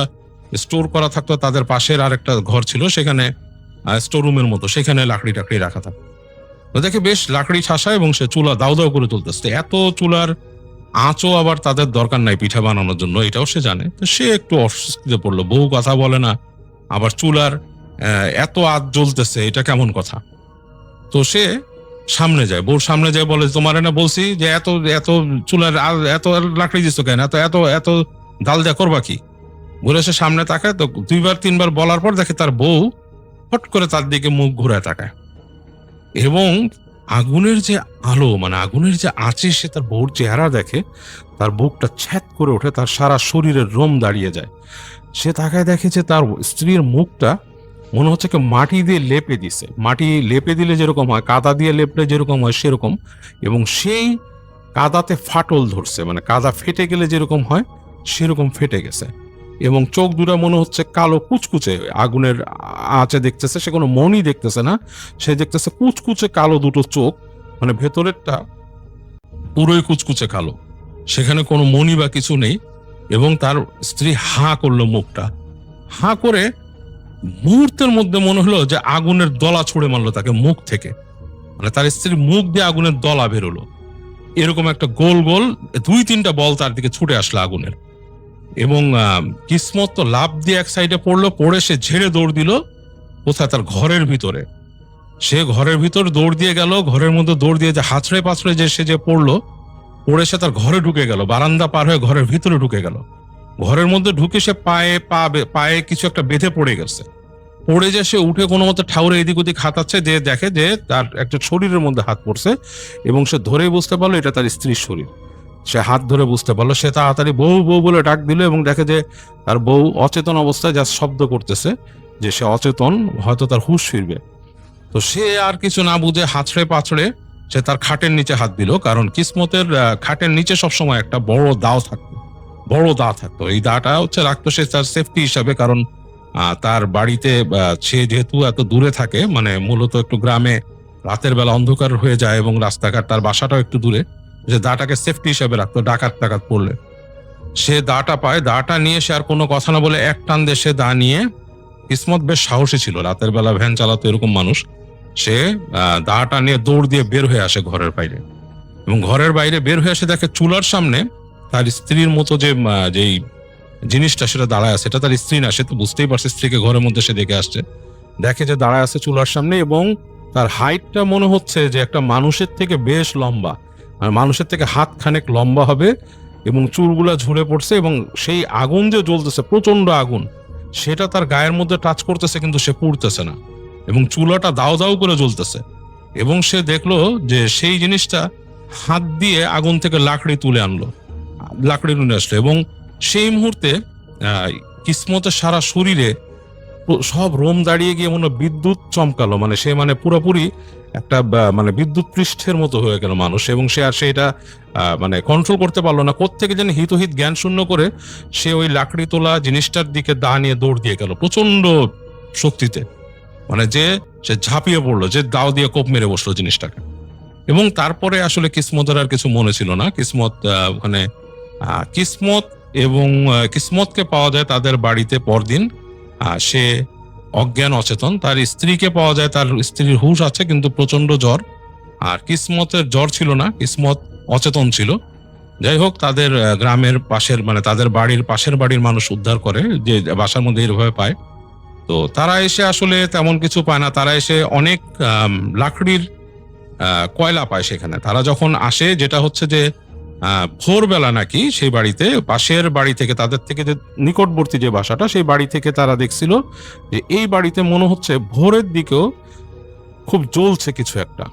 স্টোর করা থাকতো। তাদের পাশের আর একটা ঘর ছিল, সেখানে স্টোর রুমের মতো, সেখানে লাকড়ি টাকড়ি রাখা থাকতো। তো দেখে বেশ লাকড়ি ঠাসা, এবং সে চুলা দাউ দাউ করে তুলতেছে। এত চুলার আঁচও আবার তাদের দরকার নাই পিঠা বানানোর জন্য, এটাও সে জানে। তো সে একটু অস্বস্তিতে পড়লো, বউ কথা বলে না, আবার চুলার এত আঁচ জ্বলতেছে, এটা কেমন কথা? তো সে সামনে যায়, বউর সামনে যায়, বলে তোমার না বলছি যে এত এত চুলার এত লাকড়ি দিচ্ছ কেন, এত এত এত ডাল দেয়া করবা কি? ঘুরে সে সামনে তাকায়, তো 2-3 বার বলার পর দেখে তার বউ হট করে তার দিকে মুখ ঘুরে তাকায়, এবং আগুনের যে আলো, মানে আগুনের যে আঁচে সে তার বউর চেহারা দেখে, তার বুকটা ছ্যাত করে ওঠে, তার সারা শরীরের রোম দাঁড়িয়ে যায়। সে তাকায় দেখে যে তার স্ত্রীর মুখটা মনে হচ্ছে কি মাটি দিয়ে লেপে দিছে, মাটি লেপে দিলে যেরকম হয়, কাদা দিয়ে লেপলে যেরকম হয় সেরকম, এবং সেই কাদাতে ফাটল ধরছে, মানে কাদা ফেটে গেলে যেরকম হয় সেরকম ফেটে গেছে, এবং চোখ দুটা মনে হচ্ছে কালো কুচকুচে, আগুনের আঁচে দেখতেছে, সে কোনো মনই দেখতেছে না, সে দেখতেছে কুচকুচে কালো দুটো চোখ, মানে ভেতরেরটা পুরোই কুচকুচে কালো, সেখানে কোনো মনি বা কিছু নেই। এবং তার স্ত্রী হাঁ করলো, মুখটা হাঁ করে, মুহূর্তের মধ্যে মনে হলো যে আগুনের দলা ছুড়ে মারলো তাকে মুখ থেকে, মানে তার স্ত্রীর মুখ দিয়ে আগুনের দলা বেরোলো, এরকম একটা গোল গোল 2-3টা বল তার দিকে ছুটে আসলো আগুনের। এবং কিসমত তো লাফ দিয়ে এক সাইডে পড়লো, পড়ে সে ঝেড়ে দৌড় দিল কোথায়, তার ঘরের ভিতরে। সে ঘরের ভিতর দৌড় দিয়ে গেল, ঘরের মধ্যে দৌড় দিয়ে যে হাঁচড়ে পাঁচড়ে যে সে যে পড়লো, পড়ে সে তার ঘরে ঢুকে গেল, বারান্দা পার হয়ে ঘরের ভিতরে ঢুকে গেল। ঘরের মধ্যে ঢুকে সে পায়ে কিছু একটা বেঁধে পড়ে গেছে। পড়ে যে সে উঠে কোনো মতো ঠাউরে এদিক ওদিক হাতাচ্ছে, যে দেখে যে তার একটা শরীরের মধ্যে হাত পড়ছে এবং সে ধরেই বুঝতে পারলো এটা তার স্ত্রীর শরীর। সে হাত ধরে বুঝতে পারলো, সে তাড়াতাড়ি বউ বউ বলে ডাক দিল এবং দেখে যে তার বউ অচেতন অবস্থায় যা শব্দ করতেছে, যে সে অচেতন, হয়তো তার হুঁশ ফিরবে। তো সে আর কিছু না বুঝে হাঁচড়ে পাঁচড়ে সে তার খাটের নিচে হাত দিল, কারণ কিসমতের খাটের নিচে সবসময় একটা বড় দাও থাকতো। এই দাটা হচ্ছে রাখতো সে তার সেফটি হিসাবে, কারণ তার বাড়িতে সে যেহেতু এত দূরে থাকে, মানে মূলত একটু গ্রামে, রাতের বেলা অন্ধকার হয়ে যায় এবং রাস্তাঘাট, তার বাসাটাও একটু দূরে, যে দাটাকে সেফটি হিসাবে রাখতো ডাকাত পড়লে। সে দাটা পায়, দাটা নিয়ে সে আর কোনো কথা না বলে এক টান দিয়ে সে দা নিয়ে, কিসমত বেশ সাহসী ছিল, রাতের বেলা ভ্যান চালাতো এরকম মানুষ, সে দাটা নিয়ে দৌড় দিয়ে বের হয়ে আসে ঘরের বাইরে। এবং ঘরের বাইরে বের হয়ে আসে দেখে চুলার সামনে তার স্ত্রীর মতো যেই জিনিসটা সেটা দাঁড়ায় আছে, এটা তার স্ত্রী না। সে তো বুঝতেই পারছে স্ত্রীকে ঘরের মধ্যে সে দেখে আসছে, দেখে যে দাঁড়ায় আছে চুলার সামনে এবং তার হাইটটা মনে হচ্ছে যে একটা মানুষের থেকে বেশ লম্বা, আর মানুষের থেকে হাত খানেক লম্বা হবে, এবং চুলগুলা ঝুলে পড়ছে এবং সেই আগুন যে জ্বলতেছে, প্রচন্ড আগুন, সেটা তার গায়ের মধ্যে টাচ করতেছে কিন্তু সে পুড়তেছে না, এবং চুলাটা দাও দাও করে জ্বলতেছে। এবং সে দেখলো যে সেই জিনিসটা হাত দিয়ে আগুন থেকে লাকড়ি তুলে আনলো, লাকড়ি নিয়ে আসলো, এবং সেই মুহূর্তে কিসমতের সারা শরীরে সব রোম দাঁড়িয়ে গিয়ে মনে বিদ্যুৎ চমকালো, মানে সে পুরোপুরি একটা মানে বিদ্যুৎ পৃষ্ঠের মতো হয়ে গেল মানুষ। এবং সে আর সেটা মানে কন্ট্রোল করতে পারলো না, কোত্থেকে যেন হিতহিত জ্ঞান শূন্য করে সে ওই লাকড়ি তোলা জিনিসটার দিকে দা নিয়ে দৌড় দিয়ে গেল প্রচন্ড শক্তিতে, মানে যে সে ঝাঁপিয়ে পড়লো, যে দাও দিয়ে কোপ মেরে বসলো জিনিসটাকে। এবং তারপরে আসলে কিসমতের আর কিছু মনে ছিল না। কিসমত ওখানে কিসমত এবং কিসমতকে পাওয়া যায় তাদের বাড়িতে পরদিন, সে অজ্ঞান অচেতন। তার স্ত্রীকে পাওয়া যায়, তার স্ত্রীর হুঁশ আছে কিন্তু প্রচন্ড জ্বর, আর কিসমতের জ্বর ছিল না, কিসমত অচেতন ছিল। যাই হোক, তাদের গ্রামের পাশের, মানে তাদের বাড়ির পাশের বাড়ির মানুষ উদ্ধার করে, যে বাসার মধ্যে এইভাবে পায়। তো তারা এসে আসলে তেমন কিছু পায় না, তারা এসে অনেক লাকড়ির কয়লা পায় সেখানে। তারা যখন আসে, যেটা হচ্ছে যে ভোরবেলা নাকি সেই বাড়িতে, পাশের বাড়ি থেকে, তাদের থেকে যে নিকটবর্তী যে বাসাটা, সেই বাড়ি থেকে তারা দেখছিল যে এই বাড়িতে মনে হচ্ছে ভোরের দিকেও খুব জ্বলছে কিছু একটা।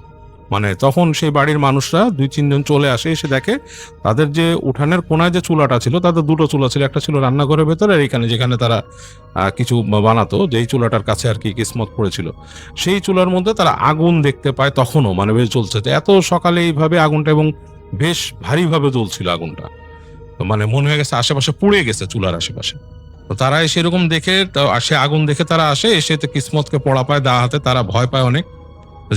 মানে তখন সেই বাড়ির মানুষরা 2-3 জন চলে আসে, এসে দেখে তাদের যে উঠানের কোনায় যে চুলাটা ছিল, তাদের দুটো চুলা ছিল, একটা ছিল রান্নাঘরের ভেতরে, আর এইখানে যেখানে তারা কিছু বানাতো, যেই চুলাটার কাছে আর কি কিসমত পড়েছিল, সেই চুলার মধ্যে তারা আগুন দেখতে পায় তখনও, মানে বেশ জ্বলছে। এত সকালে এইভাবে আগুনটা, এবং বেশ ভারীভাবে জ্বলছিল আগুনটা, তো মানে মনে হয়ে গেছে আশেপাশে পুড়ে গেছে চুলার আশেপাশে। তো তারা সেরকম দেখে, সে আগুন দেখে তারা আসে, এসে তো কিসমতকে পড়া পায় দা হাতে, তারা ভয় পায় অনেক।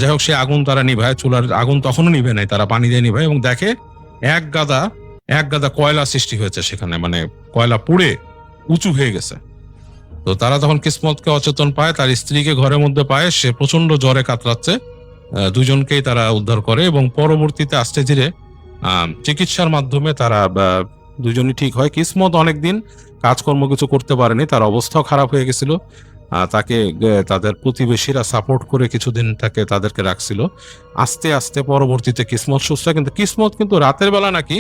যাই হোক, সে আগুন তারা নিভায়, চুলার আগুন তখনও নিভে নাই, তারা পানি দিয়ে নিভায়, এবং দেখে এক গাদা কয়লা সৃষ্টি হয়েছে সেখানে, মানে কয়লা পুড়ে উঁচু হয়ে গেছে। তো তারা তখন কিসমতকে অচেতন পায়, তার স্ত্রীকে ঘরের মধ্যে পায়, সে প্রচন্ড জ্বরে কাতরাচ্ছে। দুজনকেই তারা উদ্ধার করে, এবং পরবর্তীতে আস্তে ধীরে চিকিৎসার মাধ্যমে তারা দুজনই ঠিক হয়। কিসমত অনেকদিন কাজকর্ম কিছু করতে পারেনি, তার অবস্থাও খারাপ হয়ে গেছিল। তাকে তাদের প্রতিবেশীরা সাপোর্ট করে কিছুদিন তাদেরকে রাখছিল। আস্তে আস্তে পরবর্তীতে কিসমত সুস্থ। কিন্তু কিসমত কিন্তু রাতের বেলা নাকি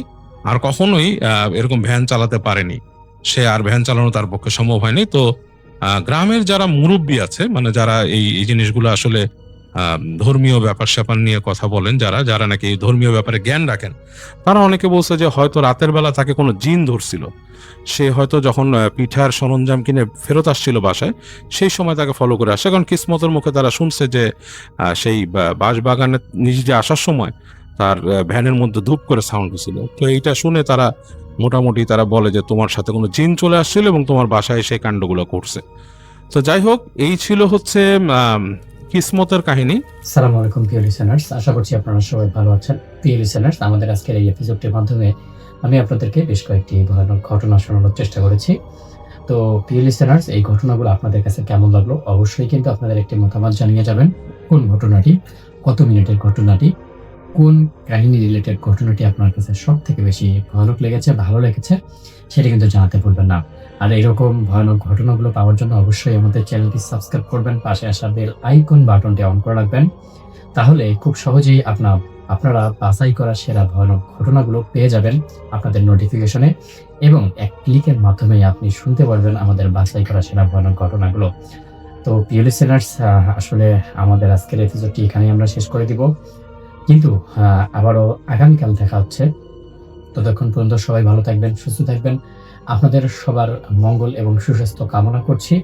আর কখনোই এরকম ভ্যান চালাতে পারেনি, সে আর ভ্যান চালানো তার পক্ষে সম্ভব হয়নি। তো গ্রামের যারা মুরব্বী আছে, মানে যারা এই জিনিসগুলো আসলে ধর্মীয় ব্যাপার স্যাপার নিয়ে কথা বলেন, যারা নাকি ধর্মীয় ব্যাপারে জ্ঞান রাখেন, তারা অনেকে বলছে যে হয়তো রাতের বেলা তাকে কোনো জিন ধরছিল। সে হয়তো যখন পিঠার সরঞ্জাম কিনে ফেরত আসছিল বাসায়, সেই সময় তাকে ফলো করে আসে। কারণ কিসমতের মুখে তারা শুনছে যে সেই বাঁশবাগানে নিজে আসার সময় তার ভ্যানের মধ্যে ধূপ করে সাউন্ড হয়েছিল। তো এইটা শুনে তারা মোটামুটি তারা বলে যে তোমার সাথে কোনো জিন চলে আসছিল এবং তোমার বাসায় সেই কাণ্ডগুলো করছে। তো যাই হোক, এই ছিল হচ্ছে কিসমতের কাহিনী। আসসালামু আলাইকুম প্রিয় লিসেনার্স, আশা করছি আপনারা সবাই ভালো আছেন। প্রিয় লিসেনার্স, আমাদের আজকের এই এপিসোডটির মাধ্যমে আমি আপনাদেরকে বেশ কয়েকটি ভয়ানক ঘটনা শোনানোর চেষ্টা করেছি। তো প্রিয় লিসেনার্স, এই ঘটনাগুলো আপনাদের কাছে কেমন লাগলো অবশ্যই কিন্তু আপনাদের একটি মতামত জানিয়ে যাবেন। কোন ঘটনাটি, কত মিনিটের ঘটনাটি, কোন কাহিনী রিলেটেড ঘটনাটি আপনার কাছে সব থেকে বেশি ভয়ানক লেগেছে, ভালো লেগেছে, সেটা কিন্তু জানাতে ভুলবেন না। আর এরকম ভয়ানক ঘটনাগুলো পাওয়ার জন্য অবশ্যই আমাদের চ্যানেলটি সাবস্ক্রাইব করবেন, পাশে আসা বেল আইকন বাটনটি অন করে রাখবেন। তাহলে খুব সহজেই আপনারা বাছাই করা সেরা ভয়ানক ঘটনাগুলো পেয়ে যাবেন আপনাদের নোটিফিকেশনে, এবং এক ক্লিকের মাধ্যমে আপনি শুনতে পারবেন আমাদের বাছাই করা সেরা ভয়ানক ঘটনাগুলো। তো প্রিয় লিসেনার্স, আসলে আমাদের আজকের এপিসোডটি এখানেই আমরা শেষ করে দিব, কিন্তু আবারও আগামীকাল দেখা হচ্ছে। ততক্ষণ পর্যন্ত সবাই ভালো থাকবেন, সুস্থ থাকবেন। আপনাদের সবার মঙ্গল এবং সুস্বাস্থ্য কামনা করছি।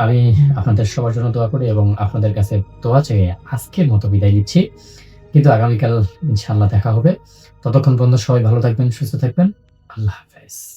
আমি আপনাদের সবার জন্য দোয়া করি এবং আপনাদের কাছে দোয়া চেয়ে আজকের মতো বিদায় নিচ্ছি, কিন্তু আগামীকাল ইনশাআল্লাহ দেখা হবে। ততক্ষণ পর্যন্ত সবাই ভালো থাকবেন, সুস্থ থাকবেন। আল্লাহ হাফেজ।